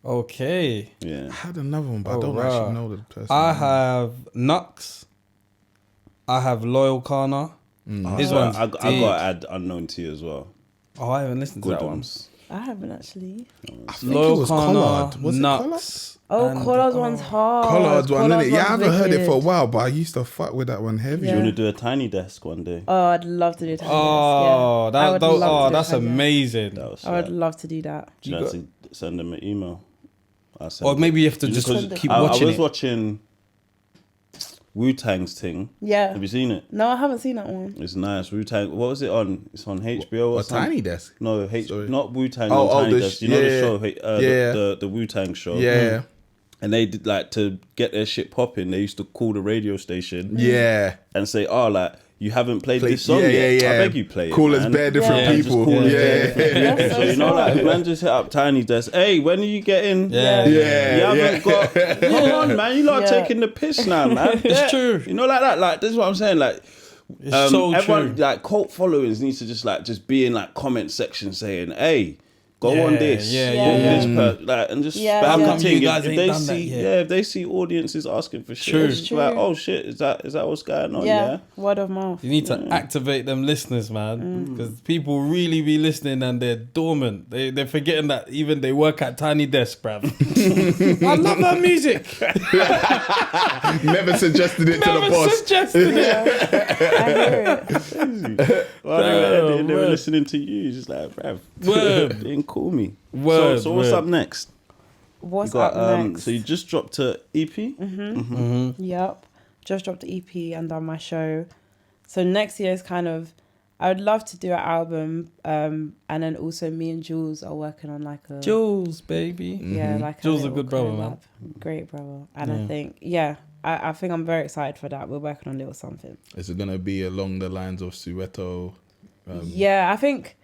A: Okay.
D: Yeah.
E: I had another one, but I don't
A: right.
E: actually know the person.
A: I have Nux. I have Loyal Kana. His one's
D: I got
A: deep.
D: to add Unknown to you as well.
A: Oh, I haven't listened to
D: Good
A: that one.
D: ones.
B: I haven't actually.
E: I think
A: Loyal
E: it was
A: Kana,
E: Collard. Was it Collard?
A: Nux.
B: Oh,
A: and-
B: Collard's one's hard.
E: Collard's one,
B: Collard's
E: innit? Yeah, I
B: one's
E: haven't heard it for a
B: wicked.
E: while, but I used to fuck with that one heavy.
D: You want to do a Tiny Desk one day?
B: Oh, I'd love to do that.
A: Oh,
B: yeah. I would love to do
A: that's
B: that, yeah.
A: amazing.
D: That was
B: I would
D: slap.
B: love to do that.
D: Do you like to send them an email? I'll send
A: Or
D: it.
A: maybe you have to just
D: Because
A: keep
D: I
A: watching
D: was
A: it.
D: watching Wu-Tang's thing.
B: Yeah.
D: Have you seen it?
B: No, I haven't seen that one.
D: It's nice. Wu-Tang. What was it on? It's on HBO or
E: A
D: something.
E: Tiny Desk.
D: No,
E: Sorry.
D: not Wu-Tang.
E: Oh,
D: on Tiny
E: the
D: Desk. You know the
E: yeah.
D: show,
E: Yeah.
D: the Wu-Tang show.
E: Yeah,
D: And they did like to get their shit popping. They used to call the radio station
E: yeah.
D: and say, "Oh, like you haven't played
E: Play-
D: this song
E: yeah,
D: yet.
E: yeah,
D: I
E: yeah.
D: beg you play
E: Call
D: it."
E: us
D: man."
E: bare different
B: Yeah.
E: people.
D: Just call us
E: Yeah,
D: bare different
E: yeah.
D: people. So you know, like man, just hit up Tiny Desk. Hey, when are you getting?
A: Yeah.
E: Yeah,
D: You haven't got. Come on, man. You lot are
B: Yeah.
D: taking the piss now, man.
A: It's true.
D: You know, like that. Like this is what I'm saying. Like.
A: It's so
D: everyone
A: true.
D: like cult followers needs to just be in like comment section saying, "Hey, go
A: Yeah,
D: on this,
A: yeah,
B: yeah,
D: on
B: yeah.
D: this like, and just
B: Yeah,
D: spam
B: yeah.
D: the
A: How come
D: thing.
A: you guys
D: If
A: ain't
D: they
A: done that
D: see,
A: yet?
D: if they see audiences asking for shit,
A: True.
D: it's just like, oh shit, is that what's going on?
B: Yeah.
D: Yeah.
B: Word of mouth.
A: You need to activate them listeners, man, because people really be listening and they're dormant. They're forgetting that even they work at Tiny Desk, bruv. I love that music.
E: Never suggested it to the
A: Never
E: boss.
A: suggested it.
B: I hear it.
D: Well, they were
A: word.
D: listening to you, just like, bruv,
A: Word.
D: they didn't call me.
A: Word,
D: So what's
A: word.
D: up next?
B: What's
D: You got,
B: up next?
D: So you just dropped a E EP.
B: Yep. Just dropped the EP and done my show. So next year is kind of, I would love to do an album. And then also me and Jules are working on like a...
A: Jules, baby.
B: Yeah, like
A: Jules a
B: little
A: good brother, man.
B: collab. Great brother. And I think, I think I'm very excited for that. We're working on a little something.
E: Is it gonna be along the lines of Soweto?
B: Yeah, I think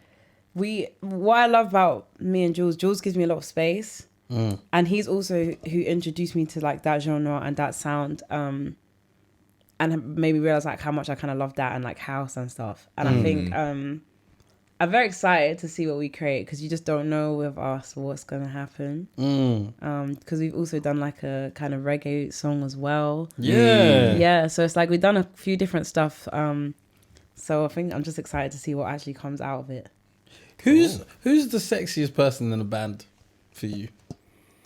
B: what I love about me and Jules gives me a lot of space. And he's also who introduced me to like that genre and that sound. And made me realize like how much I kind of love that and like house and stuff. And I think I'm very excited to see what we create because you just don't know with us what's gonna happen. Because we've also done like a kind of reggae song as well. Yeah. So it's like we've done a few different stuff. So I think I'm just excited to see what actually comes out of it.
A: Who's the sexiest person in the band for you?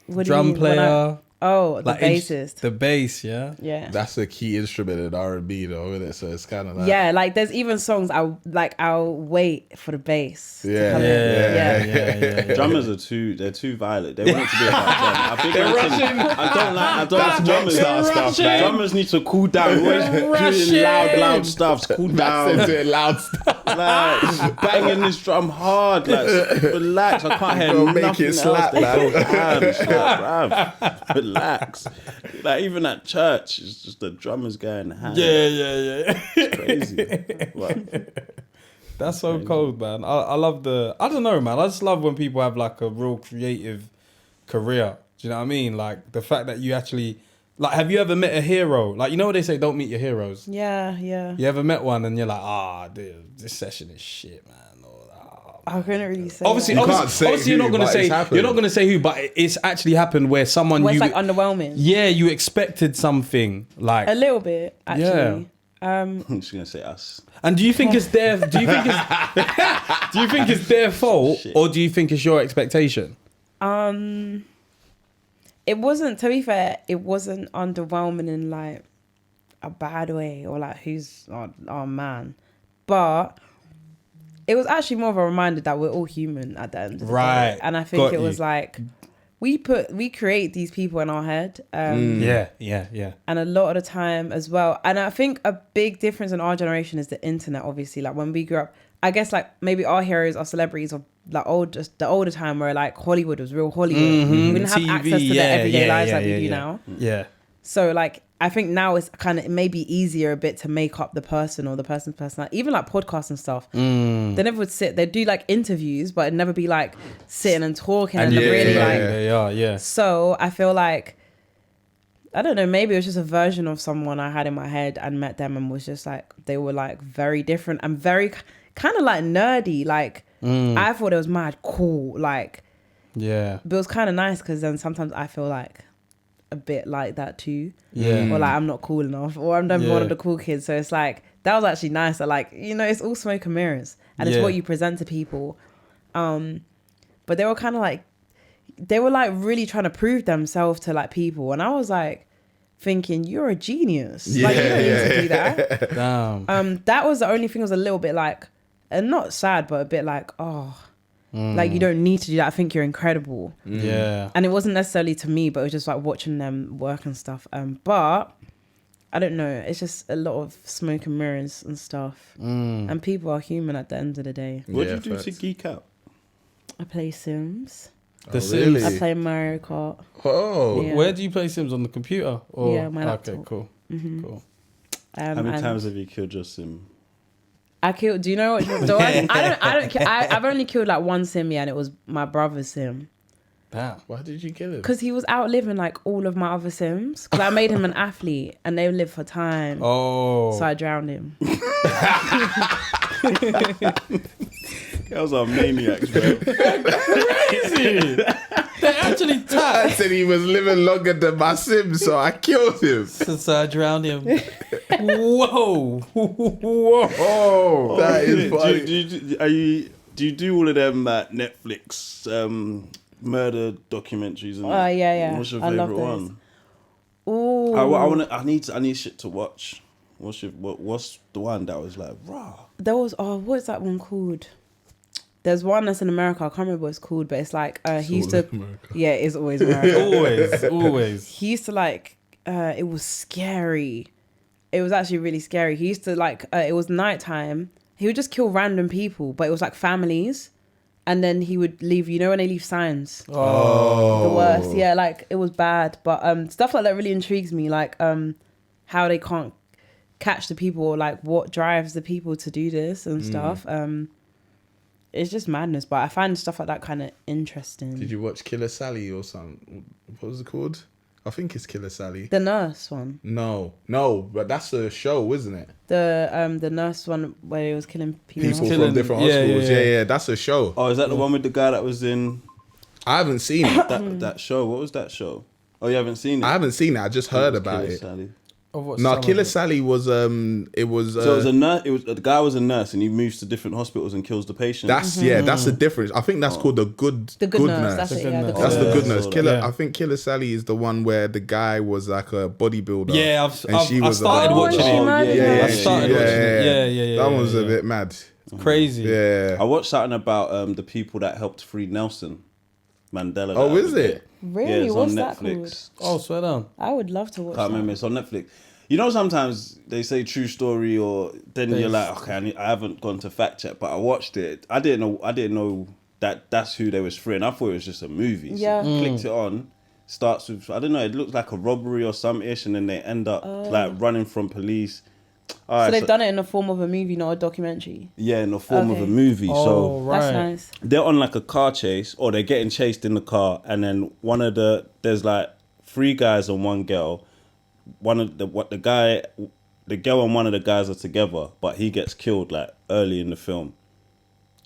B: What do you
A: Drum
B: mean?
A: player.
B: The
A: like
B: bassist.
A: The bass, yeah.
B: Yeah.
E: That's a key instrument in R&B though, isn't it? So it's kind of like...
B: Yeah, like there's even songs I'll wait for the bass.
A: Yeah.
D: Drummers are too violent. They want it to be about drum. I think I don't like drummers. Drummers need to cool down. Always doing loud stuff. Cool down.
E: Doing loud stuff.
D: Like banging this drum hard. Like relax. I can't hear
E: Go
D: nothing
E: make it
D: else.
E: slap,
D: They
E: man.
D: go hands, like, bruv, relax. Like even at church, it's just the drummers going hand.
A: Yeah.
D: It's crazy. What?
A: That's so cold, man. I love I don't know, man. I just love when people have like a real creative career. Do you know what I mean? Like the fact that you actually, like, have you ever met a hero? Like, you know what they say, don't meet your heroes.
B: Yeah.
A: You ever met one and you're like, dude, this session is shit, man.
B: I couldn't really say.
A: Obviously, you're not gonna say who, but it's actually happened where someone
B: it's like underwhelming.
A: Yeah, you expected something like
B: a little bit actually.
D: I'm just gonna say us.
A: And do you think it's their? Do you think it's their fault, or do you think it's your expectation?
B: It wasn't. To be fair, it wasn't underwhelming in like a bad way or like who's our man, but it was actually more of a reminder that we're all human at the end of the day. And I think it was like we create these people in our head.
A: Yeah.
B: And a lot of the time as well. And I think a big difference in our generation is the internet, obviously. Like when we grew up, I guess like maybe our heroes, our celebrities of like the older time where like Hollywood was real Hollywood. We didn't have access to their everyday lives like we do now.
A: Yeah.
B: So like I think now it's kind of, it may be easier a bit to make up the person or the person's personality. Even like podcasts and stuff. They never would sit, they'd do like interviews, but it'd never be like sitting and talking and really like.
A: They are, yeah.
B: So I feel like, I don't know, maybe it was just a version of someone I had in my head and met them and was just like, they were like very different and very kind of like nerdy. Like I thought it was mad cool. Like,
A: yeah.
B: But it was kind of nice because then sometimes I feel like a bit like that too.
A: Yeah.
B: Or like I'm not cool enough or I'm one of the cool kids. So it's like, that was actually nice. That like, you know, it's all smoke and mirrors and it's what you present to people. But they were kind of like, they were like really trying to prove themselves to like people. And I was like thinking, you're a genius. Like you don't need to do that.
A: Damn.
B: That was the only thing was a little bit like, and not sad, but a bit like, like you don't need to do that. I think you're incredible.
A: Yeah.
B: And it wasn't necessarily to me, but it was just like watching them work and stuff. But I don't know. It's just a lot of smoke and mirrors and stuff. And people are human at the end of the day.
D: What do you do to geek out?
B: I play Sims.
A: The Sims.
E: Really?
B: I play Mario Kart.
E: Oh.
B: Yeah.
A: Where do you play Sims, on the computer? Or?
B: Yeah, my laptop.
A: Okay, cool. Cool.
D: How many times have you killed your sim?
B: I killed. Do you know what? I've only killed like one sim, and it was my brother's sim.
A: Damn.
E: Why did you kill him?
B: Because he was outliving like all of my other sims. Because I made him an athlete, and they live for time.
A: Oh.
B: So I drowned him.
D: Girls are maniacs, bro.
A: Crazy. They actually
E: I said he was living longer than my sim, so I killed him.
A: So I drowned him. Whoa.
E: That is funny.
D: Do you do all of them Netflix murder documentaries?
B: Yeah.
D: What's your
B: I love
D: favorite
B: those.
D: one? I need shit to watch. What's the one that was like raw?
B: There was what is that one called? There's one that's in America. I can't remember what it's called, but it's like he used to.
E: America.
B: Yeah, it's always America.
A: Always.
B: He used to like. It was scary. It was actually really scary. He used to like. It was nighttime. He would just kill random people, but it was like families, and then he would leave. You know when they leave signs.
A: Oh.
B: The worst. Yeah, like it was bad, but stuff like that really intrigues me. Like how they can't catch the people, or like what drives the people to do this and stuff. It's just madness, but I find stuff like that kind of interesting.
E: Did you watch Killer Sally or something? What was it called? I think it's Killer Sally.
B: The nurse one.
E: No, but that's a show, isn't it?
B: The nurse one where he was killing people.
E: From different hospitals. Yeah, that's a show.
D: Oh, is that the one with the guy that was in
E: I haven't seen it.
D: that show? What was that show? Oh, you haven't seen it?
E: I haven't seen it. I just heard about
D: Killer
E: it.
D: Sally.
E: No, Killer Sally was it was.
D: So it was a nurse. The guy was a nurse, and he moves to different hospitals and kills the patient.
E: That's that's the difference. I think that's called the good nurse.
B: That's it. Yeah,
E: That's the good nurse. Killer.
A: Yeah.
E: I think Killer Sally is the one where the guy was like a bodybuilder.
A: Yeah,
E: and she
A: I
E: was
A: started watching it. I started watching it. Yeah.
E: That one was a bit mad.
A: Crazy.
E: Yeah.
D: I watched something about the people that helped free Nelson Mandela.
E: Oh, is it?
B: Really?
D: Yeah, it's
B: What's
D: on
B: that
D: Netflix.
B: called?
A: Oh, swear down.
B: I would love to watch
D: Can't remember. It's on Netflix. You know, sometimes they say true story, or then you're like, okay, I haven't gone to fact check, but I watched it. I didn't know that that's who they was freeing. I thought it was just a movie.
B: Yeah.
D: So clicked it on. Starts with, I don't know, it looks like a robbery or some ish, and then they end up like running from police. All
B: So
D: right,
B: they've done it in the form of a movie, not a documentary.
D: Yeah, in the form of a
B: Okay.
D: movie.
A: Oh,
D: So
A: right.
B: That's nice.
D: they're on like a car chase, or they're getting chased in the car, and then there's like 3 guys and 1 girl. The girl and one of the guys are together, but he gets killed like early in the film.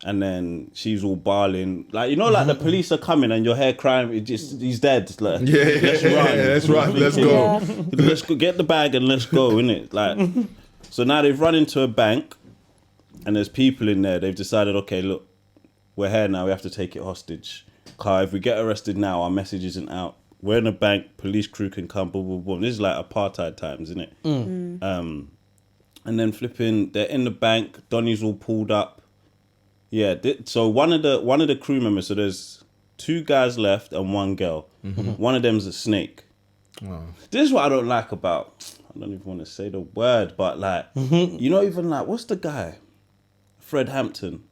D: And then she's all bawling, like, you know, like the police are coming and your hair crying. He's dead. Like, let's run. Let's go.
B: Yeah.
D: Let's go get the bag and let's go, innit? Like, so now they've run into a bank, and there's people in there. They've decided, okay, look, we're here now. We have to take it hostage. Car, if we get arrested now, our message isn't out. We're in a bank. Police crew can come. Boom, boom, boom. This is like apartheid times, isn't it? And then flipping, they're in the bank. Donnie's all pulled up. Yeah. So one of the crew members. So there's 2 guys left and 1 girl. One of them's a snake.
E: Wow.
D: This is what I don't like about. I don't even want to say the word, but like, you know, even like, what's the guy? Fred Hampton.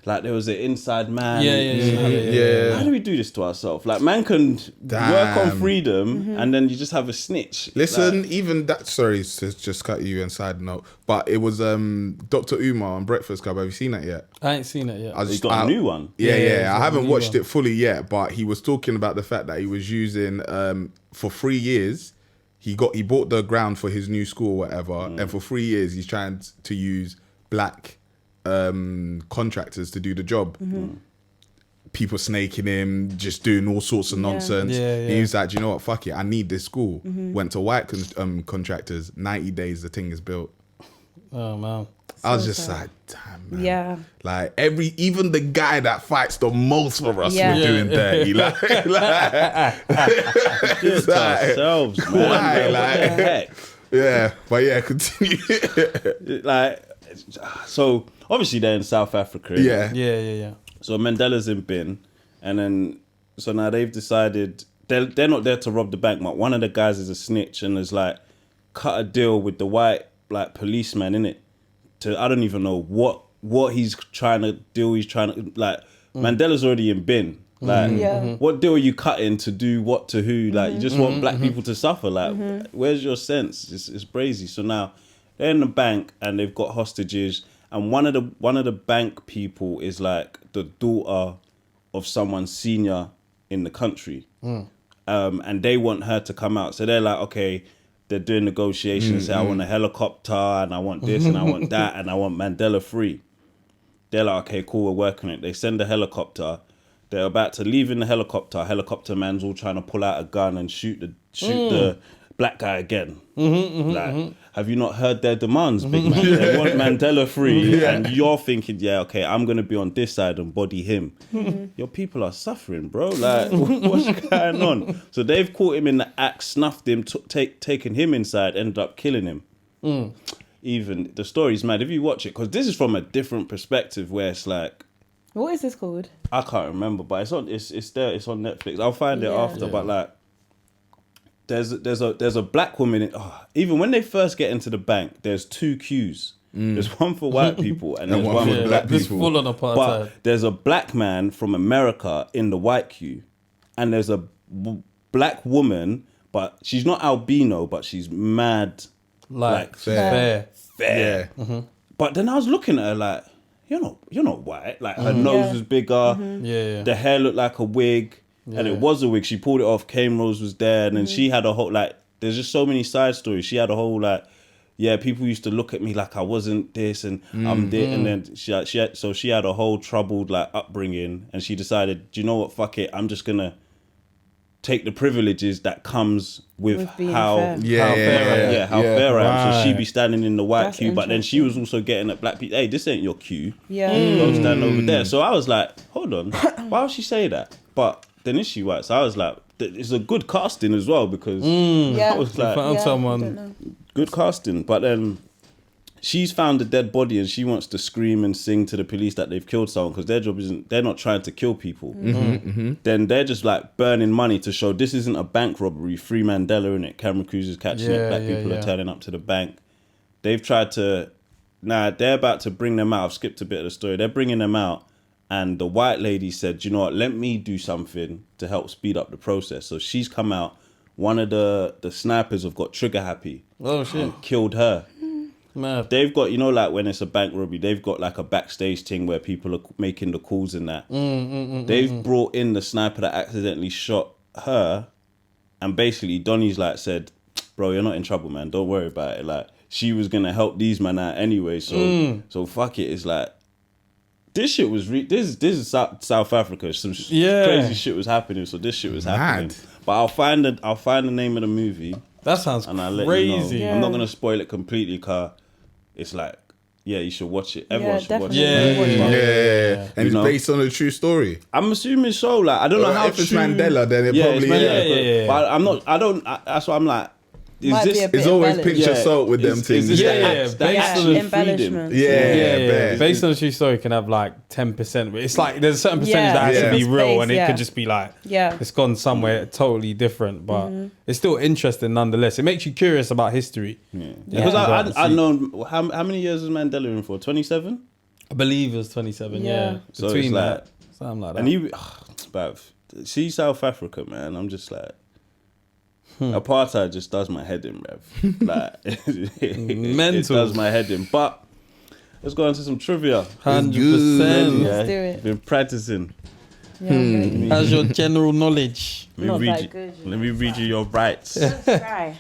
D: Like, there was an inside man.
E: Yeah.
D: How do we do this to ourselves? Like, man can work on freedom, and then you just have a snitch.
E: Listen,
D: Like,
E: even that. Sorry to just cut you and side note, but it was Dr. Umar on Breakfast Club. Have you seen that yet?
A: I ain't seen it yet.
D: he's got a new one.
E: Yeah. I haven't
A: new
E: watched
A: one.
E: it fully yet, but he was talking about the fact that he was using for 3 years. He bought the ground for his new school, or whatever, and for 3 years he's trying to use black contractors to do the job. People snaking him, just doing all sorts of nonsense.
A: Yeah.
E: He was like, do you know what? Fuck it, I need this school. Went to white contractors. 90 days, the thing is built.
A: Oh, man.
E: I was just like, damn, man.
B: Yeah.
E: Like even the guy that fights the most for us,
B: Yeah.
E: we're doing dirty. Like,
D: Just ourselves, man.
E: Why?
D: Like, what the heck?
E: yeah, but yeah, continue.
D: Like, so obviously they're in South Africa.
E: Yeah.
A: Yeah.
D: So Mandela's in bin, and then so now they've decided they're not there to rob the bank. But one of the guys is a snitch and has like cut a deal with the white like policeman in it. To I don't even know what he's trying to do. He's trying to like Mandela's already in bin. Like, what deal are you cutting to do what to who? Like, you just want black people to suffer. Like, where's your sense? It's crazy. So now they're in the bank and they've got hostages. And one of the bank people is like the daughter of someone senior in the country, and they want her to come out. So they're like, okay, they're doing negotiations. Say, I want a helicopter, and I want this, and I want that, and I want Mandela free. They're like, okay, cool, we're working it. They send a helicopter. They're about to leave in the helicopter. Helicopter man's all trying to pull out a gun and shoot the black guy again. Have you not heard their demands, big man? They want Mandela free, and you're thinking, yeah, okay, I'm gonna be on this side and body him. Your people are suffering, bro. Like, what's going on? So they've caught him in the act, snuffed him, taken him inside, ended up killing him. Even the story's mad if you watch it, because this is from a different perspective where it's like,
B: What is this called?
D: I can't remember, but it's on Netflix. I'll find it after. But like, there's a black woman. Even when they first get into the bank, there's 2 queues. There's one for white people and there's one for black
A: This
D: people.
A: full on apartheid.
D: But there's a black man from America in the white queue, and there's a black woman, but she's not albino, but she's mad,
A: like
E: fair.
A: fair.
E: Yeah.
D: But then I was looking at her like, you're not white. Like her nose was bigger.
A: Yeah.
D: The hair looked like a wig. and it was a wig. She pulled it off. Kane Rose was there, and then she had a whole like. There's just so many side stories. She had a whole like. Yeah, people used to look at me like I wasn't this and I'm this, and then she had a whole troubled like upbringing, and she decided, do you know what, fuck it, I'm just gonna take the privileges that comes with how fair I am. So she'd be standing in the white queue, but then she was also getting at black people, hey, this ain't your queue. Go stand over there. So I was like, hold on, why would she say that? But then is she white? So I was like, it's a good casting as well, because I was like,
A: someone.
D: Good casting. But then she's found a dead body and she wants to scream and sing to the police that they've killed someone, because their job isn't, they're not trying to kill people. Then they're just like burning money to show this isn't a bank robbery. Free Mandela in it. Camera crews is catching it. Black people are turning up to the bank. They've tried to, they're about to bring them out. I've skipped a bit of the story. They're bringing them out. And the white lady said, you know what, let me do something to help speed up the process. So she's come out. One of the snipers have got trigger happy. Oh, shit. And killed her. Mad. They've got, you know, like when it's a bank robbery, they've got like a backstage thing where people are making the calls and that. They've brought in the sniper that accidentally shot her. And basically, Donnie's like said, bro, you're not in trouble, man. Don't worry about it. Like, she was going to help these men out anyway. So fuck it. It's like, this shit was this is South Africa. Some crazy shit was happening. So this shit was happening. But I'll find the name of the movie.
A: That sounds
D: and I'll let
A: crazy.
D: you know. I'm not gonna spoil it completely, cause it's like, yeah, you should watch it. Everyone should watch it.
E: Yeah. And it's based on a true story.
D: I'm assuming so. Like, I don't know how.
E: If it's Mandela, then it probably
D: is. But I'm not. I don't. That's why I'm like.
E: It's always pinch of salt with them things.
D: Based on the embellishment.
A: Based on a true story, can have like 10%. It's like there's a certain percentage that has to be real, and it could just be like, it's gone somewhere totally different. But it's still interesting nonetheless. It makes you curious about history.
D: Because I know how many years was Mandela in for? 27.
A: I believe it was 27. Yeah.
D: So
A: between
D: like,
A: that, something like that.
D: And you, see South Africa, man. I'm just like. Apartheid just does my head in, Rev. Like, it does my head in. But let's go on to some trivia.
A: 100%.
B: Let's do it.
D: Been practicing.
A: How's your general knowledge?
B: Not that good.
D: Let me read you your rights.
B: Try.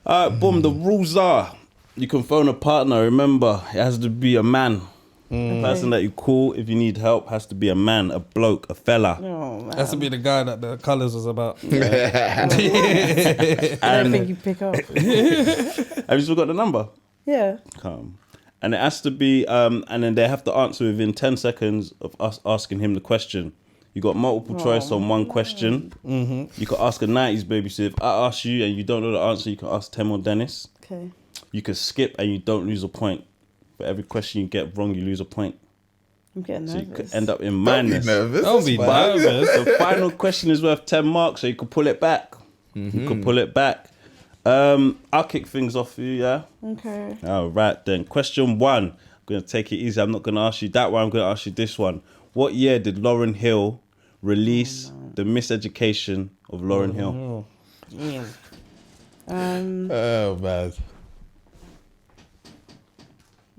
D: Alright, boom. The rules are: you can phone a partner. Remember, it has to be a man. The person that you call if you need help has to be a man, a bloke, a fella.
B: Oh, man.
A: Has to be the guy that the colours was about.
B: I don't think you pick up.
D: Have you still got the number?
B: Yeah.
D: And it has to be, and then they have to answer within 10 seconds of us asking him the question. You got multiple choice on one question. You can ask a 90s baby. So if I ask you and you don't know the answer, you can ask Tem or Dennis.
B: Okay.
D: You can skip and you don't lose a point. For every question you get wrong, you lose a point.
B: I'm getting nervous.
D: So you could end up in minus.
E: Don't be nervous.
D: The final question is worth 10 marks, so you can pull it back. You can pull it back. I'll kick things off for you, yeah?
B: Okay.
D: All right, then. Question 1. I'm going to take it easy. I'm not going to ask you that one. I'm going to ask you this one. What year did Lauryn Hill release The Miseducation of Lauryn Hill?
E: Oh, man.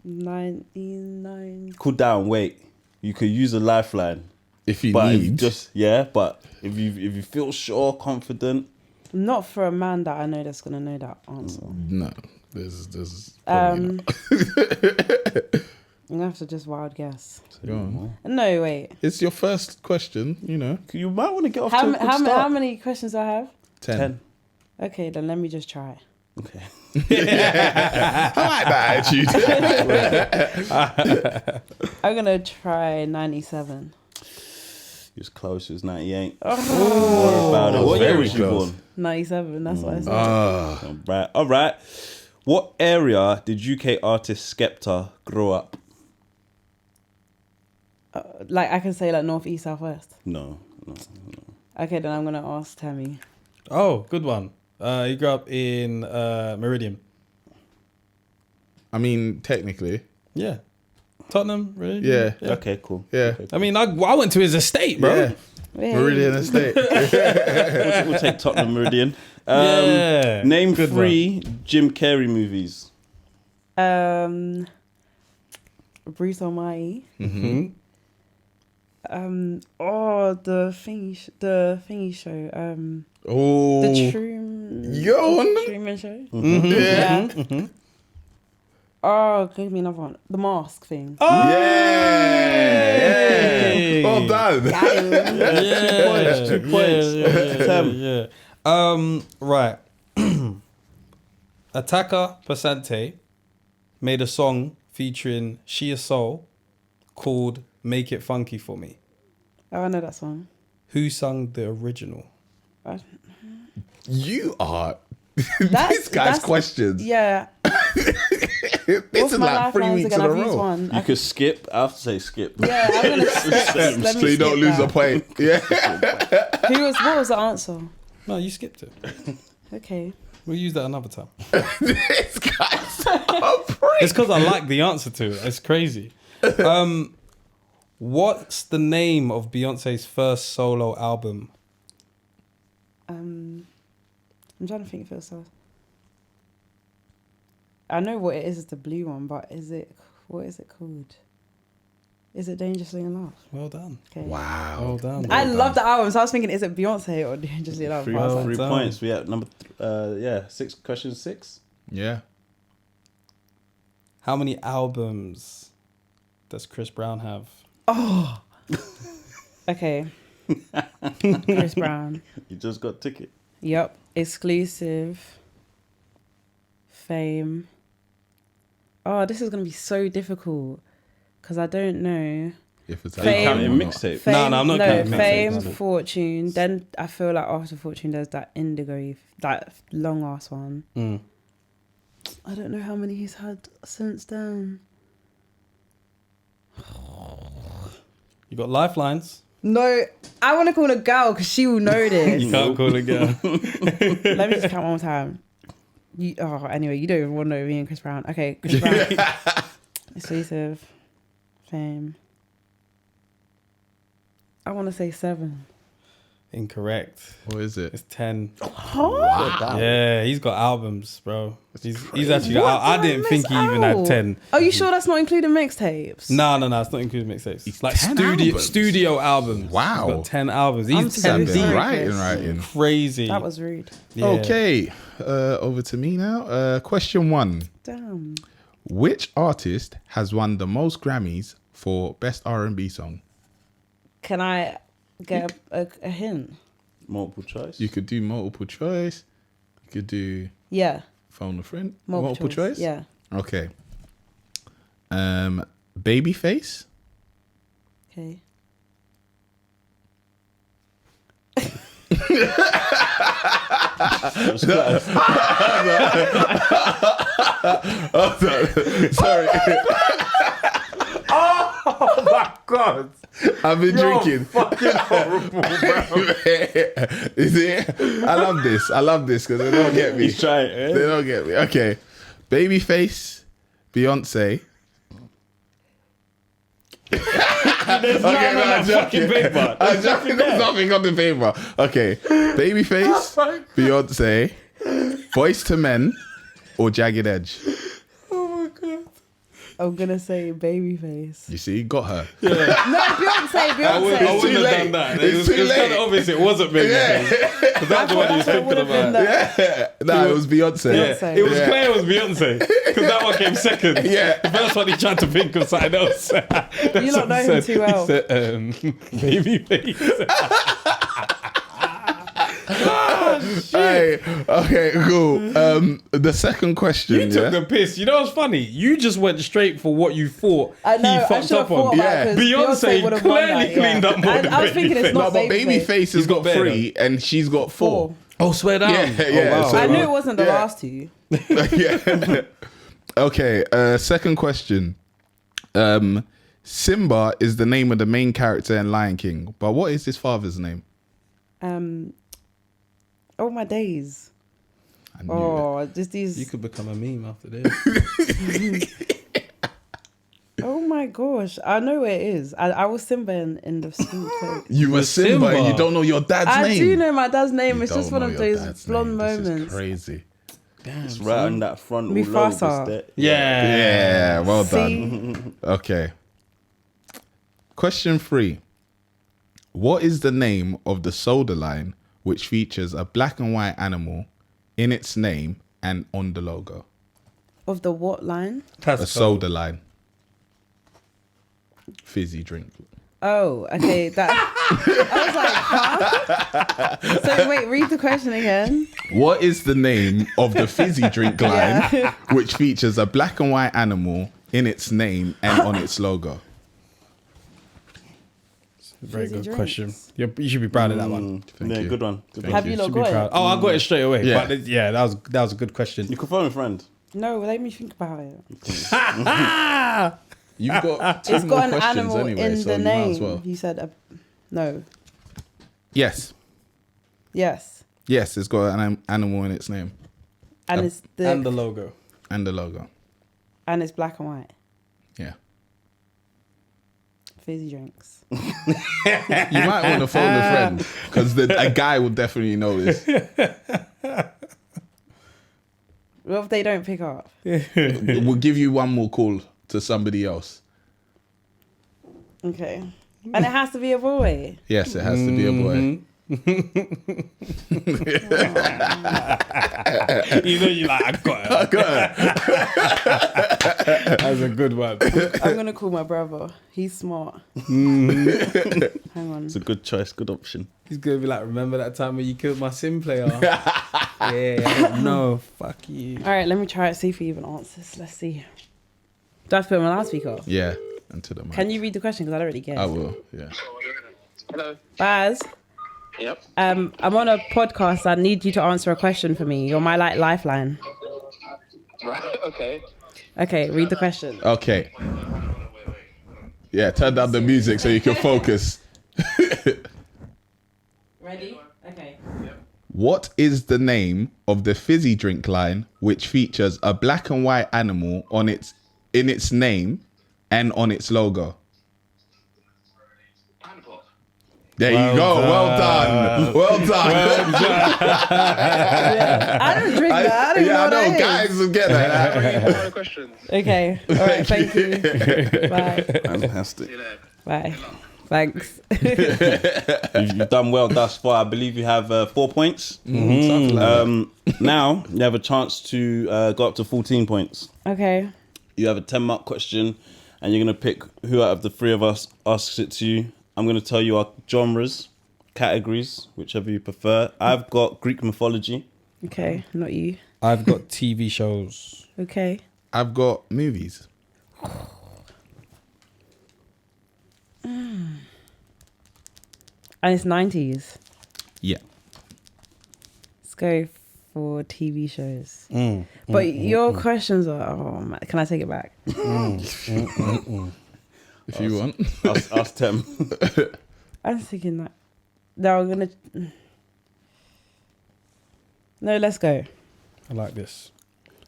B: 99.
D: Cool down, wait. You could use a lifeline.
E: If you
D: But
E: need.
D: but if you feel sure, confident.
B: Not for a man that I know that's going to know that answer.
E: No. There's probably not.
B: I'm going to have to just wild guess.
E: Go on.
B: No, wait.
E: It's your first question, you know.
D: You might want to get off to a good
B: How
D: start.
B: many questions do I have?
E: 10.
B: Okay, then let me just try.
D: Okay.
E: I like that attitude.
B: I'm going to try 97.
D: He was close. It was 98.
B: Oh.
D: What about it? What year
E: very
D: was you
E: close.
D: born?
B: 97, that's what I said.
D: All right. What area did UK artist Skepta grow up?
B: Like, I can say like north, east, south, west.
D: No.
B: Okay, then I'm going to ask Tammy.
A: Oh, good one. He grew up in Meridian.
E: I mean, technically.
A: Yeah. Tottenham, really?
E: Yeah.
D: Okay, cool.
E: Yeah.
A: I mean, I went to his estate, bro.
E: Yeah.
B: Hey.
E: Meridian Estate.
D: We'll take Tottenham Meridian. Name
A: Good
D: 3 Jim Carrey movies.
B: Bruce Almighty. The thingy show.
E: Oh,
B: The Truman Show.
E: yeah.
B: Oh, give me another one. The Mask thing.
E: Yeah. Well done.
B: Got him.
D: 2 points.
A: Yeah. Right. Attacker Pasante made a song featuring Shia Soul called "Make It Funky for Me."
B: Oh, I know that song.
A: Who sung the original?
E: You are. This guy's questions.
B: Yeah.
E: This
B: What's
E: is
B: my
E: like 3
B: lifelines
E: weeks
B: again?
E: in a
B: I've used
E: row.
B: one.
D: You could skip. I have to say skip.
B: Yeah, I'm gonna skip. Let me
E: So you don't
B: skip
E: lose
B: that.
E: a point. Yeah.
B: What was the answer?
A: No, you skipped it.
B: Okay.
A: We'll use that another time.
E: This guy's so prick.
A: It's because I like the answer to it. It's crazy. What's the name of Beyonce's first solo album?
B: I'm trying to think if it was so. I know what it is. It's the blue one, but what is it called? Is it Dangerously in Love?
A: Well done.
B: Okay.
E: Wow.
A: Well done.
B: I love the album, so I was thinking, is it Beyonce or Dangerously in Love?
D: Three,
B: But I was like,
D: three
A: done.
D: points. We have six. Question 6.
E: Yeah.
A: How many albums does Chris Brown have?
B: Okay. Chris Brown.
D: You just got ticket.
B: Yep. Exclusive. Fame. Oh, this is going to be so difficult because I don't know.
E: If it's
B: Fame.
D: Counting mixtape.
B: Fame,
A: No, I'm not counting
B: Fame,
A: mixtapes.
B: Fortune. Then I feel like after Fortune, there's that Indigo, that long ass one.
A: Mm.
B: I don't know how many he's had since then.
A: You got lifelines.
B: No, I want to call a girl because she will know this.
A: You can't call it again.
B: Let me just count one more time. Anyway, you don't even want to know me and Chris Brown. Okay, Chris Brown. Exclusive. Fame. I want to say 7.
A: Incorrect.
E: What is it?
A: It's 10.
B: Huh?
A: Yeah, he's got albums, bro. He's actually
B: What
A: got. I
B: did
A: didn't think
B: miss
A: he even had
B: out?
A: 10.
B: Are you sure that's not including mixtapes?
A: No, it's not including mixtapes. It's like
E: 10 albums.
A: studio albums.
E: Wow.
A: He's got 10 albums.
B: I'm
A: He's
B: so
A: 10
B: sorry.
A: deep.
E: Writing.
A: Crazy.
B: That was rude.
A: Yeah.
E: Okay. Over to me now. Question 1.
B: Damn.
E: Which artist has won the most Grammys for Best R&B Song?
B: Can I get a hint?
D: Multiple choice.
E: You could do multiple choice. You could do
B: Yeah.
E: phone a friend.
B: Multiple
E: choice?
B: Yeah.
E: Okay. Babyface.
B: Okay.
E: Sorry.
A: Oh my God.
E: I've been drinking.
A: Fucking horrible, bro.
E: Is it? I love this because they don't get me.
D: He's trying. Eh?
E: They don't get me. Okay. Babyface, Beyonce.
A: There's nothing on that fucking paper.
E: There's nothing on the paper. Okay. Babyface, Beyonce, Boyz II Men, or Jagged Edge.
B: I'm gonna say Babyface.
E: You see, got her.
B: No, Beyonce.
A: I wouldn't
E: too
A: have
E: late.
A: done that.
E: It's
A: It
E: too
A: was kind
E: late.
A: of obvious it wasn't Beyonce. Because that's the one he was thinking about.
E: Nah, it was Beyonce.
A: Yeah, it was clear it was Beyonce. Because that one came second.
E: Yeah.
A: The first one he tried to think of something else.
B: You don't know him too well.
A: He said, Babyface.
E: Hey, okay, cool. The second question.
A: You took the piss. You know what's funny? You just went straight for what you thought
B: I know.
A: he
B: I
A: fucked
B: should have
A: up
B: thought
A: on.
B: about it 'cause
A: Beyonce
B: would've won
A: clearly
B: that,
A: cleaned up more than
B: I was thinking it's
A: Babyface.
B: not
E: No, but
B: Babyface.
E: Babyface has got
A: better
E: 3 and she's got 4.
A: Oh, swear down.
E: Yeah,
A: Oh,
E: yeah,
A: wow.
E: so-
B: I knew it wasn't the
E: Yeah.
B: last two.
E: Yeah. Okay, second question. Simba is the name of the main character in Lion King, but what is his father's name?
B: Oh my days.
E: I knew
B: Oh, just these.
A: You could become a meme after this.
B: Oh my gosh, I know where it is. I was Simba in the school play.
E: You were Simba, and you don't know your dad's
B: I
E: name.
B: do know my dad's name.
E: You
B: It's just
E: don't
B: one of
E: know your
B: those
E: dad's
B: blonde
E: name. This is
B: moments.
E: crazy.
D: It's right on that front.
B: Mufasa.
D: All over
E: Yeah, well
B: See?
E: done. Okay. Question 3. What is the name of the soda line which features a black and white animal in its name and on the logo?
B: Of the what line?
E: A soda line. Fizzy drink.
B: Oh, okay. That I was like, huh? So wait, read the question again.
E: What is the name of the fizzy drink line which features a black and white animal in its name and on its logo?
A: Very
B: Fizzy
A: good
B: drinks.
A: question. You should be proud of that one.
D: Yeah,
E: you.
D: good one. Good one.
B: Have you not
A: Should be
B: got
A: proud.
B: it?
A: Oh, I got it straight away.
E: Yeah.
A: But yeah, that was a good question.
D: You can phone a friend.
B: No, let me think about it.
E: You've got two
B: It's
E: more
B: got an
E: questions
B: animal
E: anyway,
B: in
E: so
B: the
E: you might
B: name.
E: as well.
B: You said no.
E: Yes.
B: Yes,
E: Yes, it's got an animal in its name
B: and it's
A: And the logo.
E: and the logo.
B: and it's black and white.
E: Yeah.
B: Fizzy drinks.
E: You might want to phone a friend because a guy will definitely know this.
B: What if they don't pick up?
E: We'll give you one more call to somebody else.
B: Okay. And it has to be a boy.
E: Yes, it has to be a boy.
A: You know, you like, I got it. That's a good one.
B: I'm gonna call my brother. He's smart. Hang on.
D: It's a good choice, good option.
A: He's gonna be like, remember that time when you killed my sim player? Yeah, no, fuck you.
B: All right, let me try it. See if he even answers. Let's see. Do I have to put him on loudspeaker?
E: Yeah, into the mic.
B: Can you read the question? Because I don't really get it.
E: I will, yeah.
G: Hello.
B: Baz,
G: Yep.
B: I'm on a podcast. I need you to answer a question for me. You're my lifeline.
G: Right. Okay.
B: Okay, read the question.
E: Okay. Yeah, turn down the music so you can focus.
B: Ready? Okay.
E: What is the name of the fizzy drink line which features a black and white animal in its name and on its logo?
G: Pineapple.
E: There you go. Well done. Well done.
B: I don't drink that. I don't
E: Yeah, I
B: know
E: know.
B: what that
E: Guys will get that.
G: Any other questions?
B: is. Okay. All right. Thank you. Bye.
D: Fantastic.
G: See you later.
B: Bye. Thanks.
D: You've done well thus far. I believe you have 4 points.
E: Something like that.
D: Now you have a chance to go up to 14 points.
B: Okay.
D: You have a 10-mark question, and you're going to pick who out of the three of us asks it to you. I'm going to tell you our genres, categories, whichever you prefer. I've got Greek mythology.
B: Okay. Not you.
A: I've got TV shows.
B: Okay.
E: I've got movies.
B: And it's 90s.
E: Yeah.
B: Let's go for TV shows. But your questions are. Oh man, can I take it back?
E: If you want.
D: Ask Tem.
B: I was thinking that. No, I'm gonna. No, let's go.
A: I like this.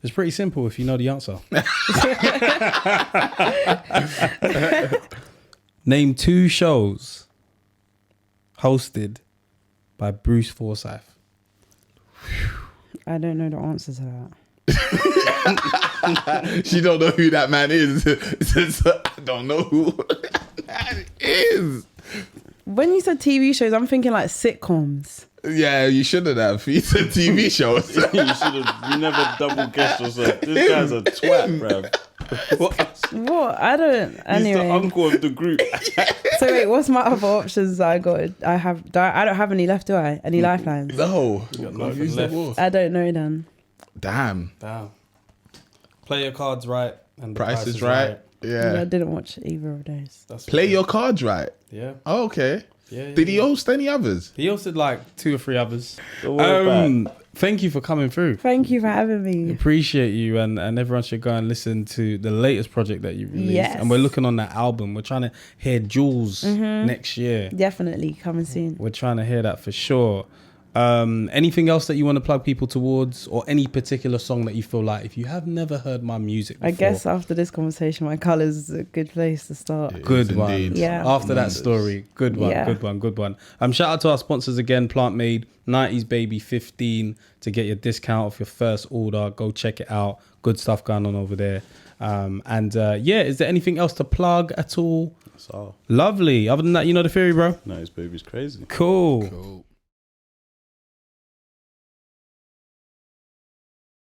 A: It's pretty simple if you know the answer. Name 2 shows hosted by Bruce Forsyth.
B: I don't know the answer to that.
E: She don't know who that man is. I don't know who that is.
B: When you said TV shows, I'm thinking like sitcoms.
E: Yeah, you shouldn't have. He said TV shows.
D: You should have. You never double guessed yourself. This guy's a twat, bruv.
B: What? I don't.
D: He's
B: Anyway.
D: the uncle of the group.
B: So wait, what's my other options I got? I don't have any left, do I? Any lifelines?
E: No.
A: nothing
E: Use the
A: left.
E: wolf.
B: I don't know then.
E: Damn.
A: Damn. Play your cards right. And the
E: Price is right.
B: I
E: Yeah.
B: didn't watch either of those.
A: That's
E: Play your cards right.
A: Yeah.
E: Oh, okay.
A: Yeah.
E: Did he host any others?
A: He hosted like 2 or 3 others.
D: Don't worry about it.
A: Thank you for coming through.
B: Thank you for having me.
A: Appreciate you, and everyone should go and listen to the latest project that you released.
B: Yes.
A: And we're looking on that album. We're trying to hear Jules next year.
B: Definitely coming soon.
A: We're trying to hear that for sure. Anything else that you want to plug people towards, or any particular song that you feel like if you have never heard my music before,
B: I guess after this conversation, my colours is a good place to start.
A: good
E: Yes,
A: one.
E: indeed.
B: Yeah.
A: After that
E: Tremendous.
A: story, good one,
B: Yeah.
A: good one. Shout out to our sponsors again, Plant Made, 90s Baby 15 to get your discount off your first order. Go check it out. Good stuff going on over there. Yeah, is there anything else to plug at all?
D: That's all.
A: Lovely. Other than that, you know the theory, bro?
D: No, his baby's crazy.
A: Cool.
E: Cool.